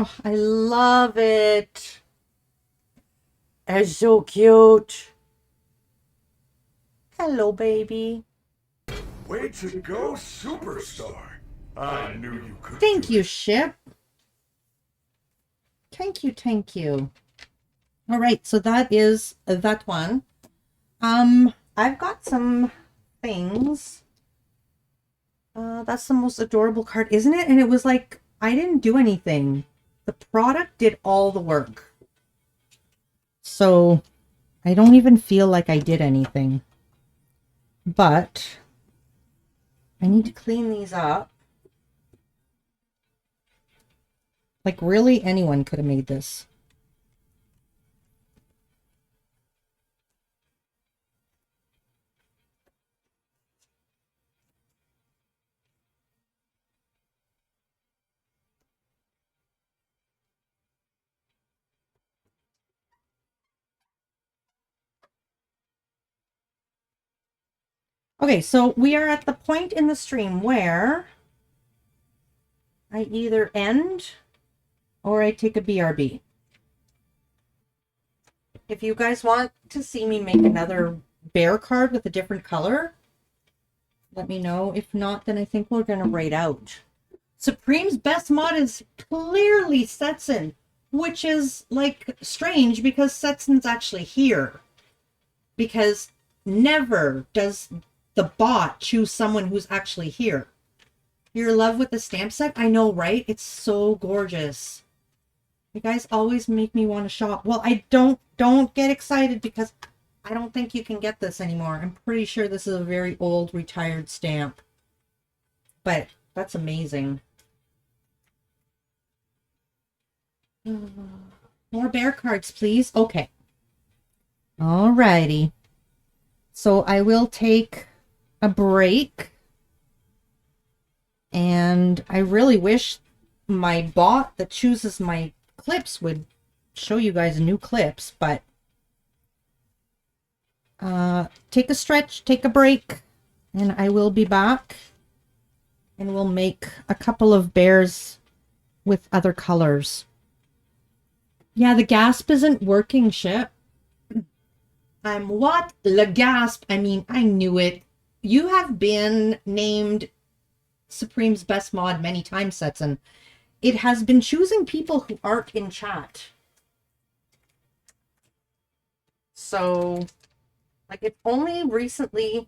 Oh, I love it. It's so cute. Hello, baby. Way to go, superstar. I knew you could. Thank you, Ship. Thank you, thank you. All right, so that is that one. I've got some things. That's the most adorable card, isn't it? And it was like, I didn't do anything. The product did all the work. So I don't even feel like I did anything. But I need to clean these up. Like, really, anyone could have made this. Okay, so we are at the point in the stream where I either end or I take a BRB. If you guys want to see me make another bear card with a different color, let me know. If not, then I think we're going to raid out. Supreme's best mod is clearly Setson, which is, like, strange because Setson's actually here. Because never does the bot choose someone who's actually here. You're in love with the stamp set? I know, right? It's so gorgeous. You guys always make me want to shop. Well, I don't get excited because I don't think you can get this anymore. I'm pretty sure this is a very old retired stamp. But that's amazing. More bear cards, please. Okay. Alrighty. So I will take a break. And I really wish my bot that chooses my clips would show you guys new clips, but take a stretch, take a break, and I will be back. And we'll make a couple of bears with other colors. Yeah, the gasp isn't working, Ship. I'm what? Le gasp. I mean, I knew it. You have been named Supreme's best mod many times, Setson. It has been choosing people who aren't in chat. So, like, it's only recently...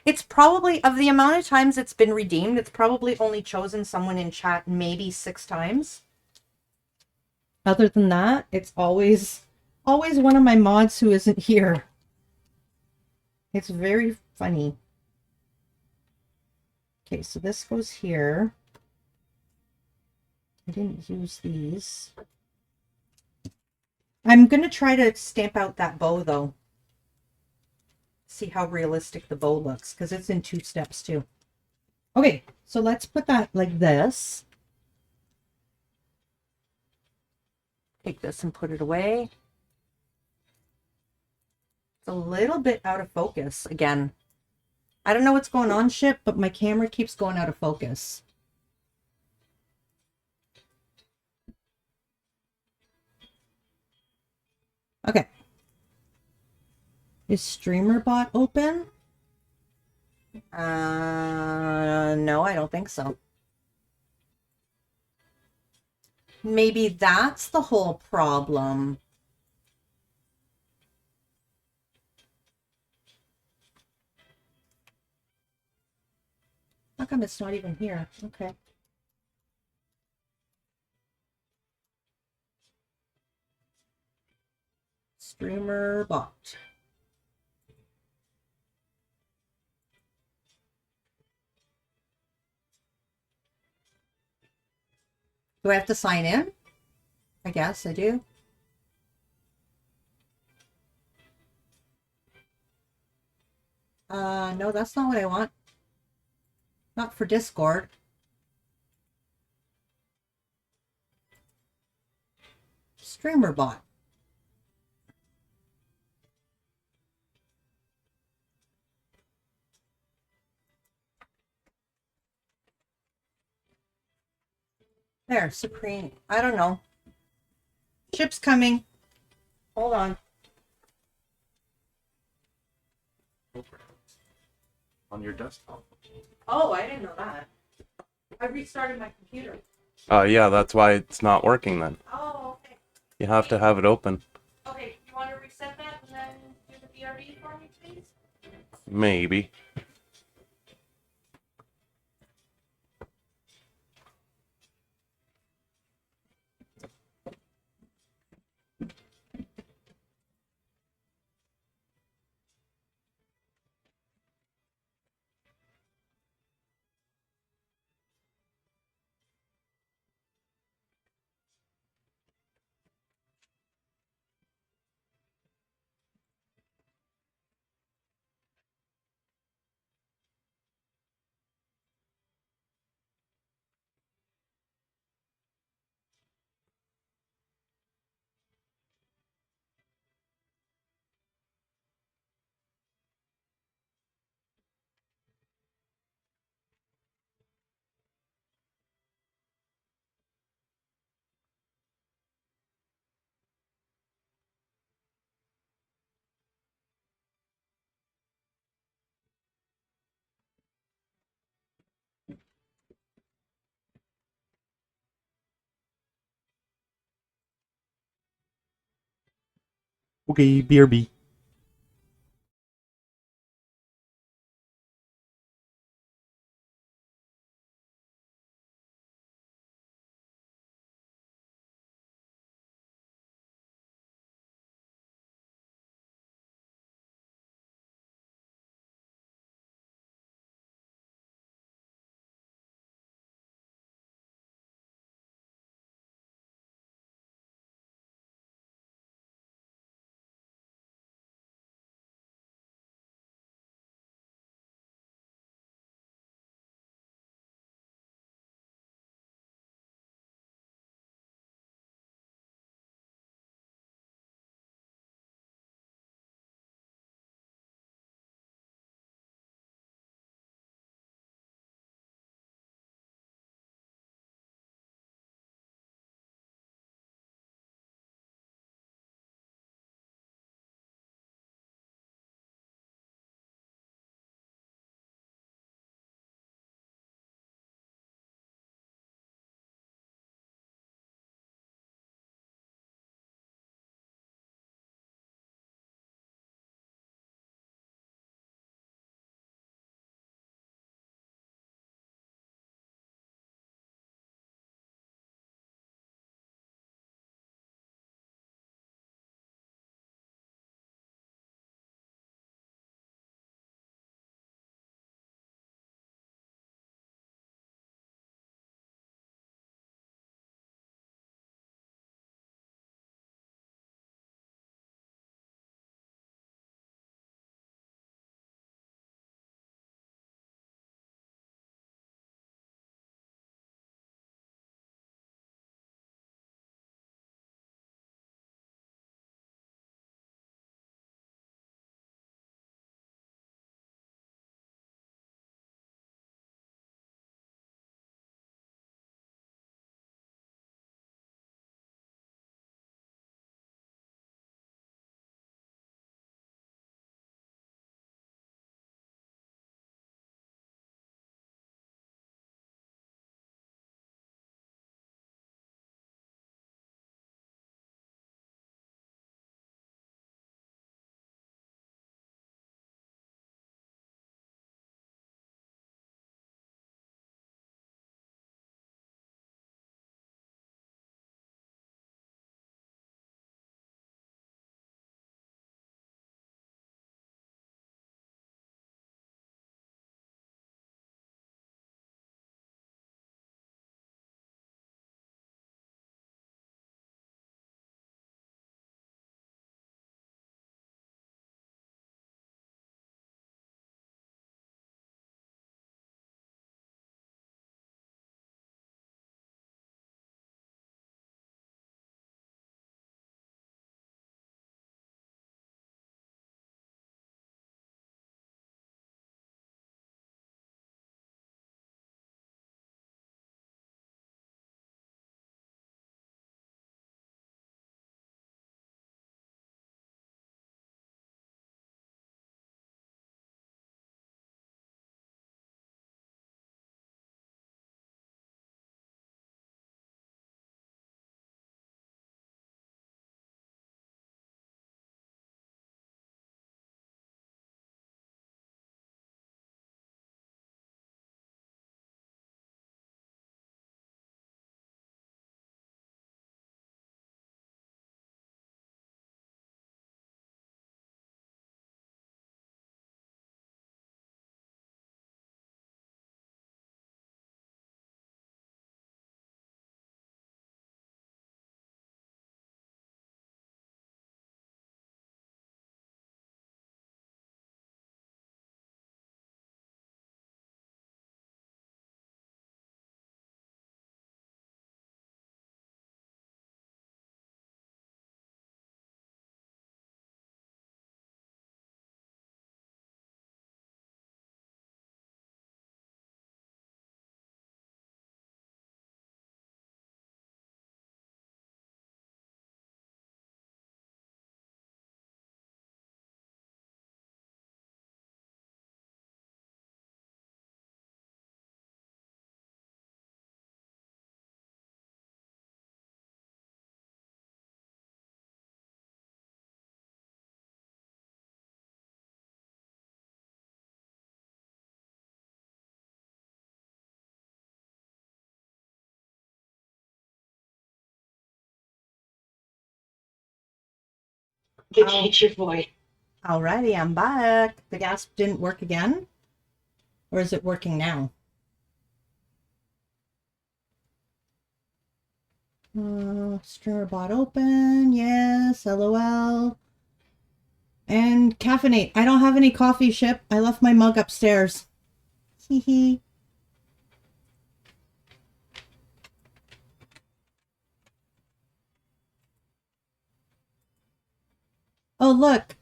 It's probably, of the amount of times it's been redeemed, it's probably only chosen someone in chat maybe 6 times. Other than that, it's always one of my mods who isn't here. It's very funny. Okay, so this goes here. I didn't use these. I'm going to try to stamp out that bow, though. See how realistic the bow looks, because it's in 2 steps, too. Okay, so let's put that like this. Take this and put it away. It's a little bit out of focus, again. I don't know what's going on, Ship, but my camera keeps going out of focus. Okay. Is StreamerBot open? No, I don't think so. Maybe that's the whole problem. How come it's not even here? Okay. StreamerBot. Do I have to sign in? I guess I do. No, that's not what I want. Not for Discord. StreamerBot. There, Supreme. I don't know. Chip's coming. Hold on. On your desktop. Oh, I didn't know that. I restarted my computer. Yeah, that's why it's not working then. Oh, okay. You have to have it open. Okay, you want to reset that and then do the BRB for me, please? Maybe. Okay, BRB. The teacher boy. Alrighty, I'm back. The gas didn't work again? Or is it working now? Streamer bot open. Yes, LOL. And caffeinate. I don't have any coffee, Ship. I left my mug upstairs. Hee hee. Oh, look.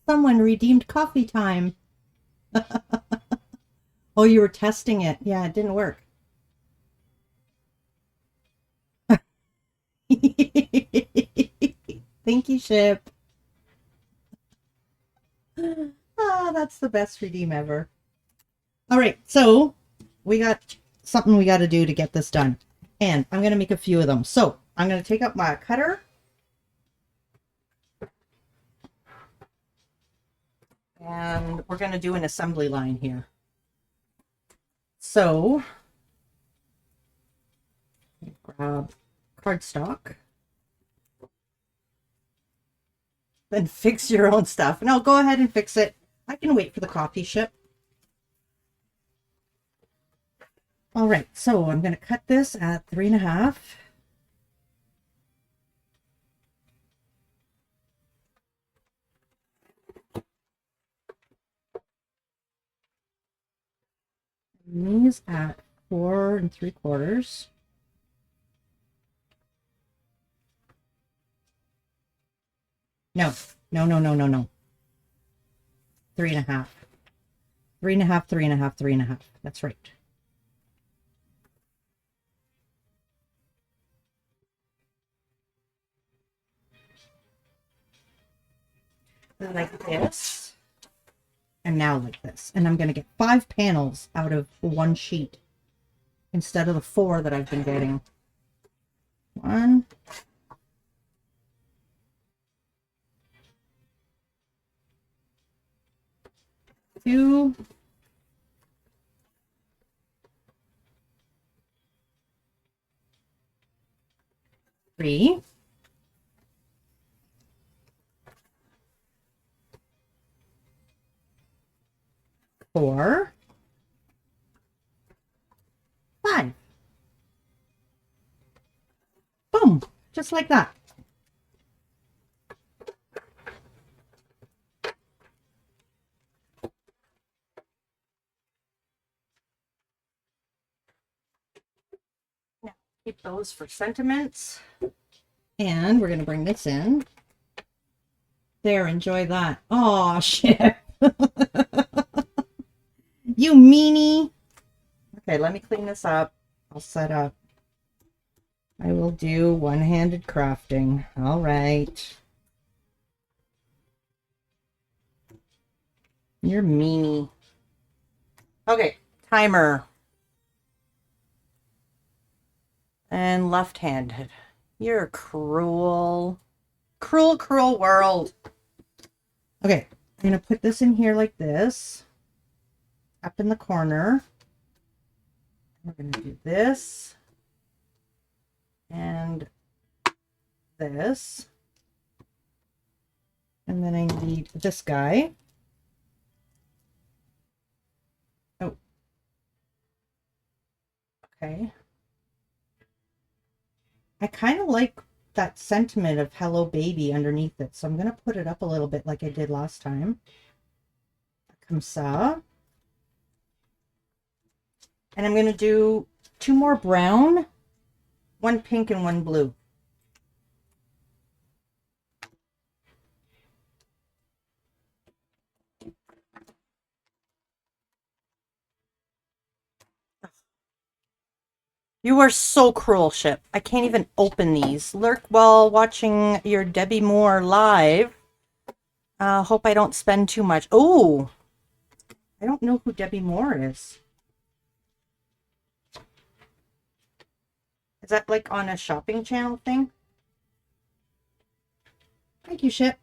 Someone redeemed coffee time. Oh, you were testing it. Yeah, it didn't work. Thank you, Ship. Ah, that's the best redeem ever. All right, so we got something we got to do to get this done. And I'm going to make a few of them. So I'm going to take out my cutter. And we're going to do an assembly line here. So grab cardstock. Then fix your own stuff. No, go ahead and fix it. I can wait for the coffee, Ship. All right, so I'm going to cut this at 3.5. And these at 4 3/4. No, no, no, no, no, no. 3.5. 3.5, 3.5, 3.5. That's right. Like this. And now like this. And I'm going to get 5 panels out of one sheet instead of the 4 that I've been getting. 1. 2. 3. 4. 5. Boom! Just like that. Now, keep those for sentiments. And we're going to bring this in. There, enjoy that. Oh, shit. You meanie. Okay, let me clean this up. I'll set up. I will do one-handed crafting. All right. You're meanie. Okay, timer. And left-handed. You're cruel. Cruel, cruel world. Okay, I'm going to put this in here like this. Up in the corner. We're going to do this. And this. And then I need this guy. Oh. Okay. I kind of like that sentiment of hello baby underneath it. So I'm going to put it up a little bit like I did last time. Comme ça. And I'm going to do 2 more brown, 1 pink and 1 blue. You are so cruel, Ship. I can't even open these. Lurk while watching your Debbie Moore live. Hope I don't spend too much. Oh, I don't know who Debbie Moore is. Is that like on a shopping channel thing? Thank you, Ship.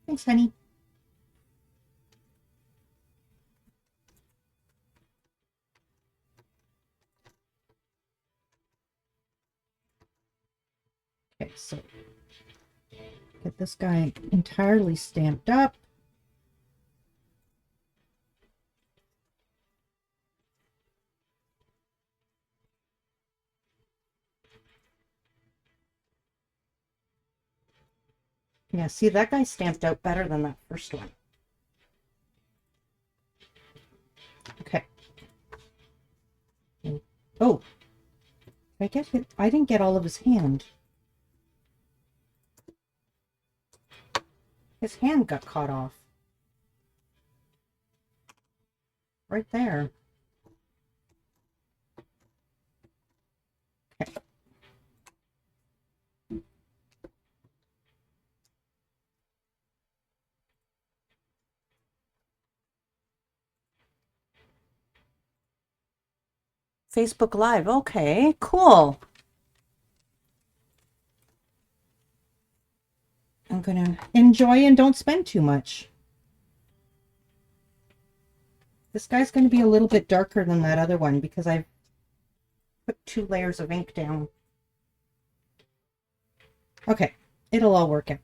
Thanks, honey. Okay, so Get this guy entirely stamped up. Yeah, see, that guy stamped out better than that first one. Okay. Oh, I guess I didn't get all of his hand. His hand got caught off. Right there. Okay. Facebook Live. Okay, cool. I'm gonna enjoy and don't spend too much. This guy's going to be a little bit darker than that other one because I've put 2 layers of ink down. Okay, it'll all work out.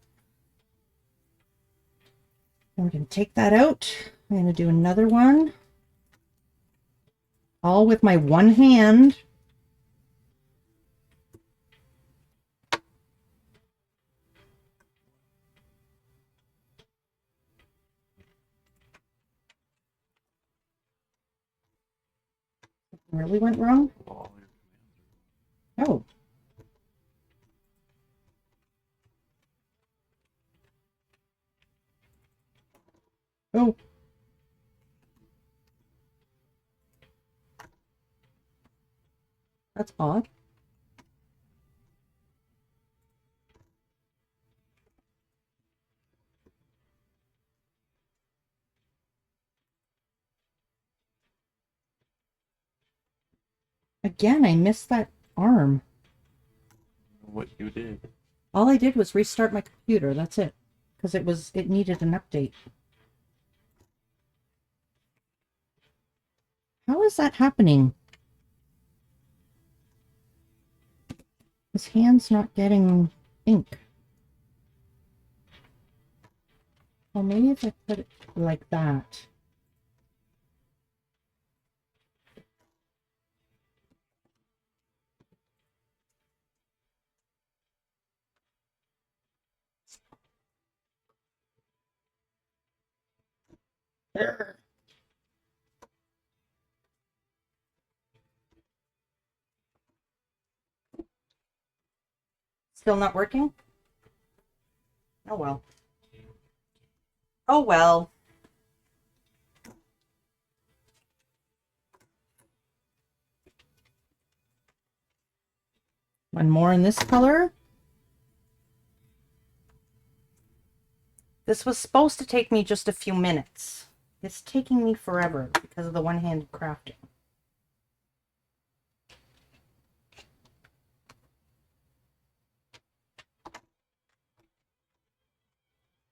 And we're going to take that out. I'm going to do another one. All with my one hand. Really went wrong? Oh. Oh. That's odd. Again, I missed that arm. What you did. All I did was restart my computer. That's it. Because it needed an update. How is that happening? His hand's not getting ink. Well, maybe if I put it like that. There. Still not working? Oh well. Oh well. One more in this color. This was supposed to take me just a few minutes. It's taking me forever because of the one-handed crafting.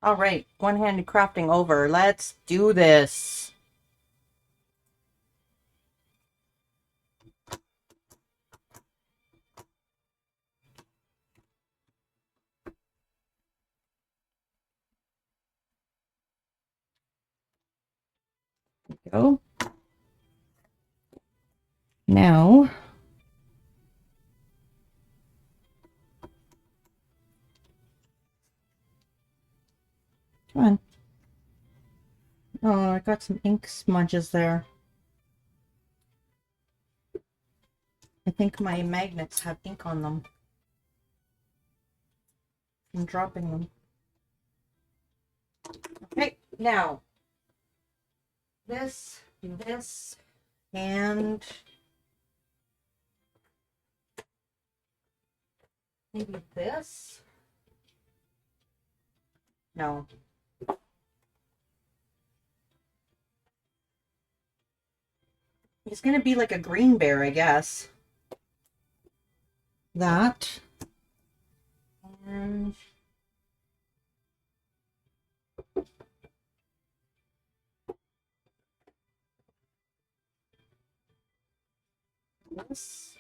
All right, one-handed crafting over. Let's do this. Go. Now, come on. Oh, I got some ink smudges there. I think my magnets have ink on them. I'm dropping them. Okay, now this, and maybe this. No. He's gonna be like a green bear, I guess. That. And this.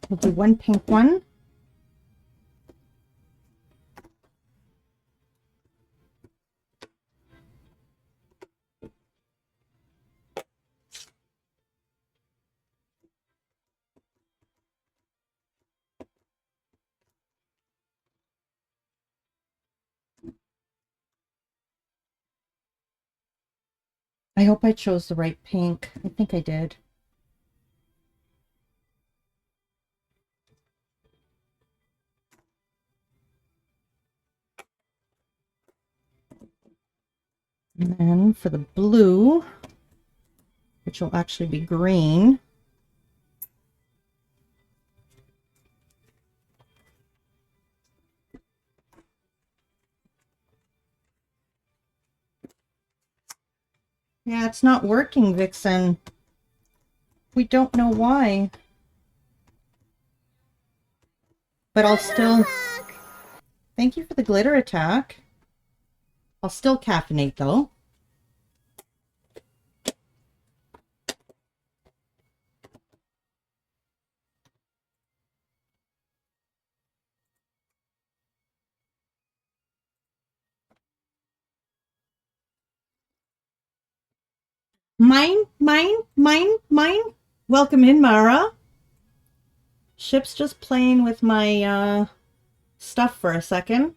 We'll do one pink one. I hope I chose the right pink. I think I did. And then for the blue, which will actually be green. Yeah, it's not working, Vixen. We don't know why. But I'll still... Thank you for the glitter attack. I'll still caffeinate, though. Mine. Welcome in, Mara. Ship's just playing with my stuff for a second.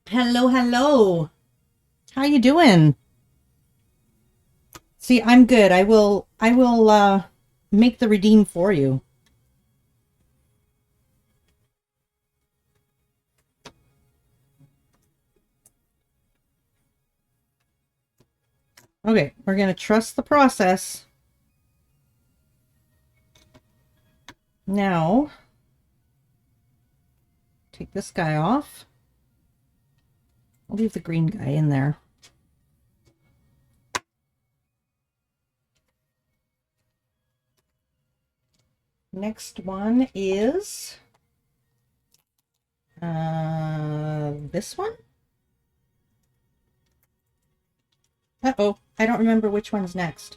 Hello. How you doing? See, I'm good. I will make the redeem for you. Okay, we're going to trust the process. Now, take this guy off. I'll leave the green guy in there. Next one is this one. Uh-oh, I don't remember which one's next.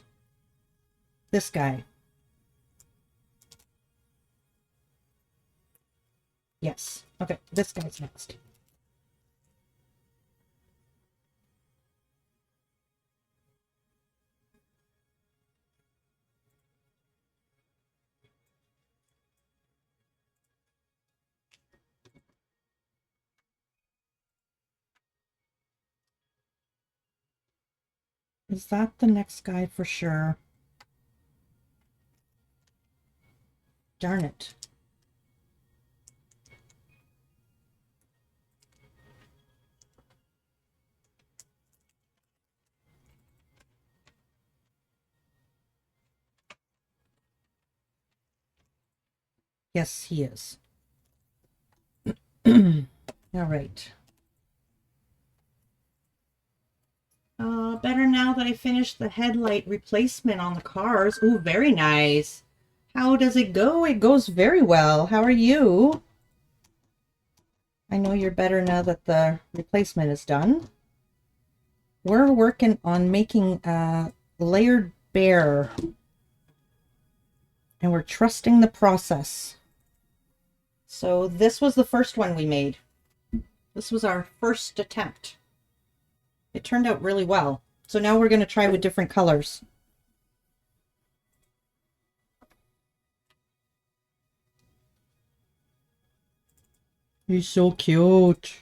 This guy. Yes. Okay, this guy's next. Is that the next guy for sure? Darn it. Yes, he is. All right. Better now that I finished the headlight replacement on the cars. Ooh, very nice. How does it go? It goes very well. How are you? I know you're better now that the replacement is done. We're working on making a layered bear. And we're trusting the process. So this was the first one we made. This was our first attempt. It turned out really well. So now we're going to try with different colors. He's so cute.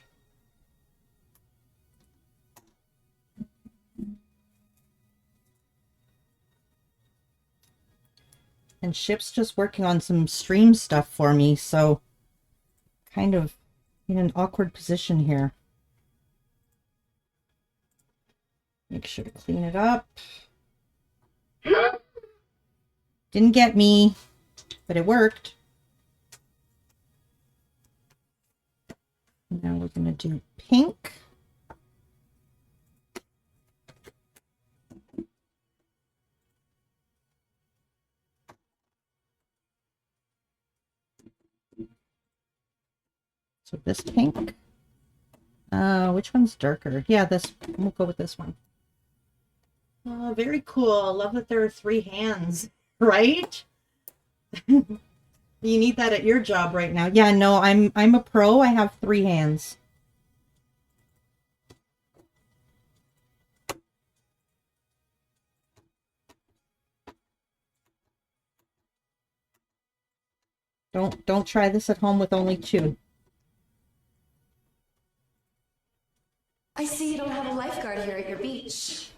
And Ship's just working on some stream stuff for me, so kind of in an awkward position here. Make sure to clean it up. Didn't get me, but it worked. Now we're going to do pink. So this pink. Which one's darker? Yeah, this. We'll go with this one. Very cool. Love that there are 3 hands, right? You need that at your job right now. Yeah, no, I'm a pro. I have 3 hands. Don't try this at home with only 2. I see you don't have a lifeguard here at your beach.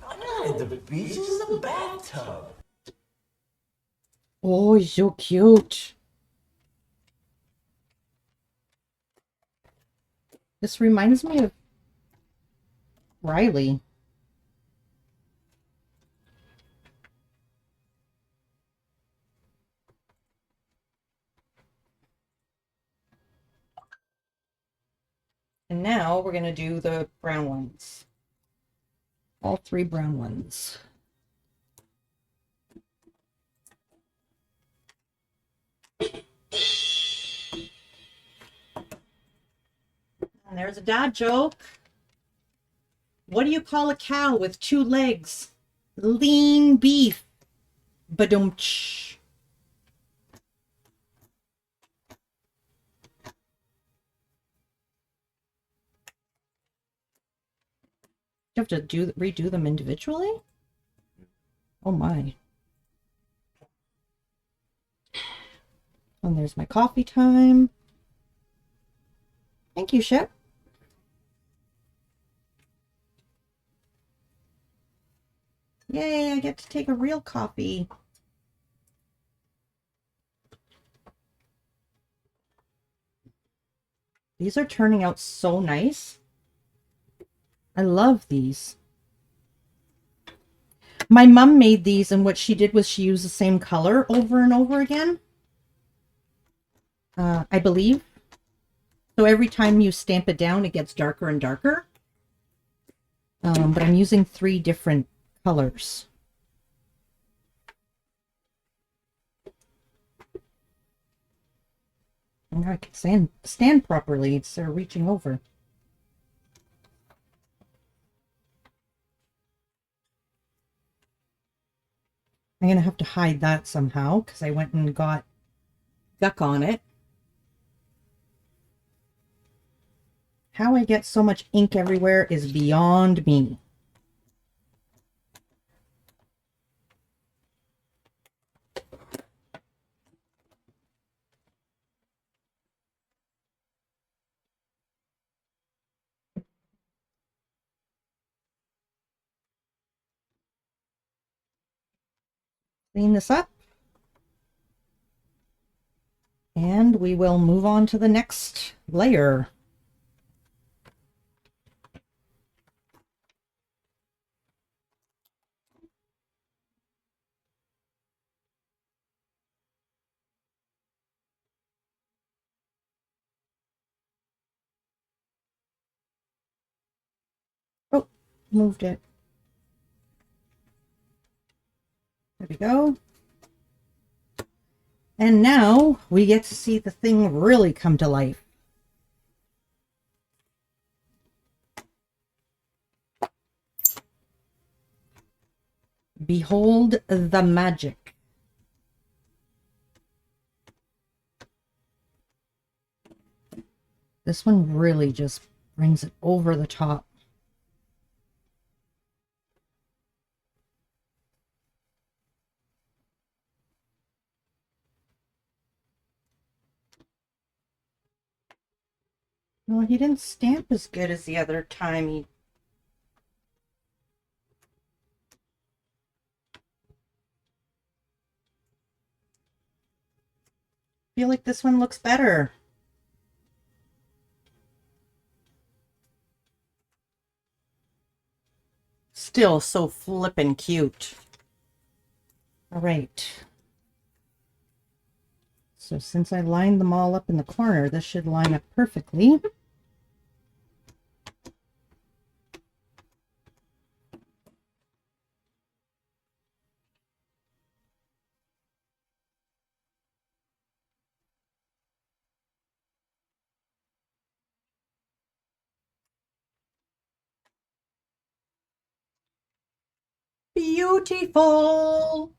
I'm not at the beach, this is a bathtub. Oh, so cute. This reminds me of Riley. And now we're going to do the brown ones. All 3 brown ones. And there's a dad joke. What do you call a cow with 2 legs? Lean beef. Badumch. You have to redo them individually? Oh my. And there's my coffee time. Thank you, Shep. Yay, I get to take a real coffee. These are turning out so nice. I love these. My mom made these, and what she did was she used the same color over and over again. I believe. So every time you stamp it down, it gets darker and darker. But I'm using 3 different colors. And I can stand properly instead of reaching over. I'm going to have to hide that somehow because I went and got duck on it. How I get so much ink everywhere is beyond me. Clean this up. And we will move on to the next layer. Oh, moved it. There we go. And now we get to see the thing really come to life. Behold the magic. This one really just brings it over the top. Well, he didn't stamp as good as the other time. I feel like this one looks better. Still so flippin' cute. All right. So since I lined them all up in the corner, this should line up perfectly. Beautiful.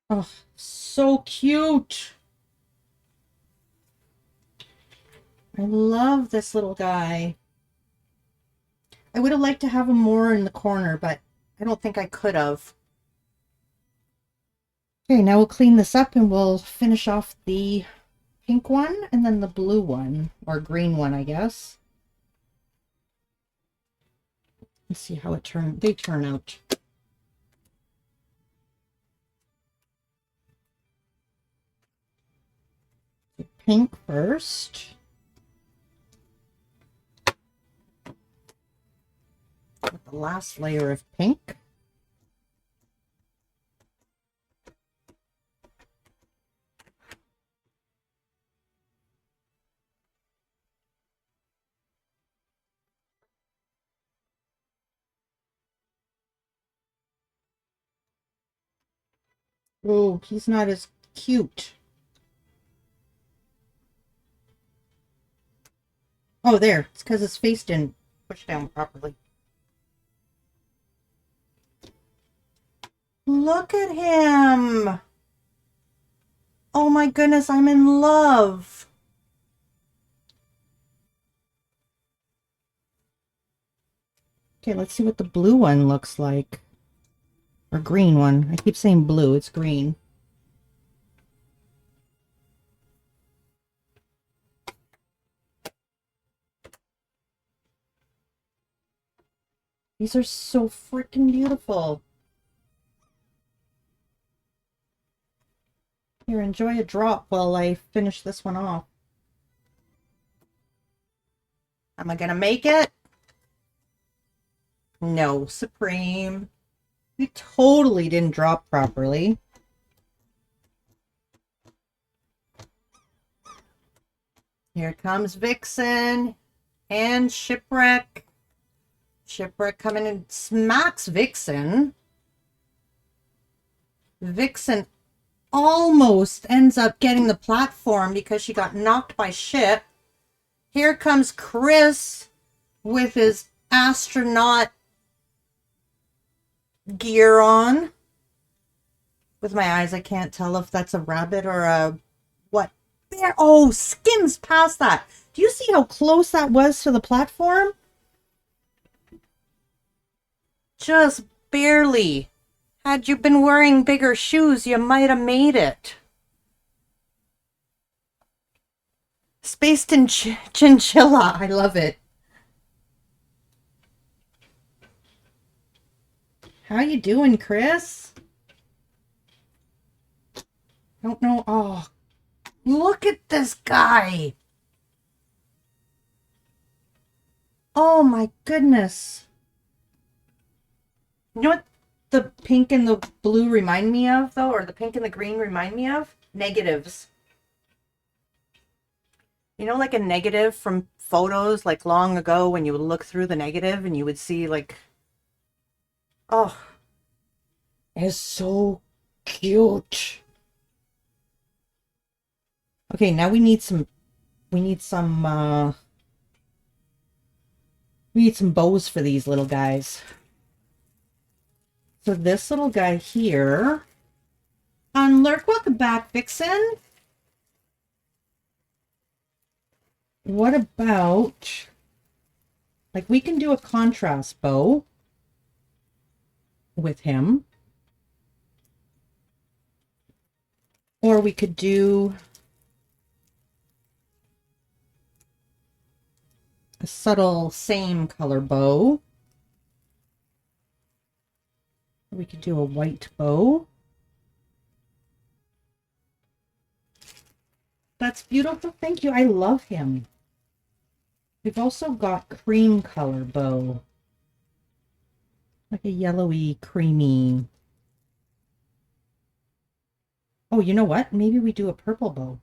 Oh, so cute. I love this little guy. I would have liked to have him more in the corner, but I don't think I could have. Okay, now we'll clean this up and we'll finish off the pink one and then the blue one, or green one, I guess. Let's see how they turn out. Pink first. With the last layer of pink. Oh, he's not as cute. Oh, there. It's because his face didn't push down properly. Look at him. Oh my goodness, I'm in love. Okay, let's see what the blue one looks like. Or green one. I keep saying blue, it's green. These are so freaking beautiful. Here, enjoy a drop while I finish this one off. Am I gonna make it? No, Supreme. You totally didn't drop properly. Here comes Vixen and Shipwreck. Shipwreck coming and smacks Vixen. Vixen almost ends up getting the platform because she got knocked by Ship. Here comes Chris with his astronaut gear on. With my eyes, I can't tell if that's a rabbit or a what. There, oh, skims past that. Do you see how close that was to the platform? Just barely. Had you been wearing bigger shoes, you might have made it. Spaced in chinchilla. I love it. How you doing, Chris? Don't know. Oh, look at this guy. Oh my goodness. You know what the pink and the blue remind me of, though? Or the pink and the green remind me of? Negatives. You know, like a negative from photos, like long ago when you would look through the negative and you would see, like... Oh. It's so cute. Okay, now we need some bows for these little guys. So this little guy here. Lurk, welcome back, Vixen. What about, like, we can do a contrast bow with him. Or we could do a subtle same color bow. We could do a white bow. That's beautiful. Thank you. I love him. We've also got cream color bow. Like a yellowy, creamy. Oh, you know what? Maybe we do a purple bow.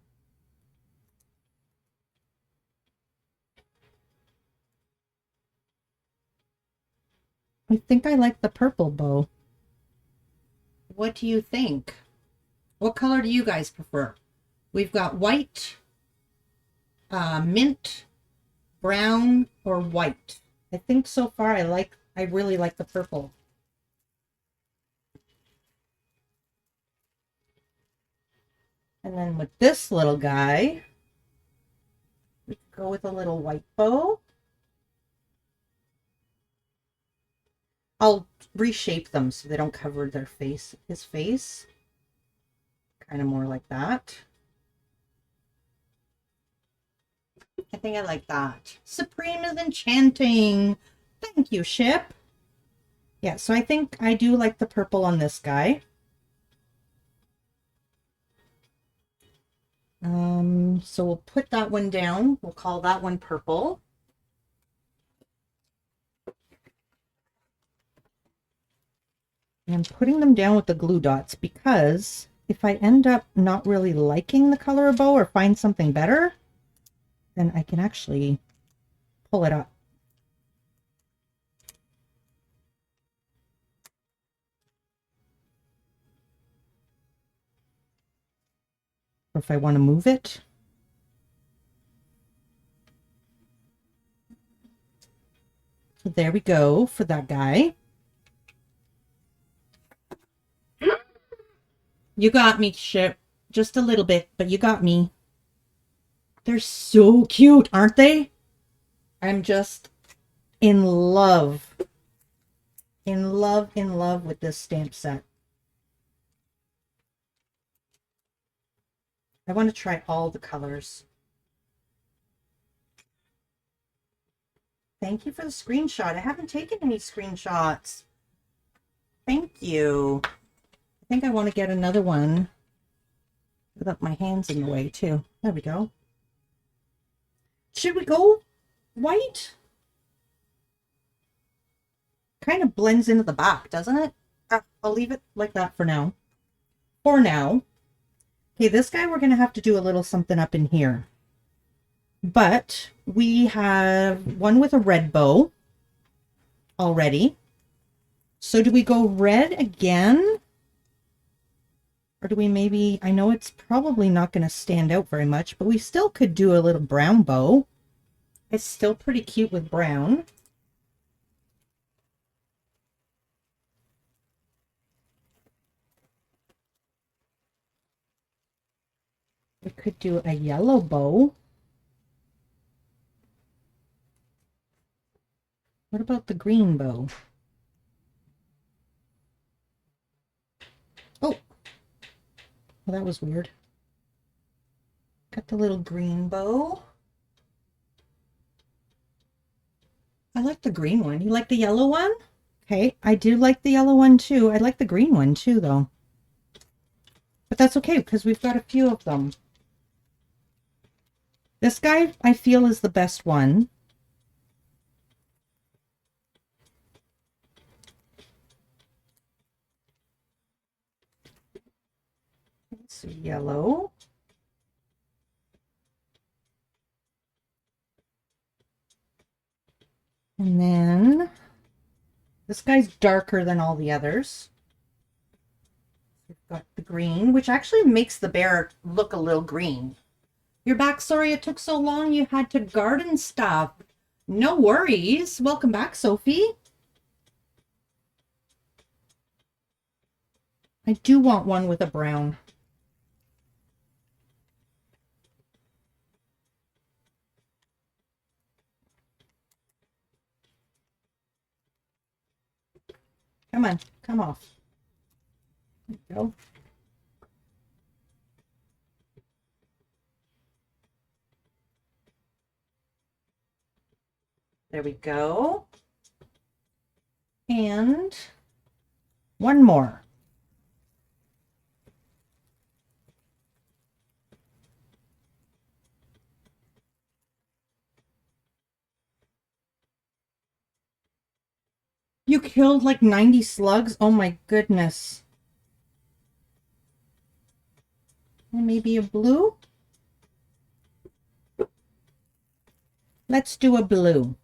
I think I like the purple bow. What do you think? What color do you guys prefer? We've got white, mint, brown, or white. I think so far I really like the purple. And then with this little guy, we go with a little white bow. I'll reshape them so they don't cover their face, his face. Kind of more like that. I think I like that. Supreme is enchanting. Thank you, ship. Yeah, so I think I do like the purple on this guy. So we'll put that one down. We'll call that one purple. And I'm putting them down with the glue dots because if I end up not really liking the color of bow or find something better, then I can actually pull it up. Or if I want to move it. So there we go for that guy. You got me, ship. Just a little bit, but you got me. They're so cute, aren't they? I'm just in love. In love with this stamp set. I want to try all the colors. Thank you for the screenshot. I haven't taken any screenshots. Thank you. I think I want to get another one without my hands in the way too. There we go. Should we go white? Kind of blends into the back, doesn't it? I'll leave it like that for now. For now. Okay, this guy we're going to have to do a little something up in here. But we have one with a red bow already. So do we go red again? Or do we maybe, I know it's probably not going to stand out very much, but we still could do a little brown bow. It's still pretty cute with brown. We could do a yellow bow. What about the green bow? Oh, well, that was weird. Got the little green bow. I like the green one. You like the yellow one? Okay, I do like the yellow one too. I like the green one too, though. But that's okay because we've got a few of them. This guy, I feel, is the best one. So yellow. And then this guy's darker than all the others. We've got the green, which actually makes the bear look a little green. You're back. Sorry it took so long. You had to garden stuff. No worries. Welcome back, Sophie. I do want one with a brown. Come on, come off. There we go. There we go. And one more. You killed like 90 slugs? Oh my goodness. And maybe a blue? Let's do a blue.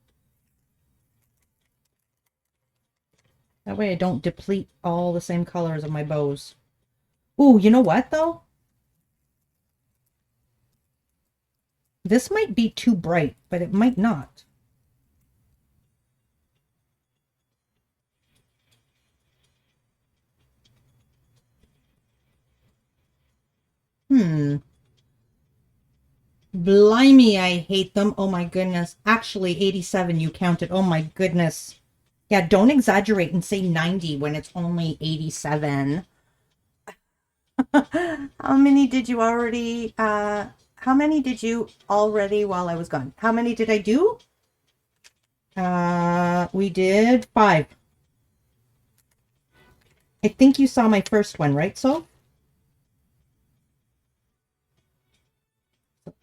That way I don't deplete all the same colors of my bows. Ooh, you know what though? This might be too bright, but it might not. Blimey, I hate them. Oh my goodness. Actually, 87, you counted. Oh my goodness. Yeah, don't exaggerate and say 90 when it's only 87. How many did you already, how many did you already while I was gone? How many did I do? We did 5. I think you saw my first one, right? So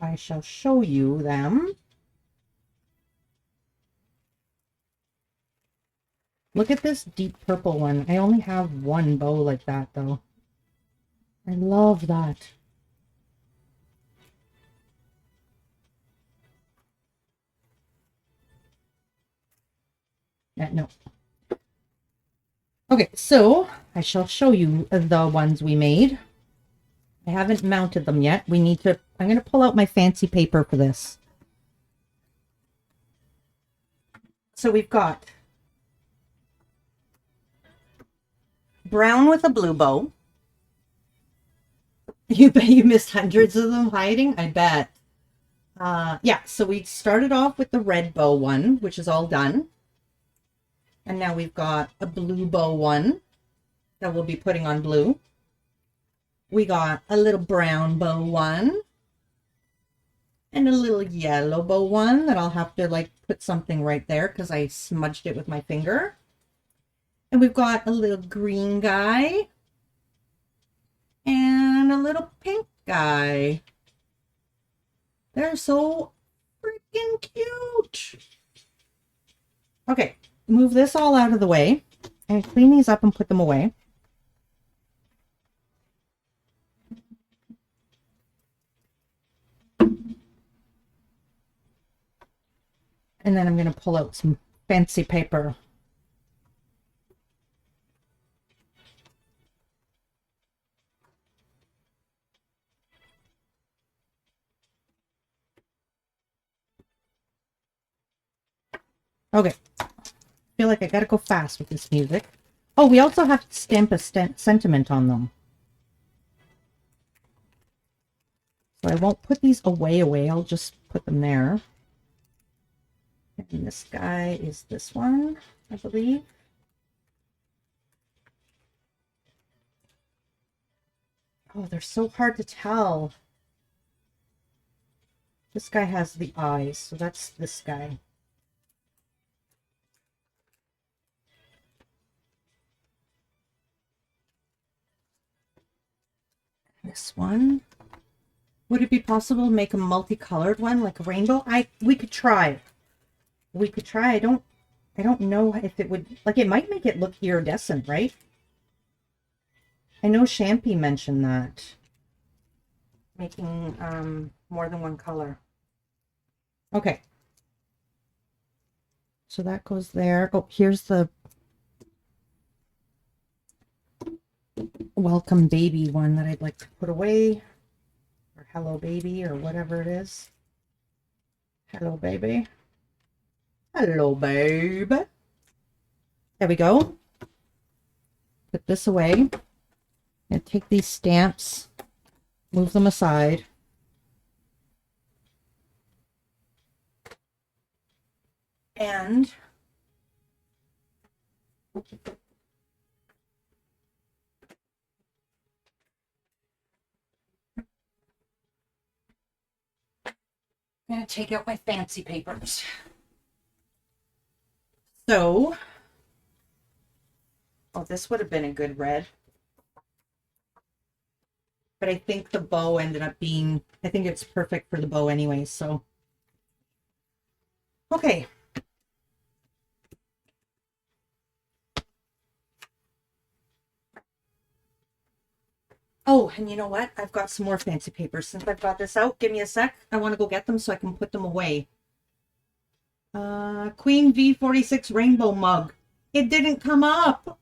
I shall show you them. Look at this deep purple one. I only have one bow like that, though. I love that. No. Okay, so I shall show you the ones we made. I haven't mounted them yet. We need to, I'm going to pull out my fancy paper for this. So we've got brown with a blue bow. You bet you missed hundreds of them hiding? I bet. Yeah, so we started off with the red bow one, which is all done. And now we've got a blue bow one that we'll be putting on blue. We got a little brown bow one. And a little yellow bow one that I'll have to like put something right there because I smudged it with my finger. And we've got a little green guy. And a little pink guy. They're so freaking cute. Okay, move this all out of the way and clean these up and put them away. And then I'm going to pull out some fancy paper. Okay. I feel like I gotta go fast with this music. Oh, we also have to stamp a sentiment on them. So I won't put these away. I'll just put them there. And this guy is this one, I believe. Oh, they're so hard to tell. This guy has the eyes, so that's this guy. This one. Would it be possible to make a multicolored one, like a rainbow? We could try. We could try. I don't know if it would, like, it might make it look iridescent, right? I know Champy mentioned that. Making more than one color. Okay. So that goes there. Oh, here's the welcome baby one that I'd like to put away. Or hello baby or whatever it is. Hello baby. Hello baby. There we go. Put this away. And take these stamps. Move them aside. And I'm going to take out my fancy papers. So, oh, this would have been a good red. But I think the bow ended up being, I think it's perfect for the bow anyway, so. Okay. Oh, and you know what? I've got some more fancy papers. Since I've got this out, give me a sec. I want to go get them so I can put them away. Queen V46 rainbow mug. It didn't come up.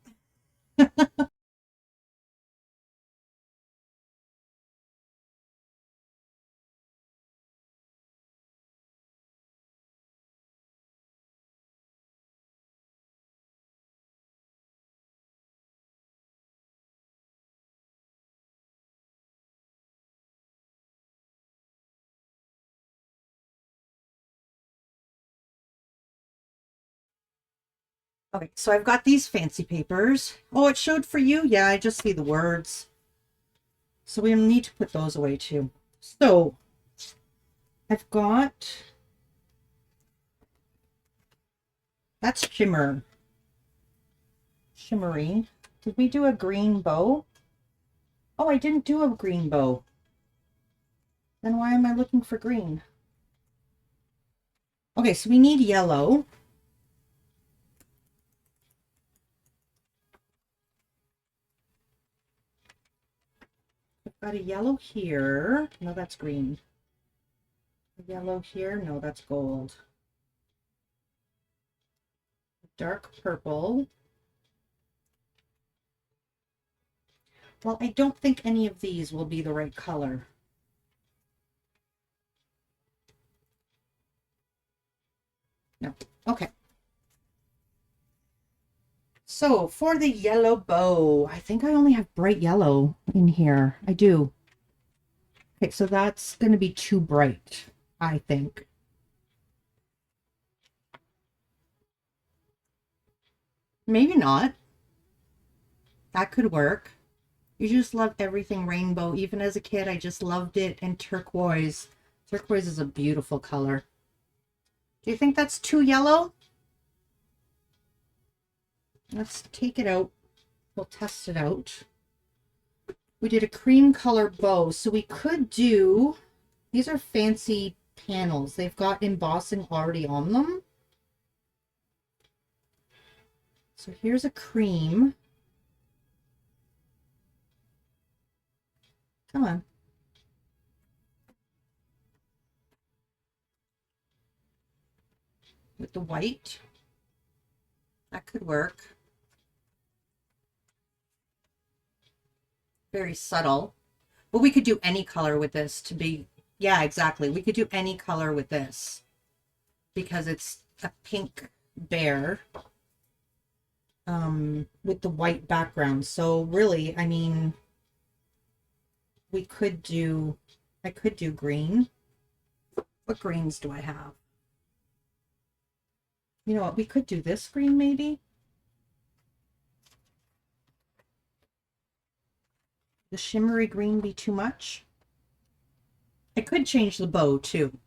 Okay, so I've got these fancy papers. Oh, it showed for you? Yeah, I just see the words. So we need to put those away too. So I've got, that's shimmer. Shimmery. Did we do a green bow? Oh, I didn't do a green bow. Then why am I looking for green? Okay, so we need yellow. I've got a yellow here. No, that's green. A yellow here. No, that's gold. Dark purple. Well, I don't think any of these will be the right color. No. Okay. So for the yellow bow, I think I only have bright yellow in here. I do. Okay, so that's going to be too bright, I think. Maybe not. That could work. You just love everything rainbow. Even as a kid, I just loved it. And turquoise. Turquoise is a beautiful color. Do you think that's too yellow? Let's take it out. We'll test it out. We did a cream color bow. So we could do, these are fancy panels. They've got embossing already on them. So here's a cream. Come on. With the white. That could work. Very subtle. But we could do any color with this to be, yeah, exactly. We could do any color with this because it's a pink bear with the white background. So really, I mean, we could do, I could do green. What greens do I have? You know what? We could do this green maybe. The shimmery green be too much? I could change the bow too.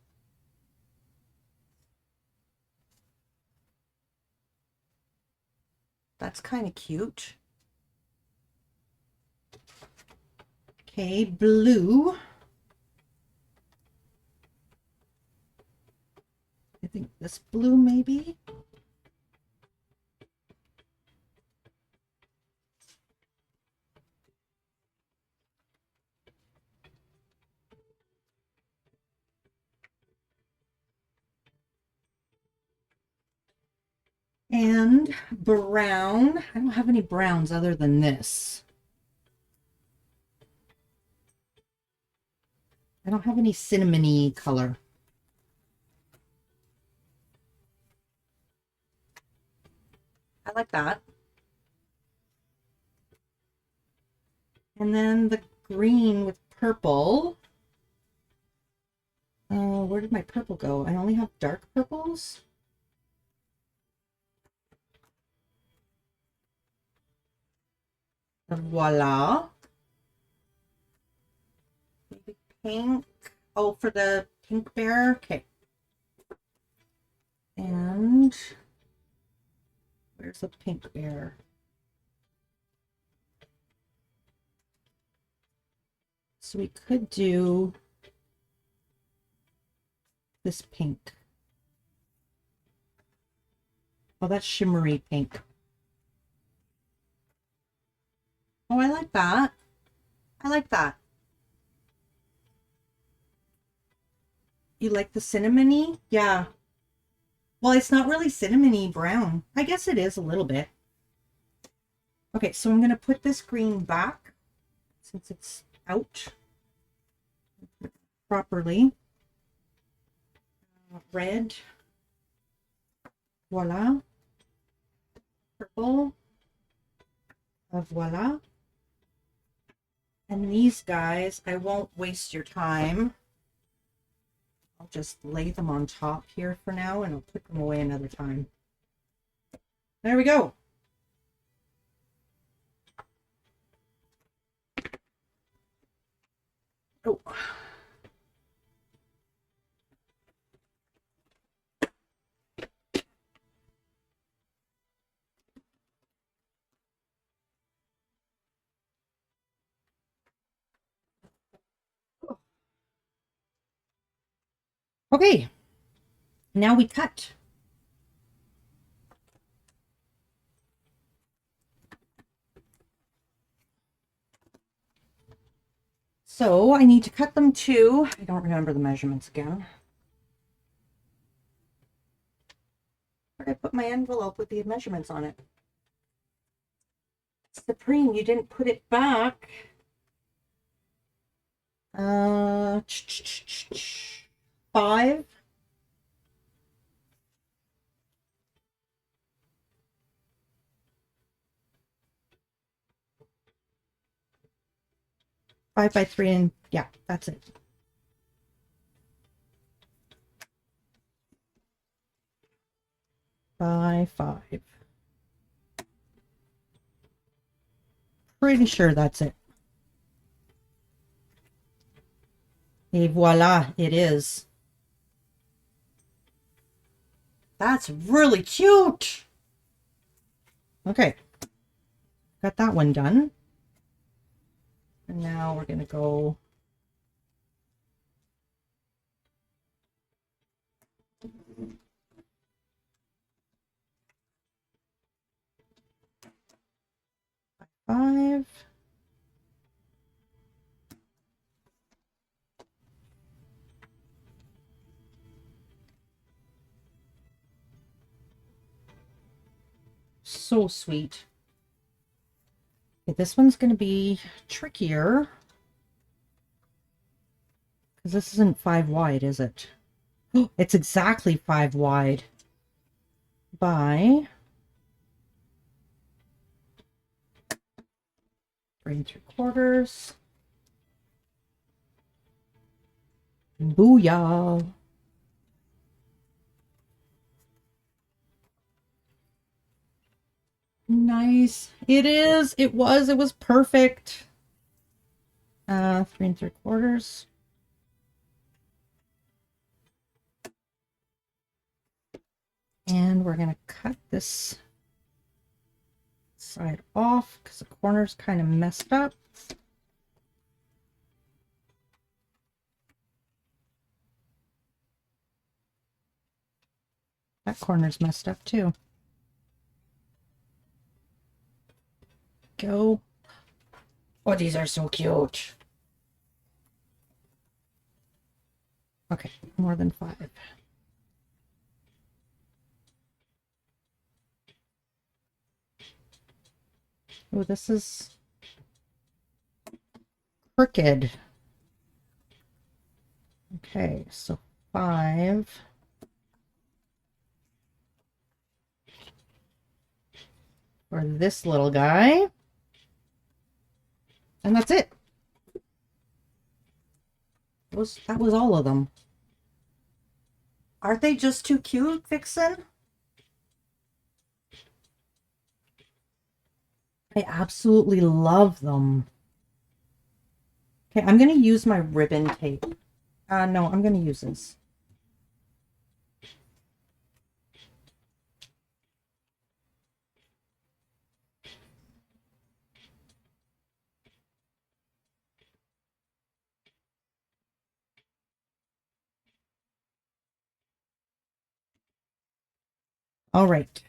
That's kind of cute. Okay, blue. I think this blue maybe. And brown. I don't have any browns other than this. I don't have any cinnamony color. I like that. And then the green with purple. Where did my purple go? I only have dark purples. Voila. Maybe pink. Oh, for the pink bear. Okay. And where's the pink bear? So we could do this pink. Oh, that's shimmery pink. Oh, I like that. I like that. You like the cinnamony? Yeah. Well, it's not really cinnamony brown. I guess it is a little bit. Okay, so I'm going to put this green back since it's out properly. Red. Voila. Purple. Voila. And these guys, I won't waste your time. I'll just lay them on top here for now and I'll put them away another time. There we go. Oh. Okay, now we cut. So I need to cut them to, I don't remember the measurements again. Where did I put my envelope with the measurements on it? Supreme, you didn't put it back. 5. Five by 3, and yeah, that's it. By 5. Pretty sure that's it. Et voila, it is. That's really cute. Okay, got that one done. And now we're going to go by 5. So sweet. Okay, this one's going to be trickier because this isn't 5 wide, is it? It's exactly 5 wide by 3 3/4. Booyah! Nice. It is. It was perfect. 3 3/4. And we're going to cut this side off because the corner's kind of messed up. That corner's messed up too. Go. Oh, these are so cute. Okay, more than 5. Oh, this is crooked. Okay, so 5. For this little guy. And that's it. That was all of them. Aren't they just too cute, Vixen? I absolutely love them. Okay, I'm going to use my ribbon tape. No, I'm going to use this. All right.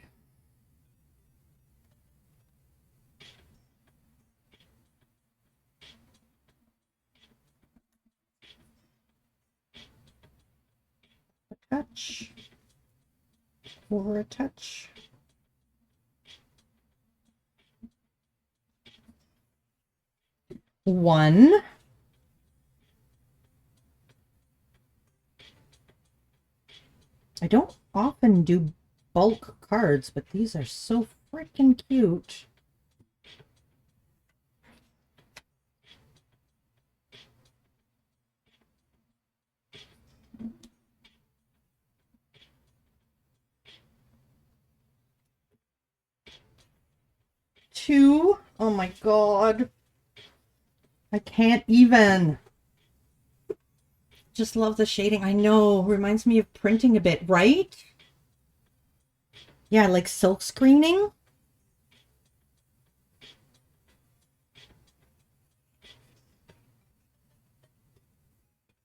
A touch. Over a touch. One. I don't often do bulk cards, but these are so freaking cute. two. Oh my god. I can't even. Just love the shading. I know. Reminds me of printing a bit, right? Yeah, like silk screening.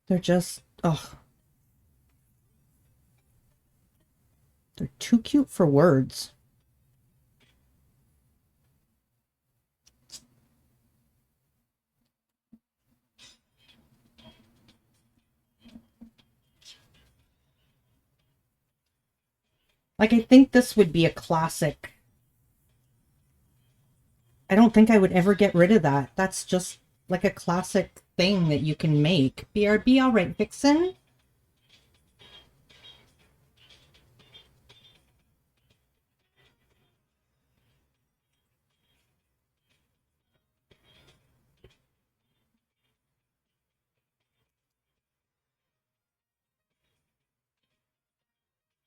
They're just, oh. They're too cute for words. Like, I think this would be a classic. I don't think I would ever get rid of that. That's just like a classic thing that you can make. BRB, all right, Vixen.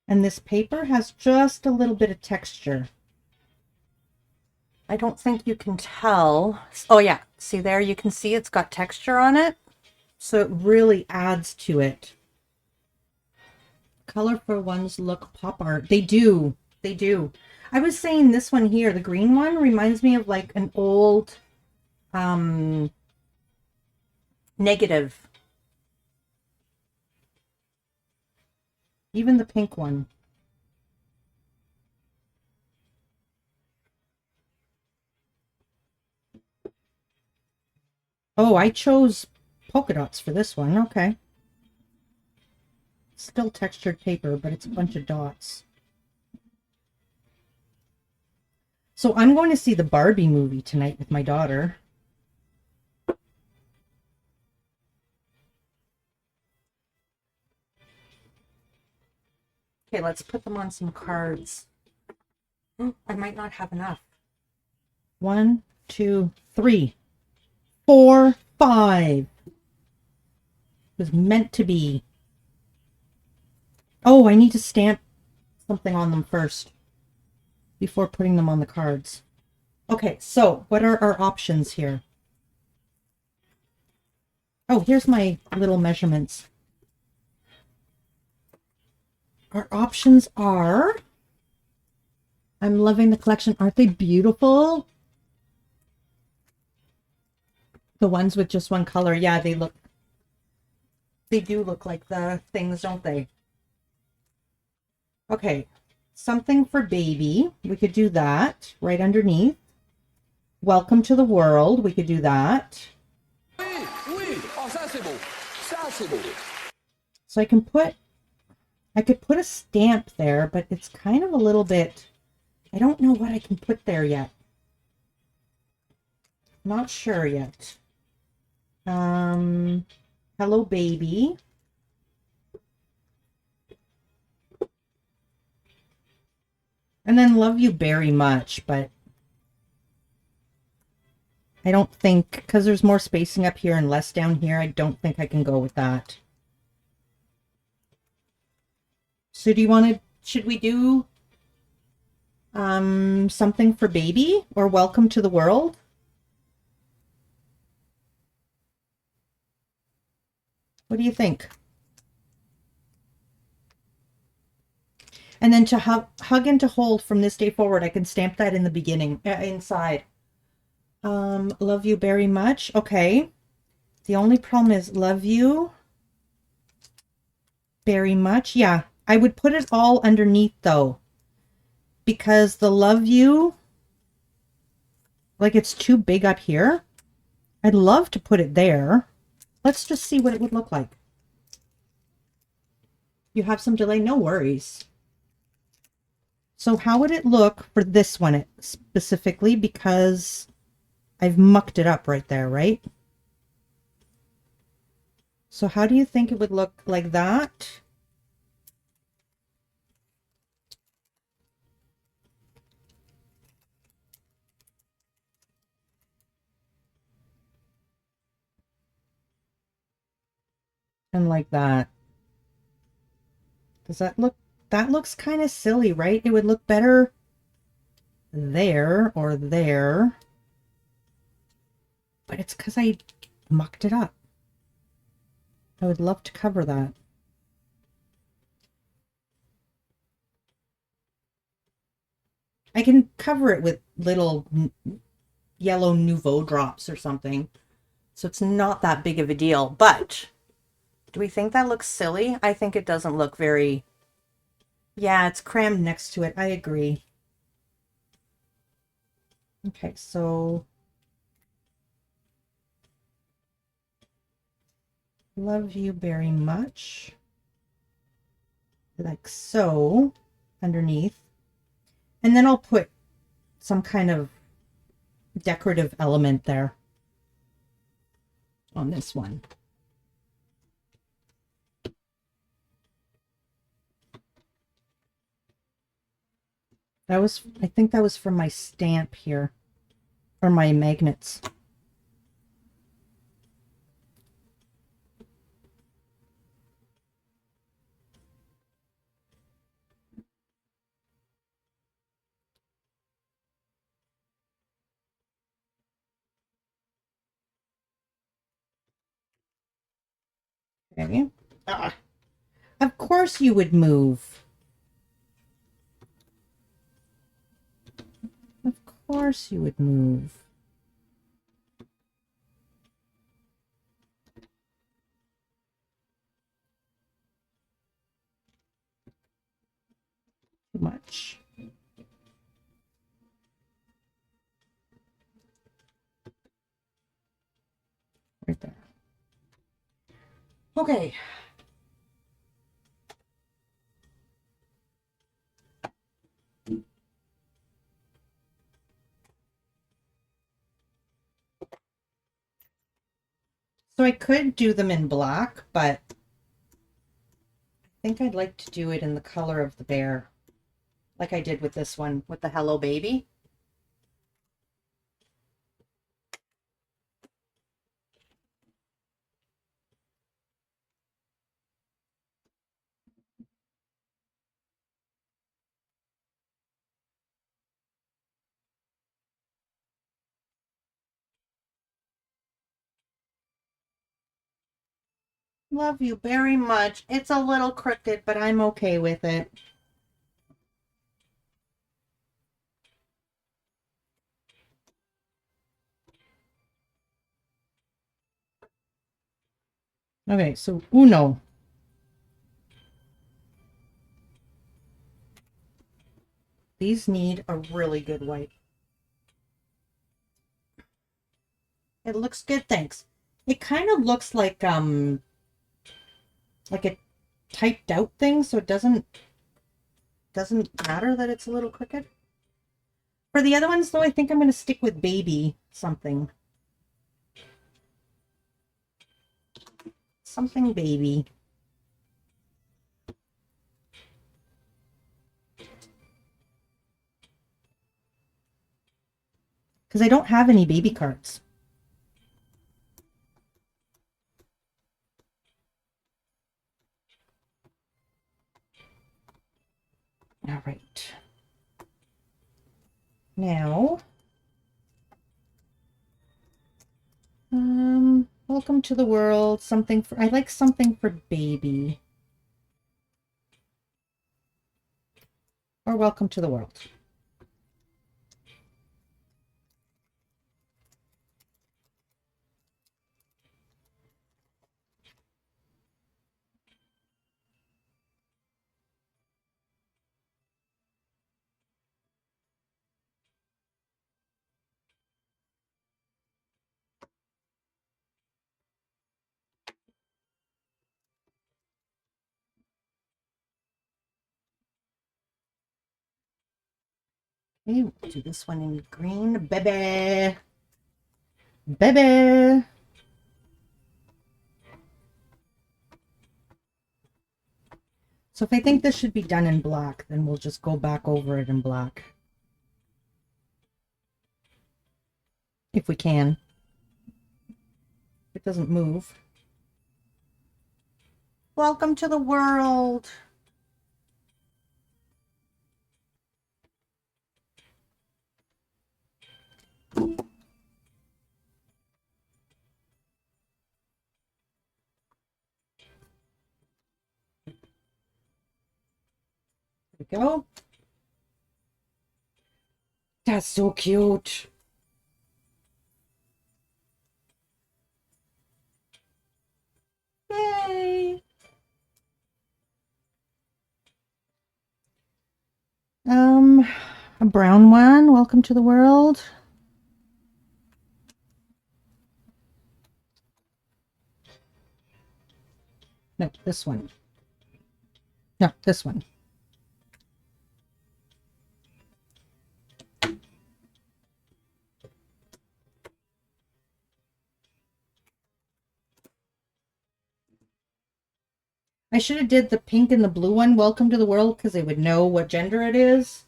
And this paper has just a little bit of texture. I don't think you can tell. Oh yeah, see there, you can see it's got texture on it. So it really adds to it. Colorful ones look pop art. They do. They do. I was saying this one here, the green one, reminds me of like an old negative. Even the pink one. Oh, I chose polka dots for this one. Okay. Still textured paper, but it's a bunch of dots. So I'm going to see the Barbie movie tonight with my daughter. Okay, let's put them on some cards. I might not have enough. 1, 2, 3, 4, 5. It was meant to be. Oh, I need to stamp something on them first before putting them on the cards. Okay, so what are our options here? Oh, here's my little measurements. Our options are... I'm loving the collection. Aren't they beautiful? The ones with just one color. Yeah, they do look like the things, don't they? Okay, something for baby. We could do that right underneath. Welcome to the world. We could do that. So I could put a stamp there, but it's kind of a little bit, I don't know what I can put there yet. Not sure yet. Hello, baby. And then love you very much, but I don't think, because there's more spacing up here and less down here, I don't think I can go with that. So do you want to, should we do something for baby or welcome to the world? What do you think? And then to hug and to hold from this day forward, I can stamp that in the beginning, inside. Love you very much. Okay. The only problem is love you very much. Yeah, I would put it all underneath though, because the love you, like it's too big up here. I'd love to put it there. Let's just see what it would look like. You have some delay? No worries. So how would it look for this one specifically? Because I've mucked it up right there, right? So how do you think it would look like that? And like that. Does that look, that looks kind of silly, right? It would look better there or there. But it's because I mucked it up. I would love to cover that. I can cover it with little yellow Nouveau drops or something. So it's not that big of a deal. But do we think that looks silly? I think it doesn't look very... Yeah, it's crammed next to it. I agree. Okay, so... Love you very much. Like so, underneath. And then I'll put some kind of decorative element there on this one. That was, I think that was from my stamp here, or my magnets. Okay. Of course you would move. Of course you would move. Too much. Right there. Okay. So I could do them in black, but I think I'd like to do it in the color of the bear, like I did with this one, with the Hello Baby. Love you very much. It's a little crooked, but I'm okay with it. Okay, so uno. These need a really good wipe. It looks good, thanks. It kind of looks like a typed out thing, so it doesn't matter that it's a little crooked. For the other ones, though, I think I'm going to stick with baby something. Something baby. Because I don't have any baby cards. All right. Now, welcome to the world. Something for, I like something for baby. Or welcome to the world. Okay, we'll do this one in green, baby. Baby. So if I think this should be done in black, then we'll just go back over it in black. If we can. It doesn't move. Welcome to the world. we go. That's so cute. Yay. A brown one. Welcome to the world. No, this one. No, this one. I should have did the pink and the blue one, welcome to the world, because they would know what gender it is.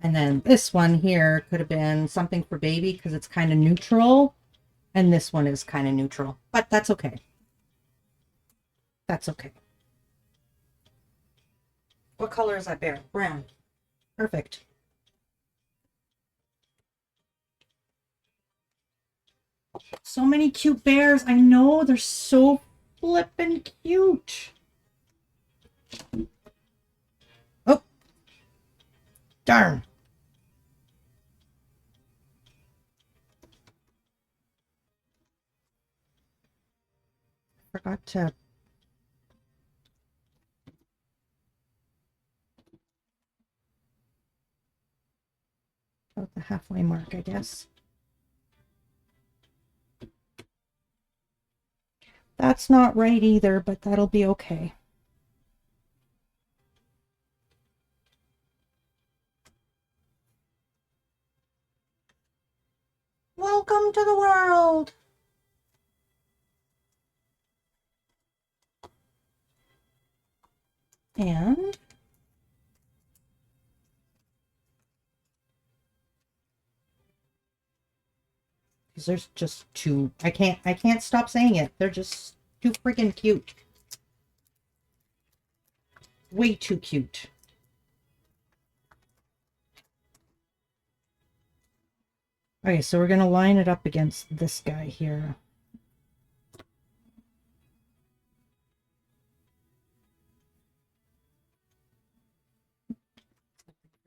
And then this one here could have been something for baby because it's kind of neutral. And this one is kind of neutral, but that's okay. That's okay. What color is that bear? Brown. Perfect. So many cute bears. I know, they're so flippin' cute. Oh. Darn. Forgot to about the halfway mark, I guess. That's not right either, but that'll be okay. Welcome to the world. And because there's just two. I can't stop saying it. They're just too freaking cute. Way too cute. Okay, so we're gonna line it up against this guy here.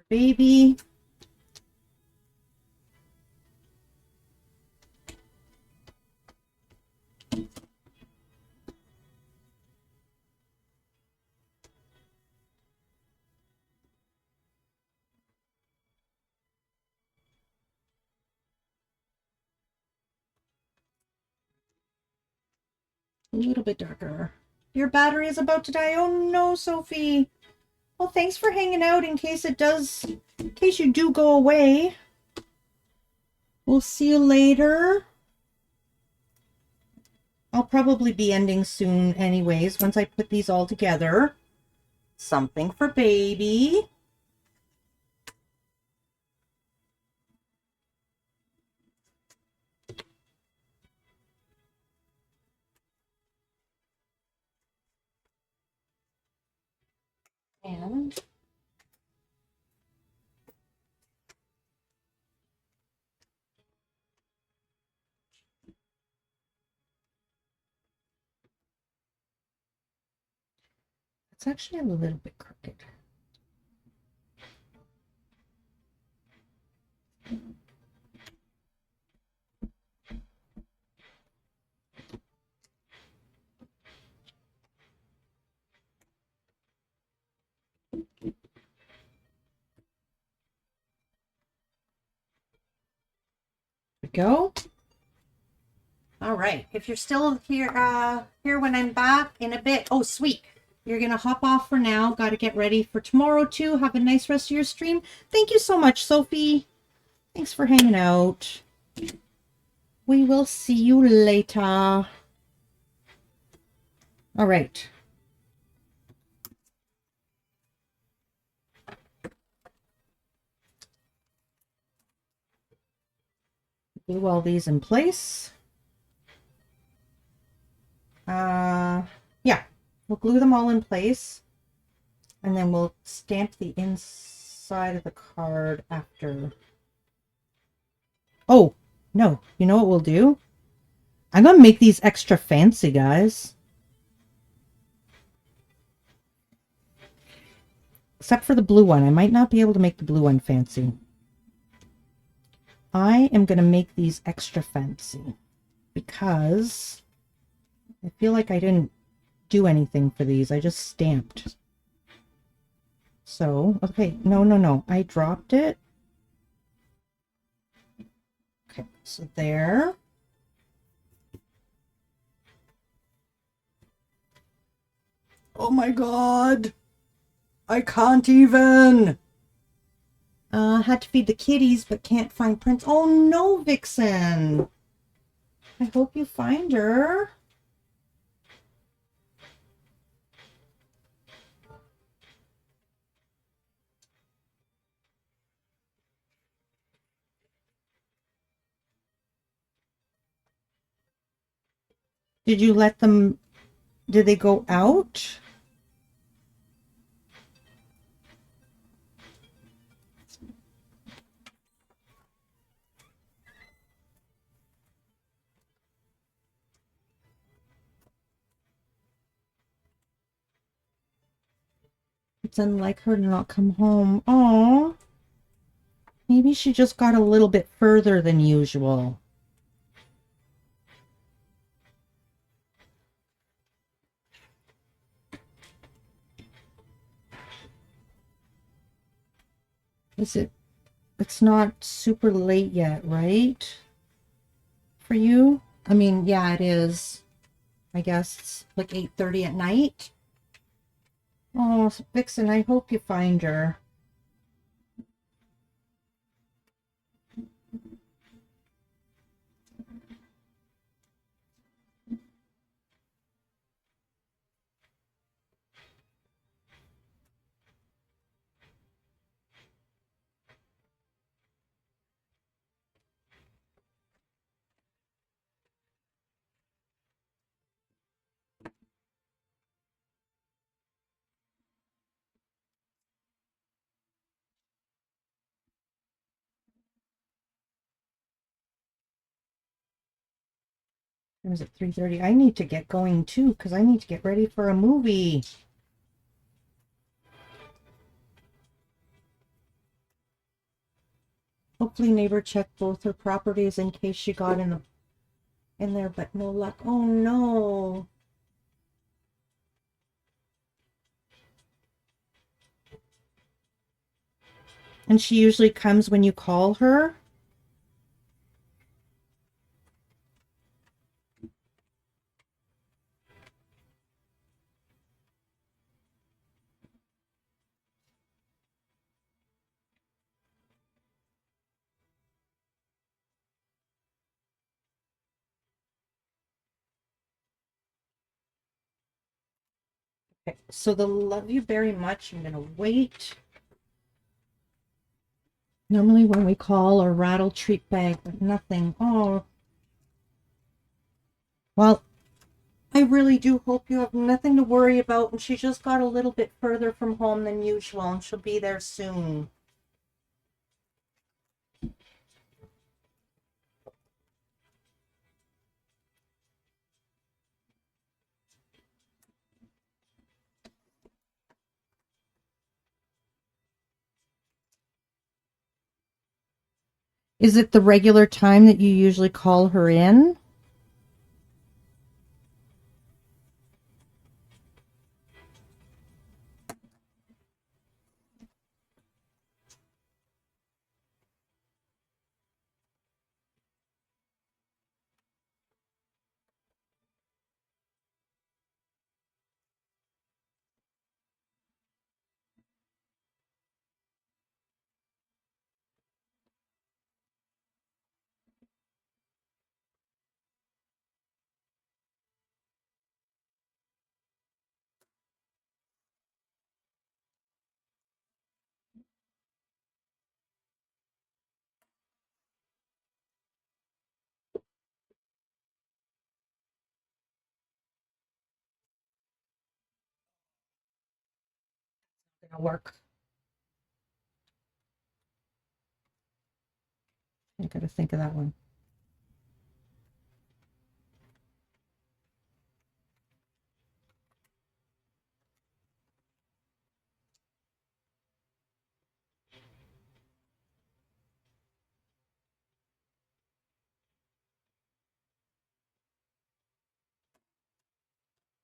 Baby. A little bit darker. Your battery is about to die. Oh no, Sophie. Well, thanks for hanging out in case you do go away. We'll see you later. I'll probably be ending soon anyways, once I put these all together. Something for baby. And it's actually a little bit crooked. We go. All right. If you're still here when I'm back in a bit. Oh, sweet. You're going to hop off for now. Got to get ready for tomorrow too. Have a nice rest of your stream. Thank you so much, Sophie. Thanks for hanging out. We will see you later. All right. Glue all these in place. Yeah, we'll glue them all in place. And then we'll stamp the inside of the card after. Oh, no. You know what we'll do? I'm going to make these extra fancy, guys. except for the blue one. I might not be able to make the blue one fancy. I am going to make these extra fancy because I feel like I didn't do anything for these. I just stamped. So, okay, no. I dropped it. Okay, so there. Oh my god! I can't even! Had to feed the kitties, but can't find Prince. Oh no, Vixen! I hope you find her. Did you let them... Did they go out? It's unlike her to not come home. Oh, maybe she just got a little bit further than usual. Is it? It's not super late yet, right? For you? I mean, yeah, it is. I guess it's like 8:30 at night. Oh, Vixen, I hope you find her. It was at 3:30. I need to get going too, because I need to get ready for a movie. Hopefully neighbor checked both her properties in case she got in there, but no luck. Oh no. And she usually comes when you call her? Okay, so the love you very much, I'm gonna wait. Normally when we call or rattle treat bag, but nothing. Oh. Well, I really do hope you have nothing to worry about, and she just got a little bit further from home than usual, and she'll be there soon. Is it the regular time that you usually call her in? Gonna work. I gotta think of that one.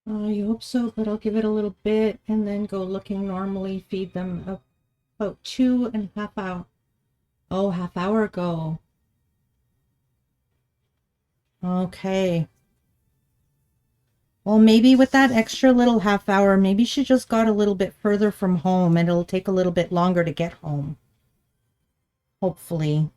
I hope so, but I'll give it a little bit and then go looking normally. Feed them about 2.5 hours. Oh, half hour ago. Okay. Well, maybe with that extra little half hour, maybe she just got a little bit further from home and it'll take a little bit longer to get home. Hopefully.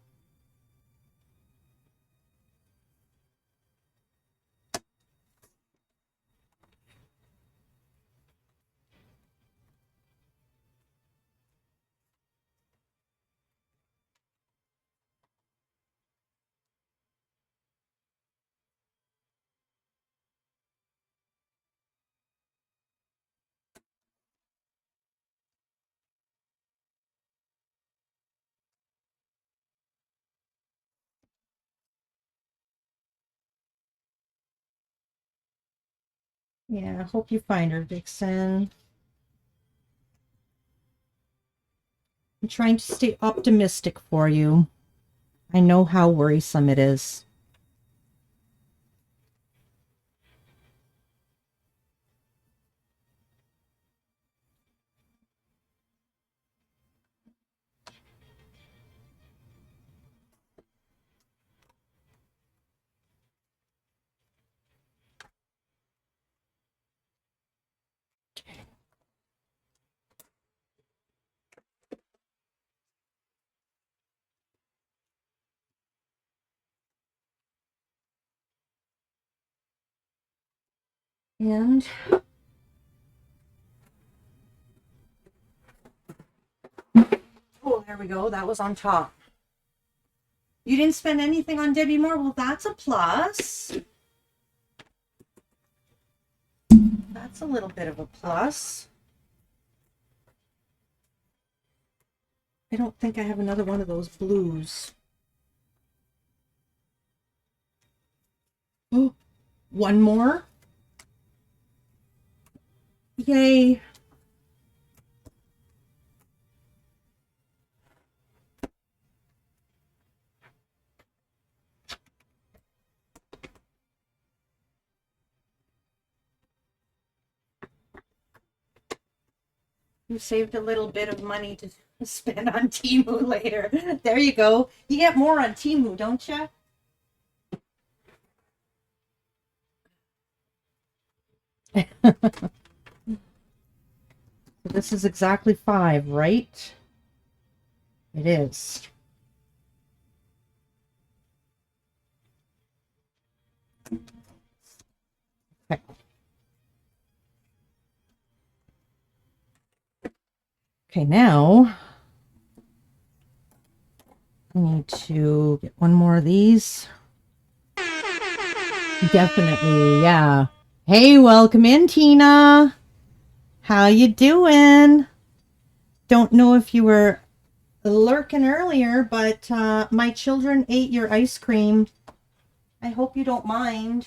Yeah, I hope you find her, Vixen. I'm trying to stay optimistic for you. I know how worrisome it is. And oh, there we go. That was on top. You didn't spend anything on Debbie Moore? Well, that's a plus. That's a little bit of a plus. I don't think I have another one of those blues. Oh, one more. Yay. You saved a little bit of money to spend on Temu later. There you go. You get more on Temu, don't you? So this is exactly 5, right? It is. Okay. Okay, now I need to get one more of these. Definitely, yeah. Hey, welcome in, Tina. How you doing? Don't know if you were lurking earlier, but my children ate your ice cream. I hope you don't mind.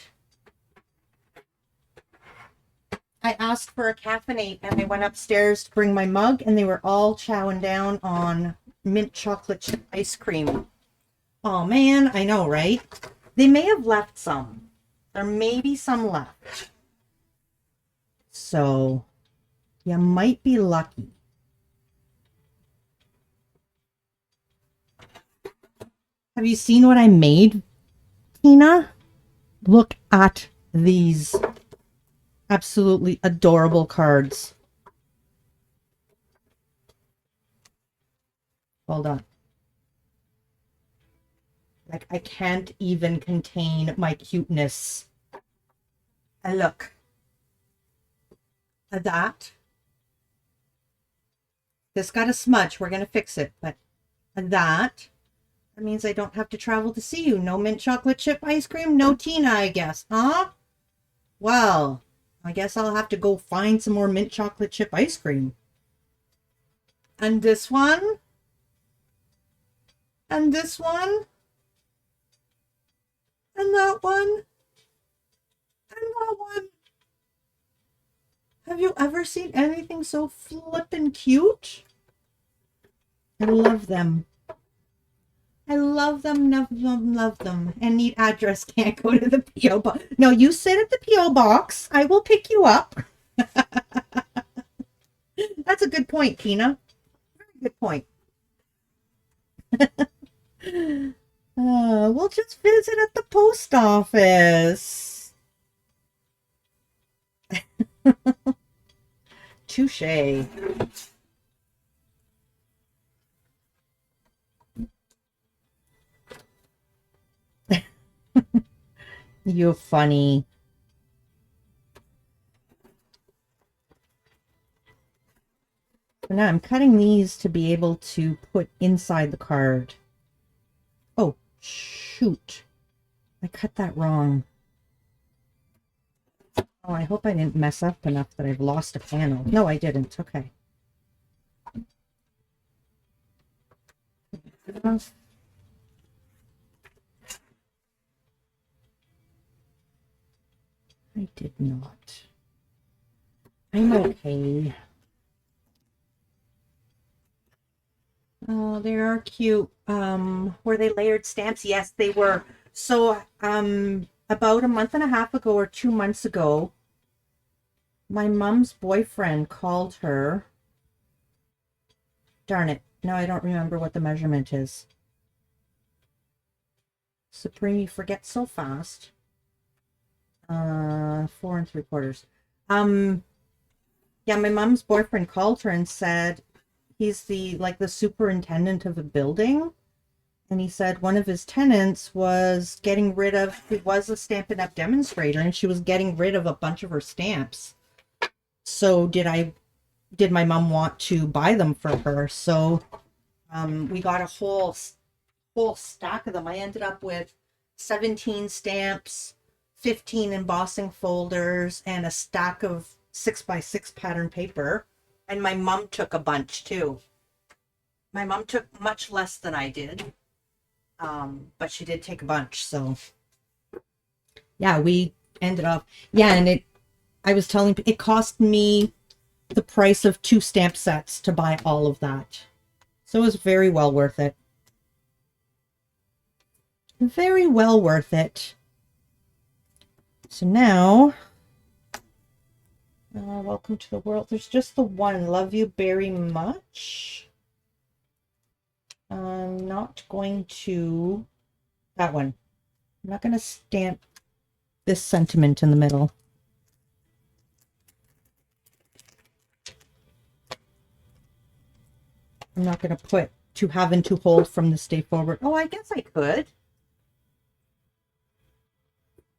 I asked for a caffeinate and I went upstairs to bring my mug and they were all chowing down on mint chocolate chip ice cream. Oh man, I know, right? They may have left some. There may be some left. So you might be lucky. Have you seen what I made, Tina? Look at these absolutely adorable cards. Hold on. Like, I can't even contain my cuteness. And look. At that. This got a smudge. We're going to fix it. But that means I don't have to travel to see you. No mint chocolate chip ice cream. No Tina, I guess. Huh? Well, I guess I'll have to go find some more mint chocolate chip ice cream. And this one. And this one. And that one. And that one. Have you ever seen anything so flippin' cute? I love them. I love them, love them, love them. And need address, can't go to the P.O. box. No, you sit at the P.O. box. I will pick you up. That's a good point, Tina. Very good point. We'll just visit at the post office. Touche. You're funny. So now I'm cutting these to be able to put inside the card. Oh, shoot. I cut that wrong. Oh, I hope I didn't mess up enough that I've lost a panel. No, I didn't. Okay. I did not. I'm okay. Oh, they are cute. Were they layered stamps? Yes, they were. So, about a month and a half ago or 2 months ago, my mom's boyfriend called her. Darn it. Now I don't remember what the measurement is. Supreme, you forget so fast. 4 3/4. Yeah, my mom's boyfriend called her and said he's the superintendent of a building. And he said one of his tenants was getting rid of, he was a Stampin' Up! Demonstrator, and she was getting rid of a bunch of her stamps. So did my mom want to buy them for her? So we got a whole stack of them. I ended up with 17 stamps, 15 embossing folders, and a stack of 6x6 pattern paper. And my mom took a bunch too. My mom took much less than I did. But she did take a bunch, so yeah, we ended up, yeah, and I was telling, it cost me the price of 2 stamp sets to buy all of that. So it was very well worth it. Very well worth it. So now, welcome to the world. There's just the one. Love you very much. I'm not going to, that one. I'm not going to stamp this sentiment in the middle. I'm not going to put to have and to hold from this day forward. Oh, I guess I could.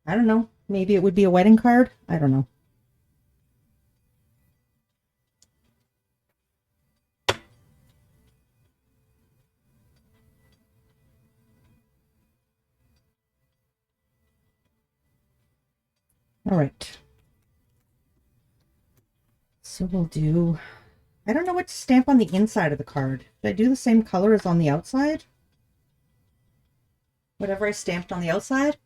I don't know. Maybe it would be a wedding card. I don't know. All right. So we'll do, I don't know what to stamp on the inside of the card. Did I do the same color as on the outside? Whatever I stamped on the outside?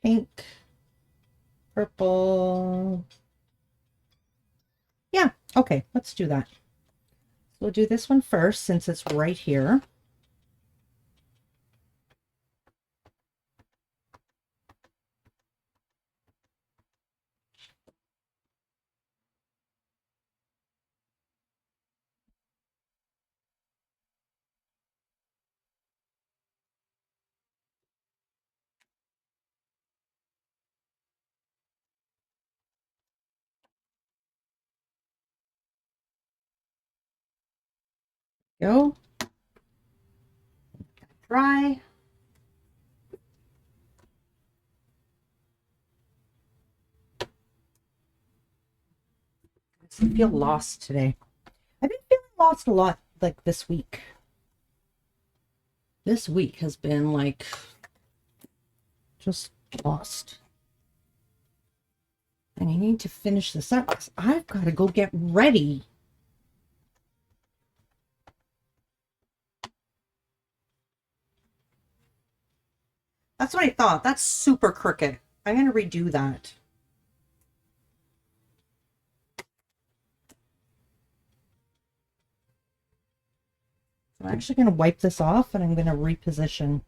Pink, purple. Yeah, okay, let's do that. We'll do this one first since it's right here. Go. Dry. I feel lost today. I've been feeling lost a lot like this week. This week has been like just lost. And I need to finish this up because I've got to go get ready. That's what I thought. That's super crooked. I'm going to redo that. I'm actually going to wipe this off and I'm going to reposition.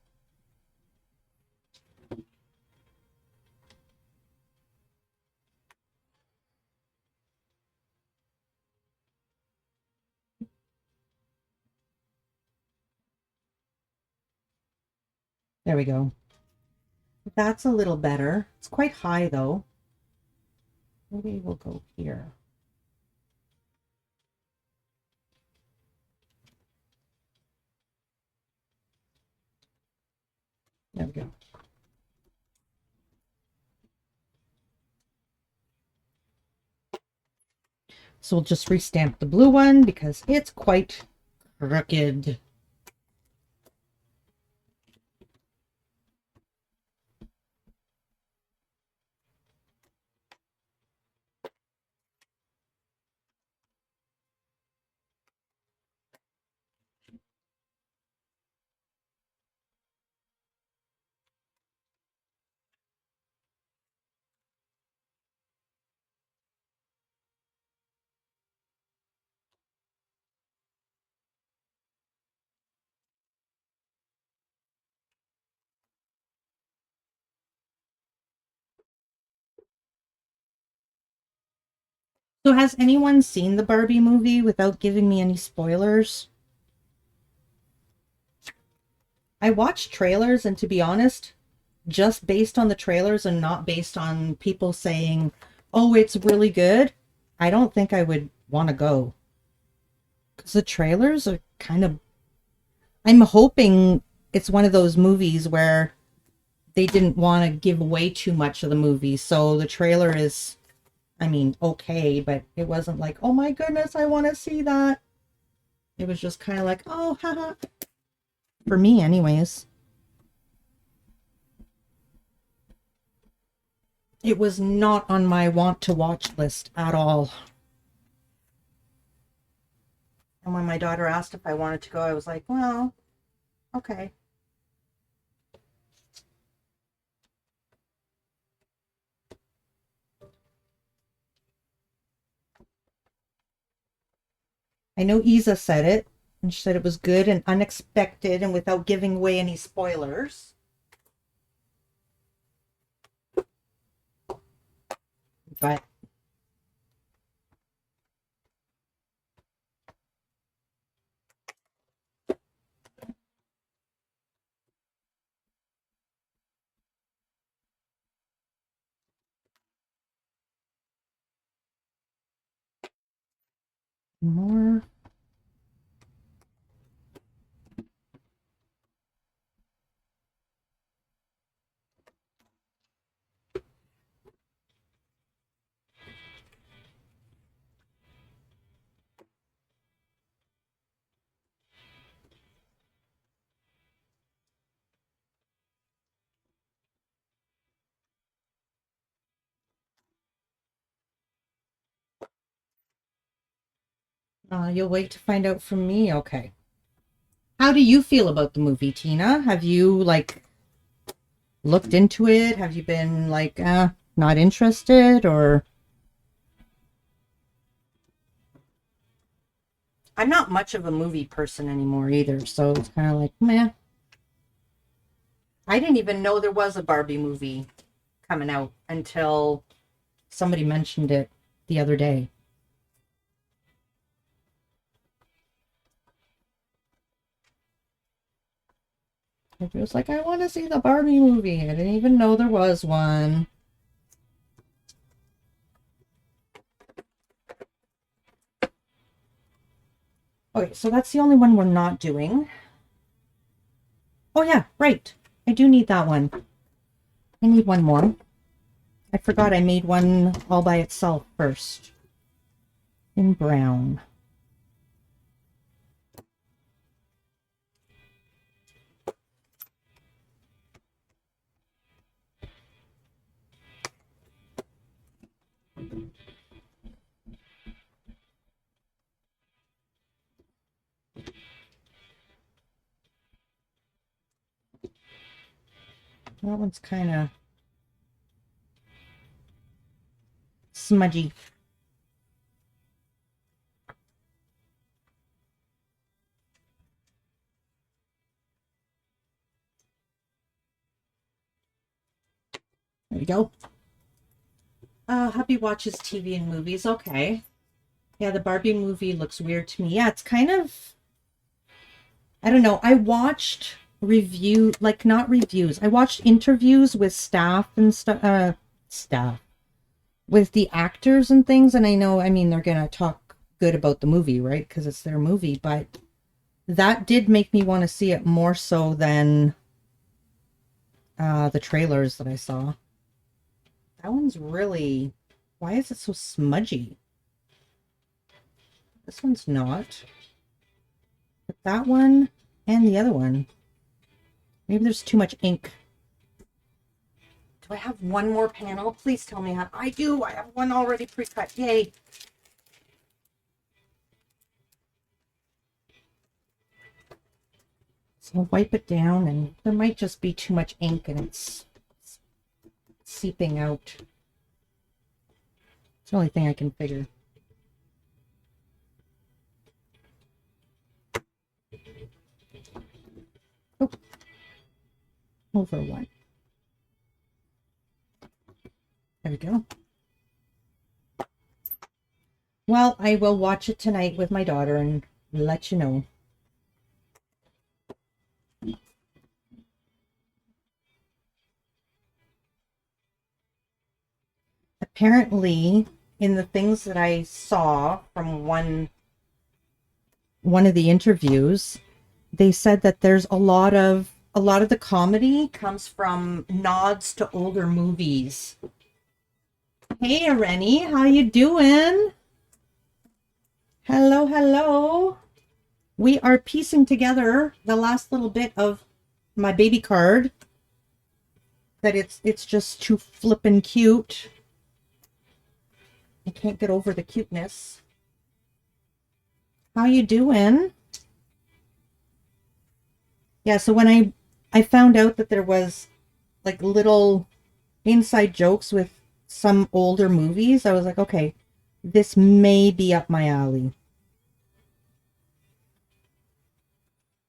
There we go. That's a little better. It's quite high though. Maybe we'll go here. There we go. So we'll just restamp the blue one because it's quite crooked. So has anyone seen the Barbie movie without giving me any spoilers? I watched trailers, and to be honest, just based on the trailers and not based on people saying, oh, it's really good, I don't think I would want to go. Because the trailers are kind of... I'm hoping it's one of those movies where they didn't want to give away too much of the movie. So the trailer is, I mean, okay, but it wasn't like, oh my goodness, I want to see that. It was just kind of like, oh, haha. For me, anyways. It was not on my want to watch list at all. And when my daughter asked if I wanted to go, I was like, well, okay. I know Isa said it, and she said it was good and unexpected and without giving away any spoilers. But more. You'll wait to find out from me? Okay. How do you feel about the movie, Tina? Have you, like, looked into it? Have you been, like, not interested, or... I'm not much of a movie person anymore either, so it's kind of like, meh. I didn't even know there was a Barbie movie coming out until somebody mentioned it the other day. It was like, I want to see the Barbie movie. I didn't even know there was one. Okay, so that's the only one we're not doing. Oh yeah, right. I do need that one. I need one more. I forgot I made one all by itself first. In brown. That one's kind of smudgy. go. Hubby watches TV and movies. Okay. Yeah, the Barbie movie looks weird to me. Yeah, it's kind of, I don't know. I watched not reviews. I watched interviews with staff and staff with the actors and things. And I know, I mean, they're going to talk good about the movie, right? Because it's their movie. But that did make me want to see it more so than the trailers that I saw. That one's really, why is it so smudgy? This one's not. But that one and the other one. Maybe there's too much ink. Do I have one more panel? Please tell me how. I do. I have one already pre-cut. Yay. So I'll wipe it down, and there might just be too much ink and it's seeping out. It's the only thing I can figure. Oh. Over one. There we go. Well, I will watch it tonight with my daughter and let you know. Apparently, in the things that I saw from one of the interviews, they said that there's a lot of the comedy comes from nods to older movies. Hey, Rennie, how you doing? Hello, hello. We are piecing together the last little bit of my baby card. That it's just too flippin' cute. I can't get over the cuteness. How you doing? Yeah, so when I found out that there was like little inside jokes with some older movies, I was like, okay, this may be up my alley.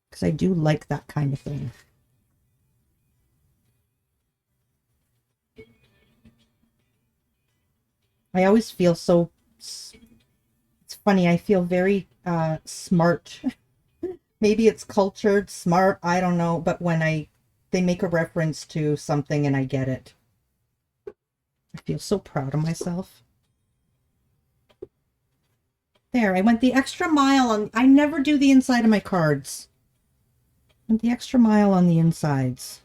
Because I do like that kind of thing. I always feel so, it's funny, I feel very smart. Maybe it's cultured, smart, I don't know, but when they make a reference to something and I get it. I feel so proud of myself. There, I went the extra mile on, I never do the inside of my cards. I went the extra mile on the insides.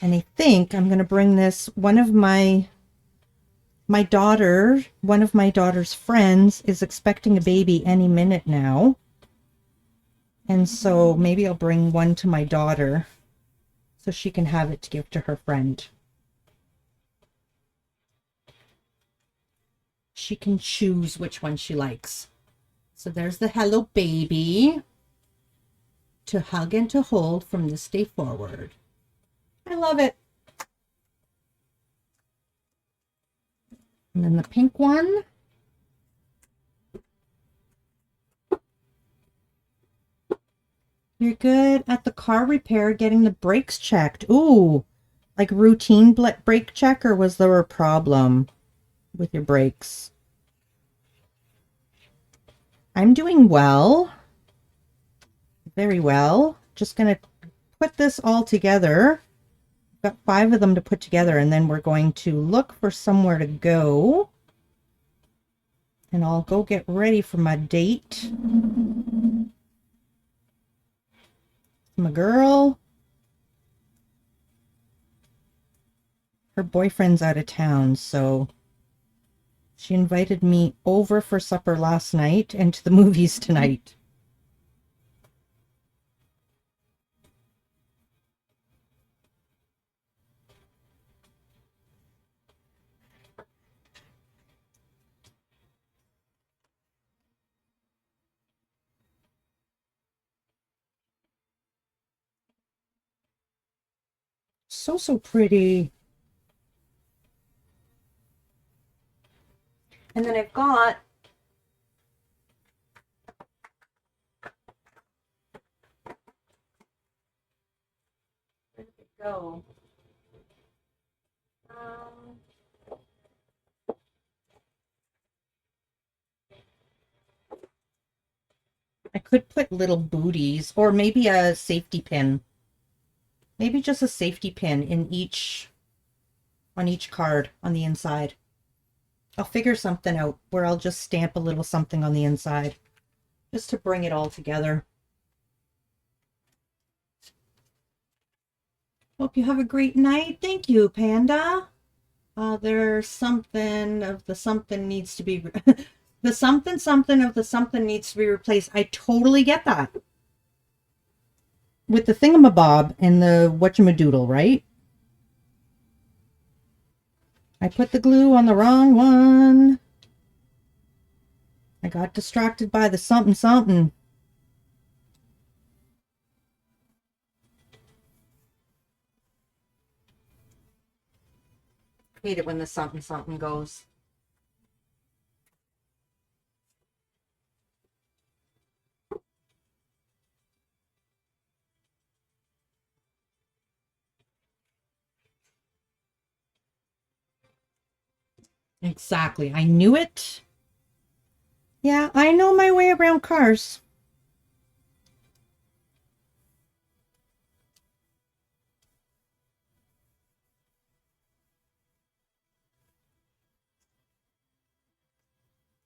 And I think I'm going to bring this, one of my daughter's friends is expecting a baby any minute now. And so maybe I'll bring one to my daughter so she can have it to give to her friend. She can choose which one she likes. So there's the hello baby to hug and to hold from this day forward. I love it. And then the pink one. You're good at the car repair getting the brakes checked. Ooh, like routine brake check, or was there a problem with your brakes? I'm doing well. Very well. Just going to put this all together. Got 5 of them to put together, and then we're going to look for somewhere to go. And I'll go get ready for my date. My girl. Her boyfriend's out of town, so she invited me over for supper last night and to the movies tonight. So pretty. And then I've got where did it go? I could put little booties or maybe a safety pin. Maybe just a safety pin in on each card on the inside. I'll figure something out where I'll just stamp a little something on the inside just to bring it all together. Hope you have a great night. Thank you, Panda. There's something of the something needs to be the something of the something needs to be replaced. I totally get that. With the thingamabob and the whatchamadoodle, right? I put the glue on the wrong one. I got distracted by the something. Hate it when the something goes. Exactly. I knew it. Yeah, I know my way around cars.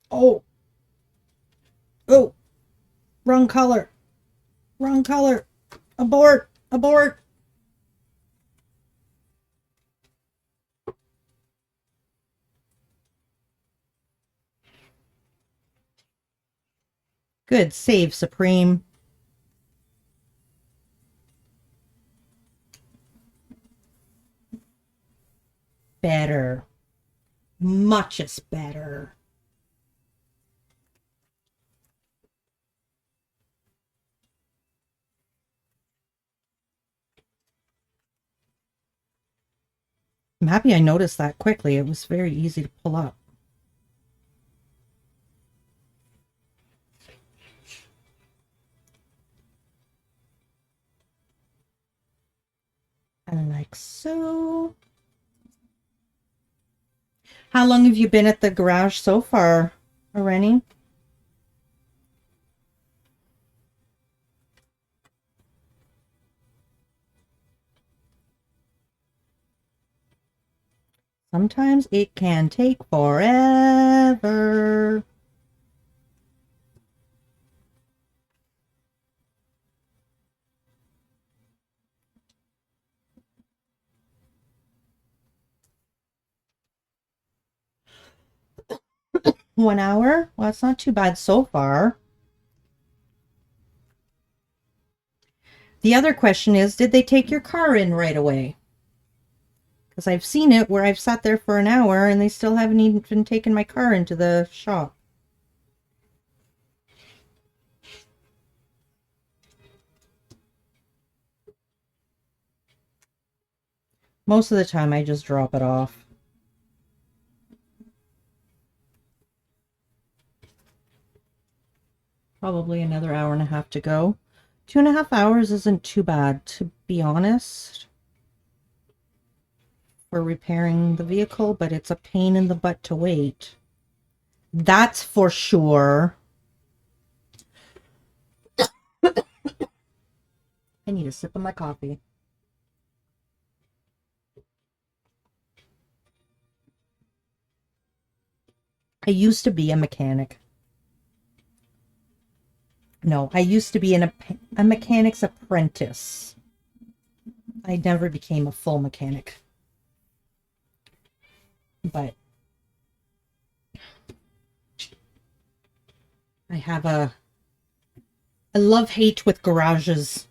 Oh. Oh. Wrong color. Wrong color. Abort. Abort. Good save, Supreme. Better. Much is better. I'm happy I noticed that quickly. It was very easy to pull up. And like so. How long have you been at the garage so far, Rennie? Sometimes it can take forever. One hour? Well, it's not too bad so far. The other question is, did they take your car in right away? Because I've seen it where I've sat there for an hour and they still haven't even taken my car into the shop. Most of the time I just drop it off. Probably another hour and a half to go. 2.5 hours isn't too bad, to be honest, for repairing the vehicle, but it's a pain in the butt to wait. That's for sure. I need a sip of my coffee. I used to be a mechanic. No, I used to be a mechanic's apprentice. I never became a full mechanic. But I have a love-hate with garages.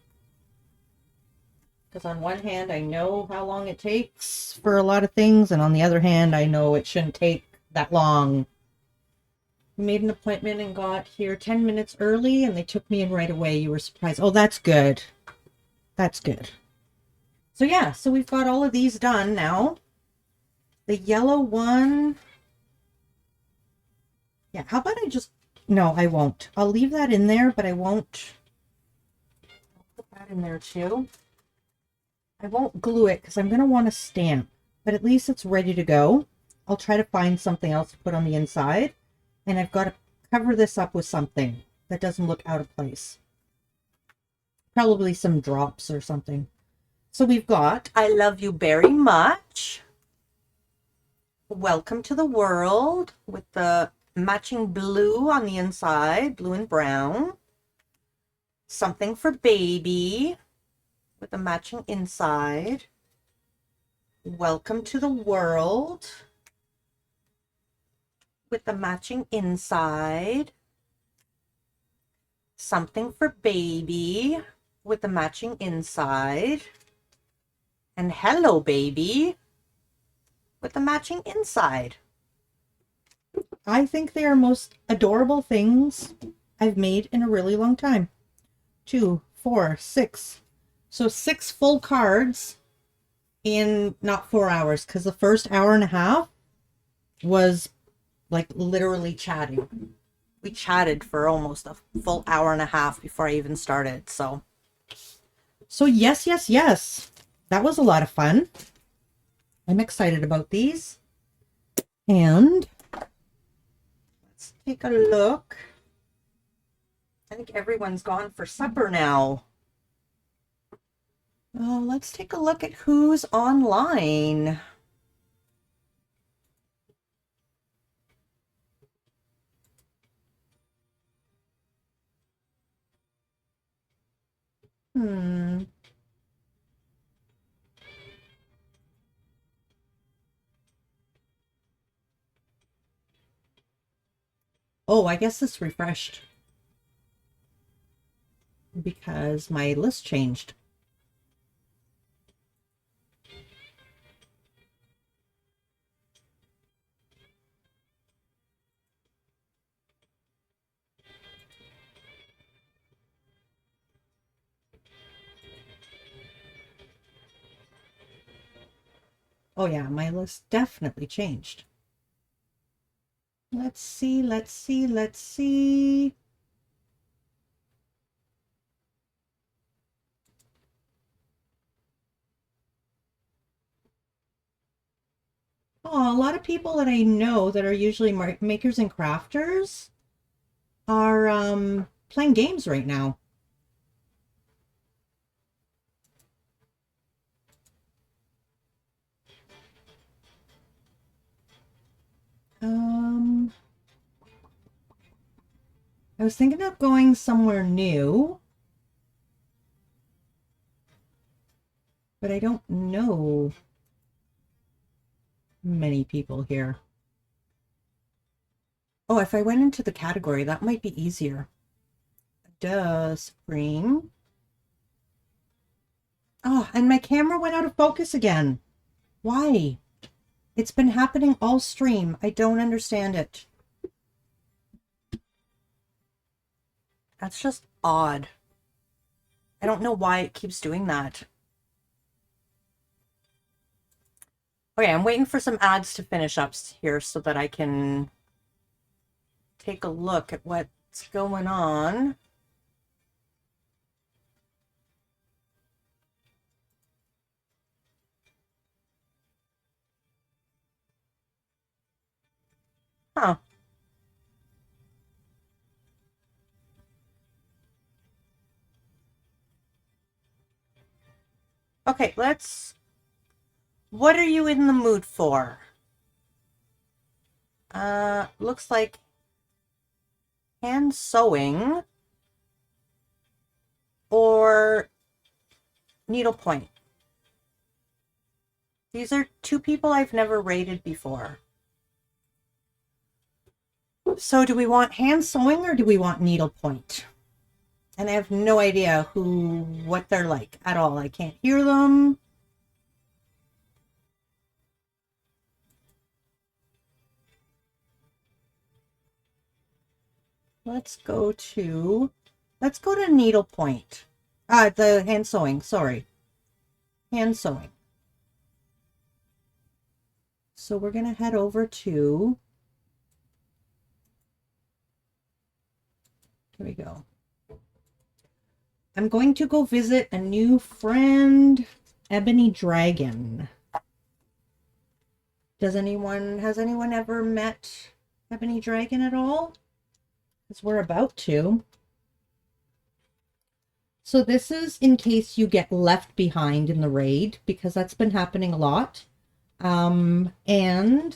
Because on one hand, I know how long it takes for a lot of things, and on the other hand, I know it shouldn't take that long. We made an appointment and got here 10 minutes early, and they took me in right away. You were surprised. Oh, that's good. That's good. So yeah, so we've got all of these done now. The yellow one. Yeah, how about I just... No, I won't. I'll leave that in there, but I won't... I'll put that in there too. I won't glue it because I'm going to want to stamp, but at least it's ready to go. I'll try to find something else to put on the inside. And I've got to cover this up with something that doesn't look out of place. Probably some drops or something. So we've got I love you very much. Welcome to the world with the matching blue on the inside, blue and brown. Something for baby with a matching inside. Welcome to the world with the matching inside. Something for baby with the matching inside. And hello baby with the matching inside. I think they are most adorable things I've made in a really long time. 2, 4, 6. So 6 full cards in not 4 hours, because the first hour and a half was like literally chatting. We chatted for almost a full hour and a half before I even started. So yes, yes, yes. That was a lot of fun. I'm excited about these. And let's take a look. I think everyone's gone for supper now. Let's take a look at who's online. Oh, I guess this refreshed because my list changed. Oh yeah, my list definitely changed. Let's see, let's see, let's see. Oh, a lot of people that I know that are usually makers and crafters are playing games right now. I was thinking of going somewhere new, but I don't know many people here. Oh, if I went into the category, that might be easier. Duh, Supreme. Oh, and my camera went out of focus again. Why? It's been happening all stream. I don't understand it. That's just odd. I don't know why it keeps doing that. Okay, I'm waiting for some ads to finish up here so that I can take a look at what's going on. Huh. Okay, what are you in the mood for? Looks like hand sewing or needlepoint. These are 2 people I've never rated before. So do we want hand sewing or do we want needlepoint? And I have no idea what they're like at all. I can't hear them. Let's go to needlepoint. The hand sewing, sorry. Hand sewing. So we're going to head over to, here we go. I'm going to go visit a new friend, Ebony Dragon. Has anyone ever met Ebony Dragon at all? Because we're about to. So this is in case you get left behind in the raid, because that's been happening a lot. And I'm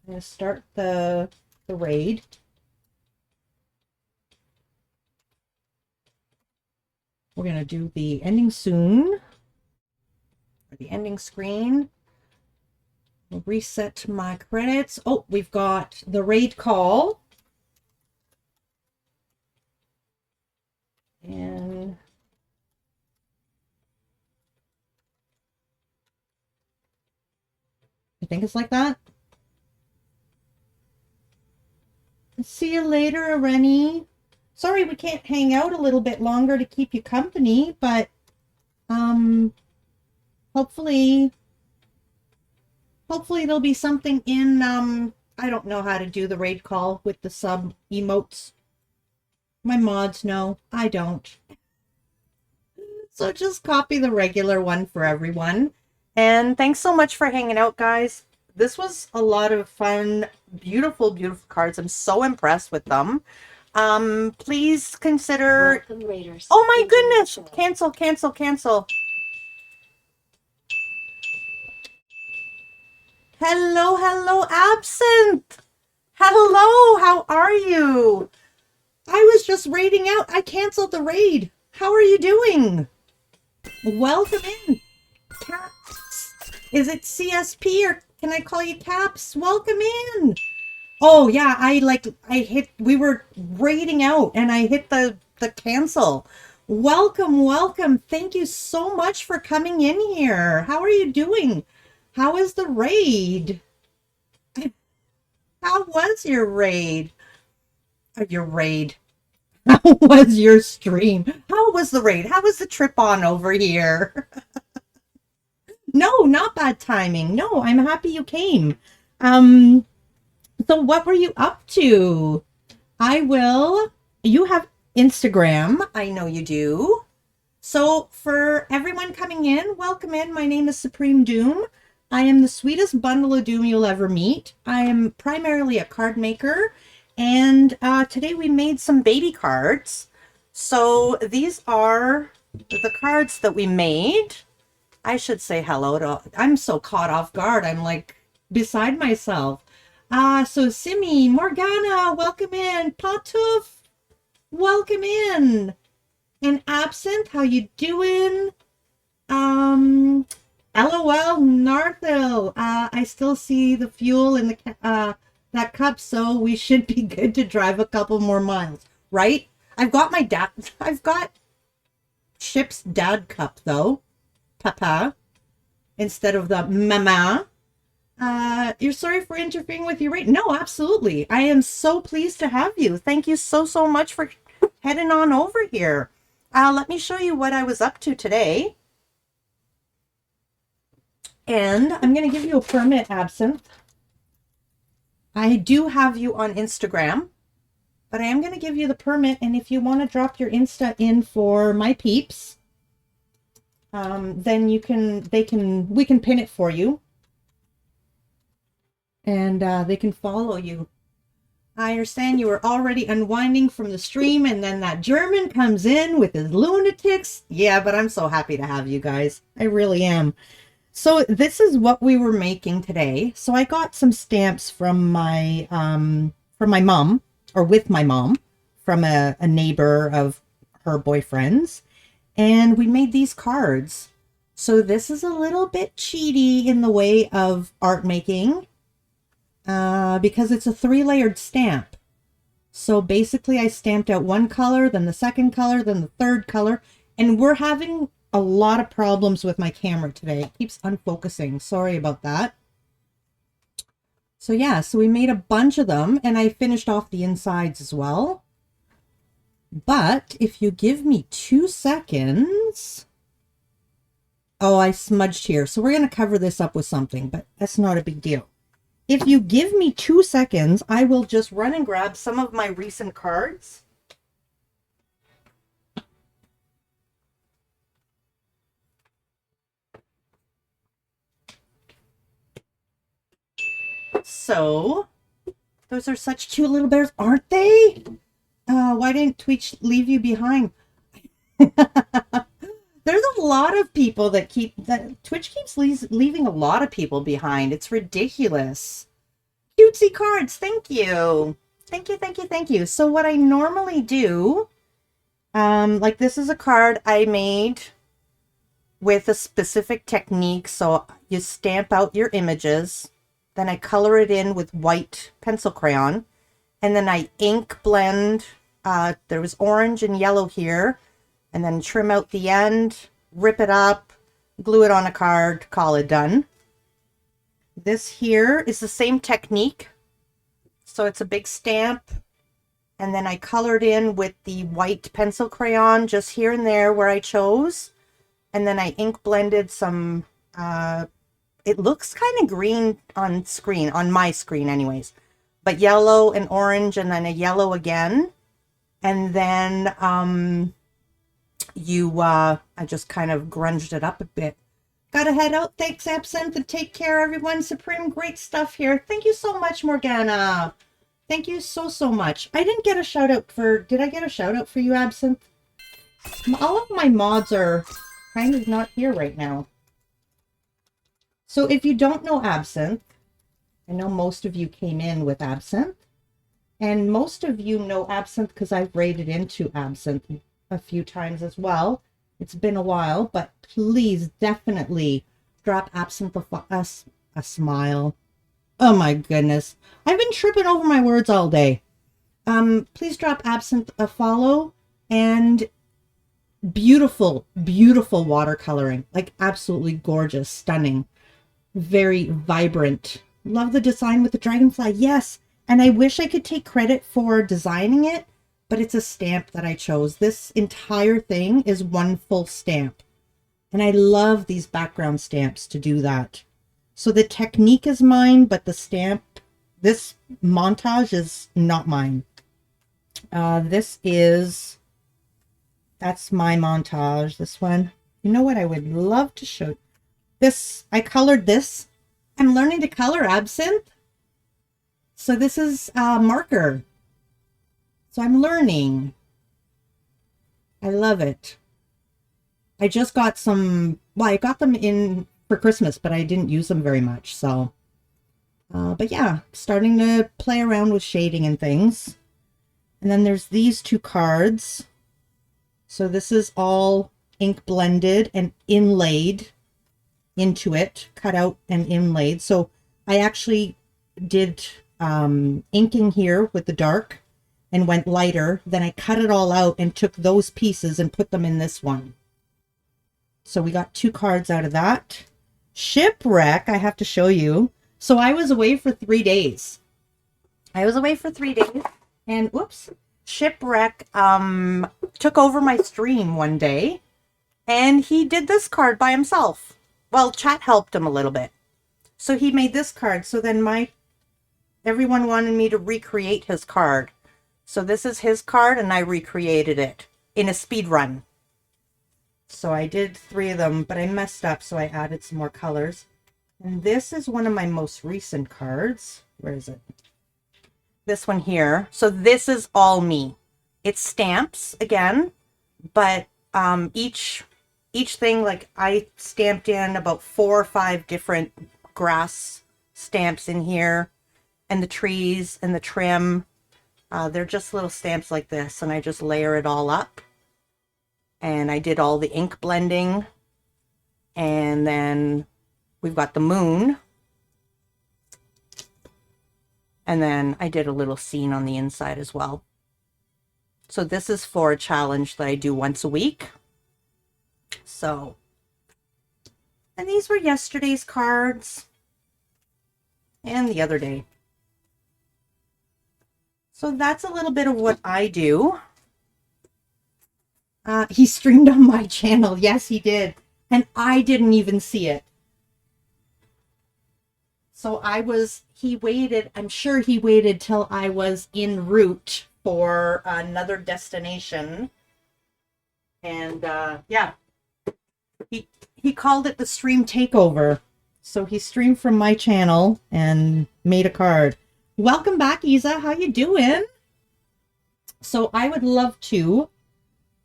going to start the raid. We're going to do the ending soon, or the ending screen. We'll reset my credits. Oh, we've got the raid call. And I think it's like that. See you later, Rennie. Sorry we can't hang out a little bit longer to keep you company, but hopefully there'll be something in I don't know how to do the raid call with the sub emotes. My mods know, I don't. So just copy the regular one for everyone. And thanks so much for hanging out, guys. This was a lot of fun. Beautiful, beautiful cards. I'm so impressed with them. Please consider... Welcome, Raiders. Oh my goodness! Cancel, cancel, cancel. Hello, hello, Absinthe! Hello, how are you? I was just raiding out. I canceled the raid. How are you doing? Welcome in. Caps. Is it CSP or can I call you Caps? Welcome in. Oh yeah, we were raiding out and I hit the cancel. Welcome, welcome. Thank you so much for coming in here. How are you doing? How is the raid? How was your raid? Your raid. How was your stream? How was the raid? How was the trip on over here? No, not bad timing. No, I'm happy you came. So what were you up to? You have Instagram. I know you do. So for everyone coming in, welcome in. My name is Supremedoom. I am the sweetest bundle of doom you'll ever meet. I am primarily a card maker. And today we made some baby cards. So these are the cards that we made. I should say hello to... I'm so caught off guard. I'm like beside myself. So Simi, Morgana, welcome in. Patouf, welcome in. And Absinthe, how you doing? LOL, Narthil. I still see the fuel in the that cup, so we should be good to drive a couple more miles, right? I've got Chip's dad cup though, Papa, instead of the mama. You're sorry for interfering with your rate? No, absolutely. I am so pleased to have you. Thank you so much for heading on over here. Let me show you what I was up to today. And I'm going to give you a permit, Absinthe. I do have you on Instagram, but I am going to give you the permit. And if you want to drop your Insta in for my peeps, then we can pin it for you. And they can follow you. I understand you were already unwinding from the stream and then that German comes in with his lunatics. Yeah, but I'm so happy to have you guys. I really am. So this is what we were making today. So I got some stamps from my mom, or with my mom, from a neighbor of her boyfriend's. And we made these cards. So this is a little bit cheaty in the way of art making. Because it's a 3-layered stamp. So basically I stamped out one color, then the second color, then the third color, and we're having a lot of problems with my camera today. It keeps unfocusing. Sorry about that. So yeah, so we made a bunch of them and I finished off the insides as well. But if you give me 2 seconds... Oh, I smudged here. So we're going to cover this up with something, but that's not a big deal. If you give me 2 seconds, I will just run and grab some of my recent cards. So, those are such cute little bears, aren't they? Why didn't Twitch leave you behind? There's a lot of people that Twitch keeps leaving a lot of people behind. It's ridiculous. Cutesy cards, thank you. Thank you, thank you, thank you. So what I normally do, like this is a card I made with a specific technique. So you stamp out your images, then I color it in with white pencil crayon, and then I ink blend. There was orange and yellow here, and then trim out the end, rip it up, glue it on a card, call it done. This here is the same technique. So it's a big stamp, and then I colored in with the white pencil crayon just here and there where I chose. And then I ink blended some, it looks kind of green on screen, on my screen anyways, but yellow and orange, and then a yellow again. And then I just kind of grunged it up a bit. Gotta head out. Thanks, Absinthe, and take care, everyone. Supreme, great stuff here. Thank you so much, Morgana. Thank you so, so much. I didn't get a shout out for, did I get a shout out for you, Absinthe? All of my mods are kind of not here right now. So if you don't know Absinthe, I know most of you came in with Absinthe, and most of you know Absinthe because I've raided into Absinthe a few times as well. It's been a while, but please definitely drop Absinthe a smile. Oh my goodness. I've been tripping over my words all day. Please drop Absinthe a follow, and beautiful, beautiful watercoloring. Like absolutely gorgeous, stunning, very vibrant. Love the design with the dragonfly. Yes. And I wish I could take credit for designing it, but it's a stamp that I chose. This entire thing is one full stamp. And I love these background stamps to do that. So the technique is mine, but the stamp, this montage is not mine. That's my montage, this one. You know what I would love to show? This, I colored this. I'm learning to color, Absinthe. So this is marker. So I'm learning. I love it. I just got some, well, I got them in for Christmas, but I didn't use them very much. So, but yeah, starting to play around with shading and things. And then there's these two cards. So this is all ink blended and inlaid into it, cut out and inlaid. So I actually did inking here with the dark and went lighter. Then I cut it all out and took those pieces and put them in this one. So we got two cards out of that. Shipwreck, I have to show you. So I was away for 3 days. And whoops, Shipwreck took over my stream one day, and he did this card by himself. Well, chat helped him a little bit. So he made this card. So then everyone wanted me to recreate his card. So this is his card, and I recreated it in a speed run. So I did 3 of them, but I messed up, so I added some more colors. And this is one of my most recent cards. Where is it? This one here. So this is all me. It's stamps again, but each thing, like I stamped in about 4 or 5 different grass stamps in here, and the trees and the trim. They're just little stamps like this, and I just layer it all up. And I did all the ink blending. And then we've got the moon. And then I did a little scene on the inside as well. So this is for a challenge that I do once a week. So, and these were yesterday's cards and the other day. So that's a little bit of what I do. He streamed on my channel. Yes, he did. And I didn't even see it. So he waited, I'm sure he waited till I was en route for another destination. And yeah, he called it the stream takeover. So he streamed from my channel and made a card. Welcome back, Isa. How you doing? So I would love to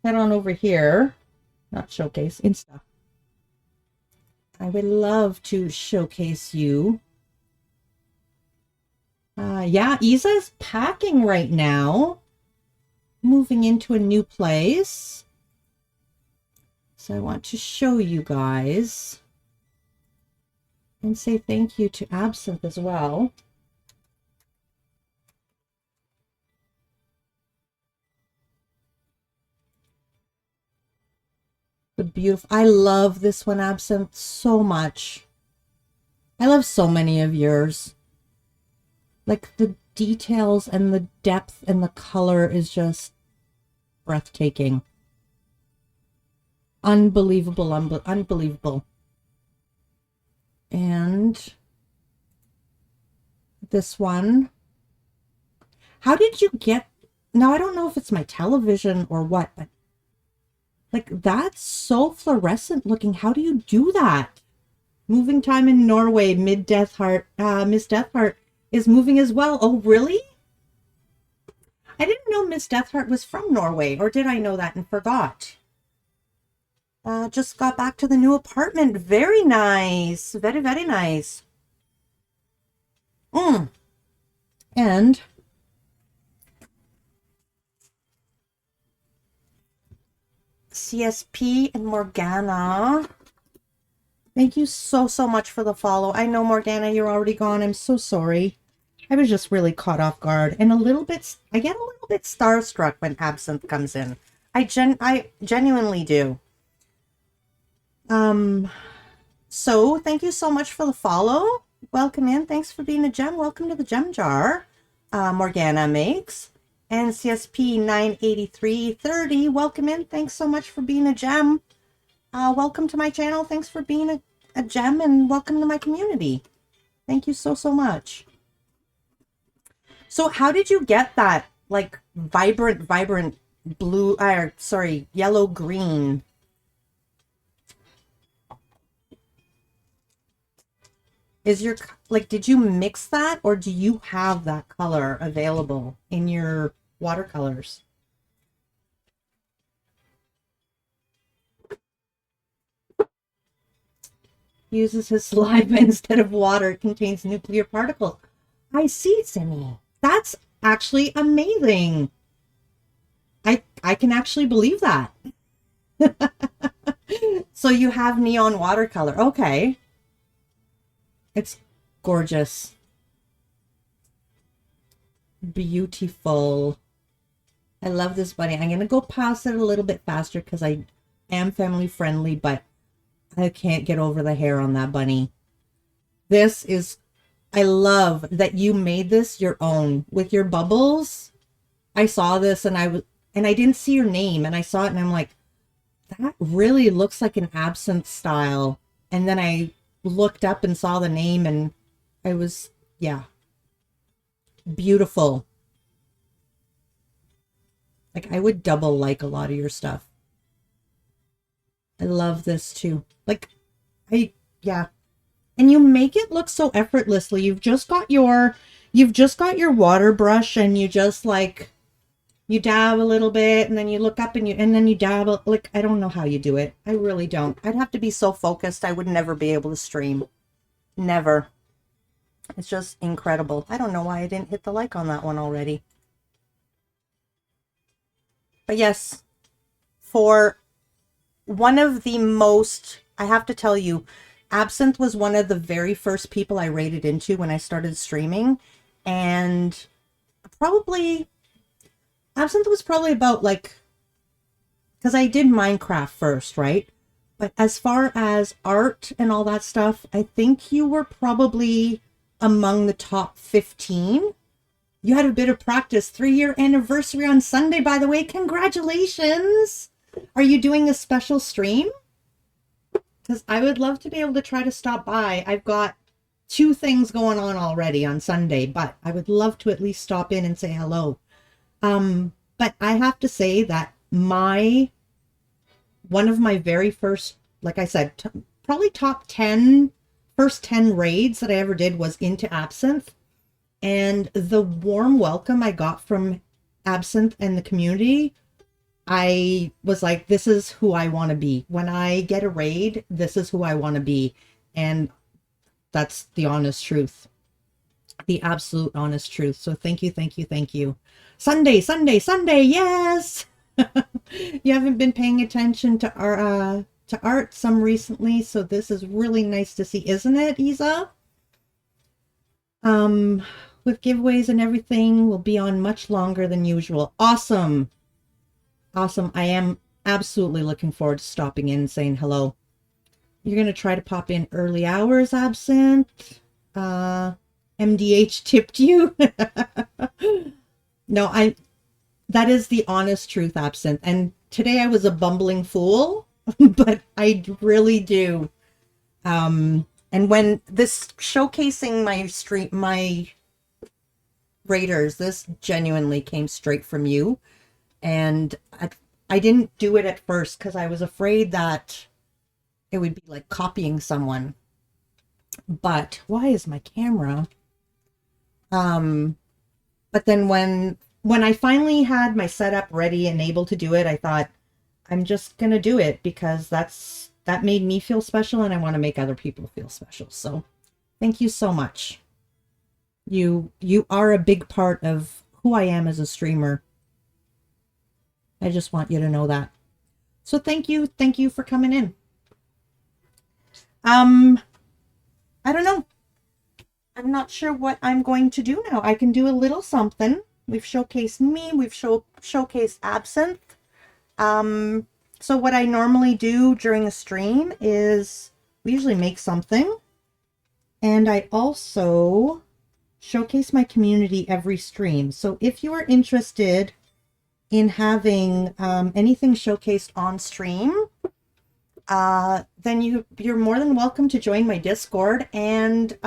head on over here. not showcase, Insta. I would love to showcase you. Yeah, Isa's packing right now. Moving into a new place. So I want to show you guys. And say thank you to Absinthe as well. The beautiful, I love this one, Absinthe, so much. I love so many of yours. Like the details and the depth and the color is just breathtaking. Unbelievable, unbelievable. And this one. How did you get, now I don't know if it's my television or what, but like that's so fluorescent looking. How do you do that? Moving time in Norway, Miss Deathheart is moving as well. Oh, really? I didn't know Miss Deathheart was from Norway, or did I know that and forgot? Just got back to the new apartment. Very nice. Very, very nice. And CSP and Morgana. Thank you so much for the follow. I know, Morgana, you're already gone. I'm so sorry. I was just really caught off guard and I get a little bit starstruck when Absinthe comes in. I genuinely do. So thank you so much for the follow. Welcome in. Thanks for being a gem. Welcome to the gem jar. Morgana makes. And CSP 98330. Welcome in. Thanks so much for being a gem. Welcome to my channel. Thanks for being a gem and welcome to my community. Thank you so much. So how did you get that like vibrant blue, yellow green? Is your, like, did you mix that or do you have that color available in your watercolors? Uses his saliva instead of water. It contains nuclear particles. I see, Simi. That's actually amazing. I can actually believe that. So you have neon watercolor. Okay. It's gorgeous. Beautiful. I love this bunny. I'm going to go past it a little bit faster because I am family friendly, but I can't get over the hair on that bunny. This is, I love that you made this your own with your bubbles. I saw this and I didn't see your name and I saw it and I'm like, that really looks like an Absinthe style. And then I looked up and saw the name and I was, yeah, beautiful. Like I would double like a lot of your stuff. I love this too. Like yeah. And you make it look so effortlessly. You've just got your water brush and you just like, you dab a little bit and then you look up and then you dab, like, I don't know how you do it. I really don't. I'd have to be so focused. I would never be able to stream. Never. It's just incredible. I don't know why I didn't hit the like on that one already. But yes, for one of the most, I have to tell you, Absinthe was one of the very first people I rated into when I started streaming. And probably, Absinthe was probably about like, because I did Minecraft first, right? But as far as art and all that stuff, I think you were probably among the top 15. You had a bit of practice. 3-year anniversary on Sunday, by the way. Congratulations! Are you doing a special stream? Because I would love to be able to try to stop by. I've got 2 things going on already on Sunday, but I would love to at least stop in and say hello. But I have to say that one of my very first, like I said, probably top 10, first 10 raids that I ever did was into Absinthe. And the warm welcome I got from Absinthe and the community I was like, this is who I want to be. When I get a raid, this is who I want to be. And that's the honest truth. The absolute honest truth. So thank you, thank you, thank you. Sunday, Sunday, Sunday, yes! You haven't been paying attention to our art some recently, so this is really nice to see, isn't it, Isa? With giveaways and everything, we'll be on much longer than usual. Awesome. Awesome. I am absolutely looking forward to stopping in and saying hello. You're going to try to pop in early hours, Absinthe. MDH tipped you. No, that is the honest truth, Absinthe. And today I was a bumbling fool, but I really do. And when this showcasing my raiders, this genuinely came straight from you. And I didn't do it at first because I was afraid that it would be like copying someone. But why is my camera? But then when I finally had my setup ready and able to do it, I thought, I'm just gonna do it because that made me feel special and I want to make other people feel special. So thank you so much. You are a big part of who I am as a streamer. I just want you to know that. So thank you for coming in. I don't know. I'm not sure what I'm going to do now. I can do a little something. We've showcased me. We've showcased Absinthe. So what I normally do during a stream is we usually make something. And I also showcase my community every stream. So if you are interested in having anything showcased on stream, then you're more than welcome to join my Discord and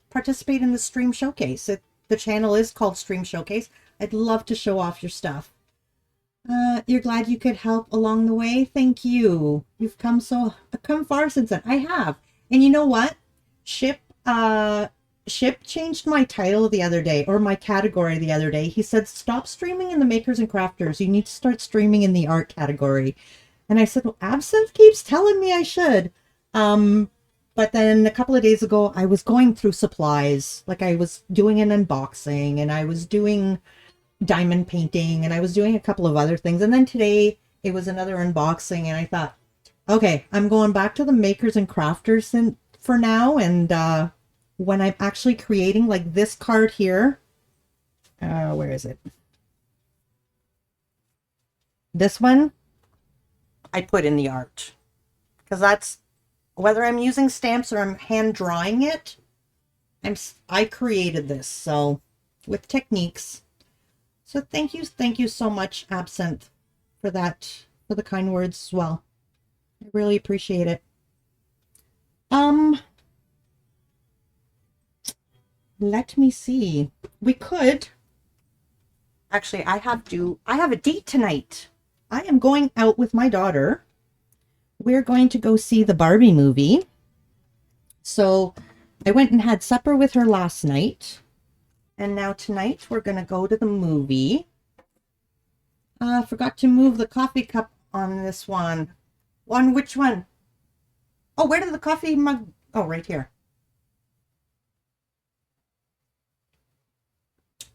participate in the stream showcase. The channel is called Stream Showcase. I'd love to show off your stuff. You're glad you could help along the way? Thank you. You've come far since then. I have. And you know what? Ship changed my title the other day, or my category the other day. He said, stop streaming in the makers and crafters. You need to start streaming in the art category. And I said, well, Absinthe keeps telling me I should. But then a couple of days ago, I was going through supplies. Like I was doing an unboxing and I was doing diamond painting and I was doing a couple of other things. And then today it was another unboxing and I thought, okay, I'm going back to the makers and crafters for now. And when I'm actually creating like this card here, where is it? This one, I put in the art because that's whether I'm using stamps or I'm hand drawing it. I created this, so with techniques. So thank you so much, Absinthe, for the kind words as well. I really appreciate it. Let me see. We could actually. I have a date tonight. I am going out with my daughter. We're going to go see the Barbie movie. So I went and had supper with her last night. And now tonight we're going to go to the movie. I forgot to move the coffee cup on this one. Which one? Oh, where did the coffee mug? Oh, right here.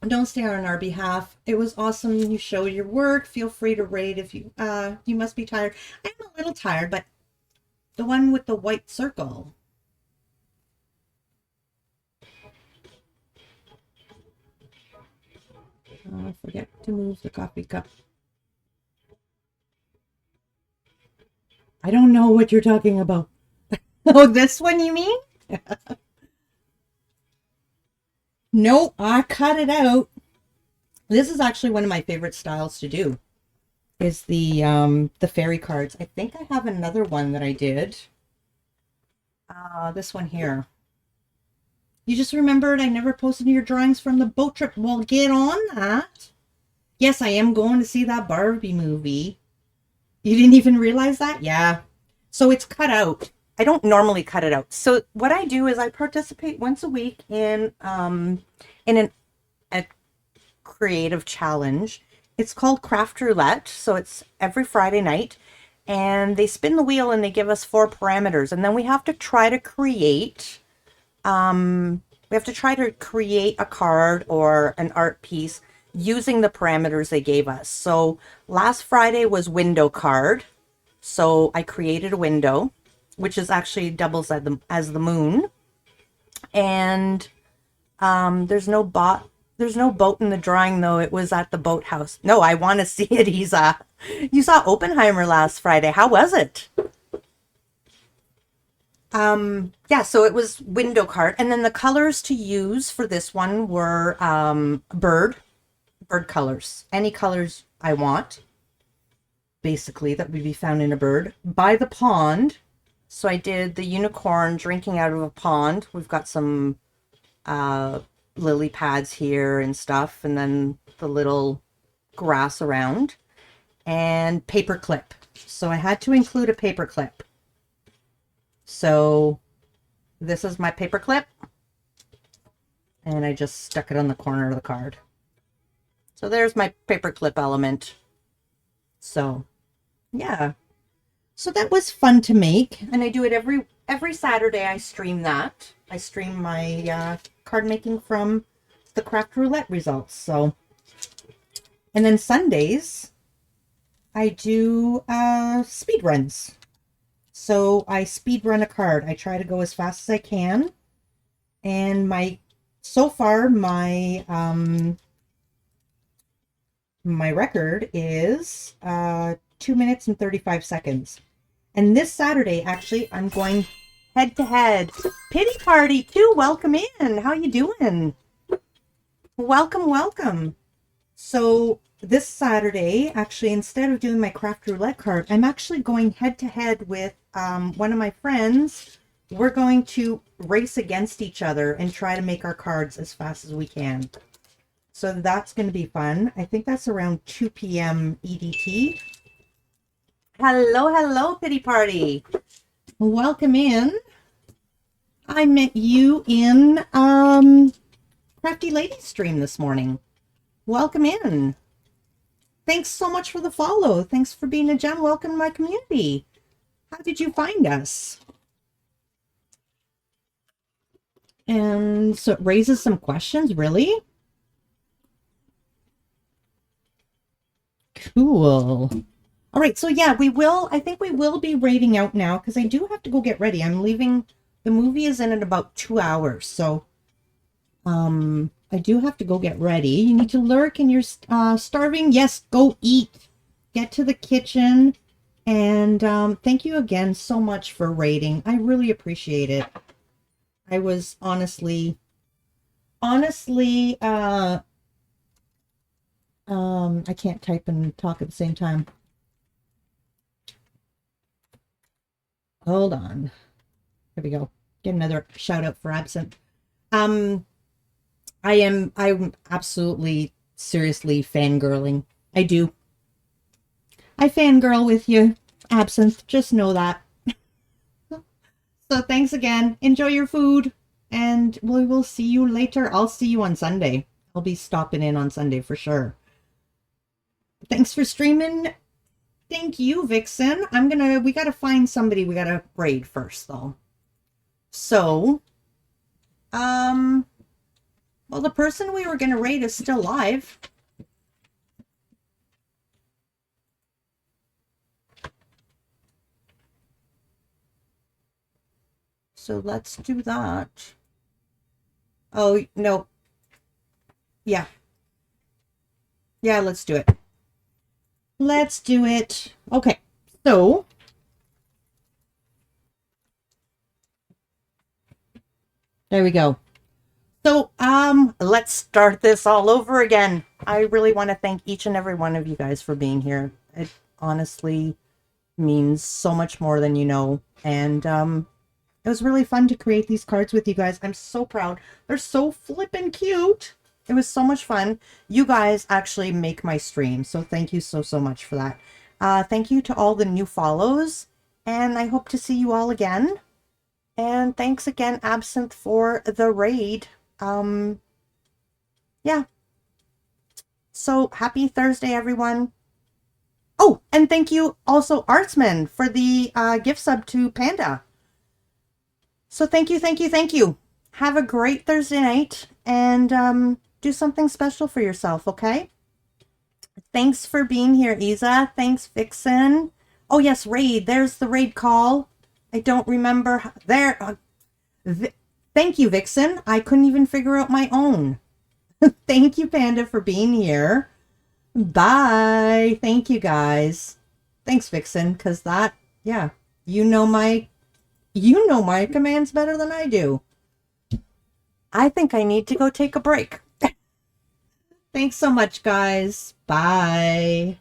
Don't stay on our behalf. It was awesome. You showed your work. Feel free to raid if you must be tired. I'm a little tired, but the one with the white circle. Forget to move the coffee cup. I don't know what you're talking about. Oh, this one you mean? Nope, I cut it out. This is actually one of my favorite styles to do. Is the fairy cards. I think I have another one that I did. This one here. You just remembered I never posted your drawings from the boat trip. Well, get on that. Yes, I am going to see that Barbie movie. You didn't even realize that? Yeah. So it's cut out. I don't normally cut it out. So what I do is I participate once a week in a creative challenge. It's called Craft Roulette. So it's every Friday night. And they spin the wheel and they give us 4 parameters. And then we have to try to create, a card or an art piece using the parameters they gave us. So last Friday was window card. So I created a window, which is actually doubles as the moon. And there's no boat in the drawing, though. It was at the boathouse. No, I want to see it, Isa. You saw Oppenheimer last Friday. How was it? Yeah, so it was window card. And then the colors to use for this one were bird colors. Any colors I want, basically, that would be found in a bird. By the pond. So I did the unicorn drinking out of a pond. We've got some lily pads here and stuff, and then the little grass around, and paper clip. So I had to include a paper clip. So this is my paper clip, and I just stuck it on the corner of the card. So there's my paper clip element. So yeah, so that was fun to make, and I do it every Saturday. I stream that. I stream my card making from the Craft Roulette results. So, and then Sundays I do speed runs. So I speed run a card. I try to go as fast as I can, and so far my record is 2 minutes and 35 seconds. And this Saturday, actually, I'm going head to head. Pity Party too. Welcome in. How you doing? Welcome. So this Saturday, actually, instead of doing my Craft Roulette card, I'm actually going head to head with one of my friends. We're going to race against each other and try to make our cards as fast as we can. So that's going to be fun. I think that's around 2 p.m. EDT. Hello, Pity Party. Welcome in. I met you in Crafty Lady stream this morning. Welcome in. Thanks so much for the follow. Thanks for being a gem. Welcome to my community. How did you find us? And so it raises some questions, really? Cool. All right, so yeah, I think we will be raiding out now because I do have to go get ready. I'm leaving, the movie is in about 2 hours, so I do have to go get ready. You need to lurk and you're starving? Yes, go eat. Get to the kitchen. And thank you again so much for raiding. I really appreciate it. I was honestly, I can't type and talk at the same time. Hold on. Here we go. Get another shout out for Absinthe. I'm absolutely, seriously fangirling. I do. I fangirl with you, Absinthe. Just know that. So thanks again. Enjoy your food. And we will see you later. I'll see you on Sunday. I'll be stopping in on Sunday for sure. Thanks for streaming. Thank you, Vixen. We gotta find somebody we gotta raid first, though. So, well, the person we were gonna raid is still live. So let's do that. Oh, no. Yeah. Yeah, let's do it. Let's do it. Okay, so there we go. So let's start this all over again. I really want to thank each and every one of you guys for being here. It honestly means so much more than you know. And it was really fun to create these cards with you guys. I'm so proud. They're so flippin' cute. It was so much fun. You guys actually make my stream, so thank you so much for that. Thank you to all the new follows, and I hope to see you all again. And thanks again, Absinthe, for the raid. Yeah. So So happy Thursday, everyone. Oh, and thank you also, Artsman, for the gift sub to Panda. So thank you, thank you, thank you. Have a great Thursday night and do something special for yourself, okay? Thanks for being here, Isa. Thanks, Vixen. Oh, yes, raid. There's the raid call. I don't remember. There. Thank you, Vixen. I couldn't even figure out my own. Thank you, Panda, for being here. Bye. Thank you, guys. Thanks, Vixen, because that, yeah, you know my commands better than I do. I think I need to go take a break. Thanks so much, guys. Bye.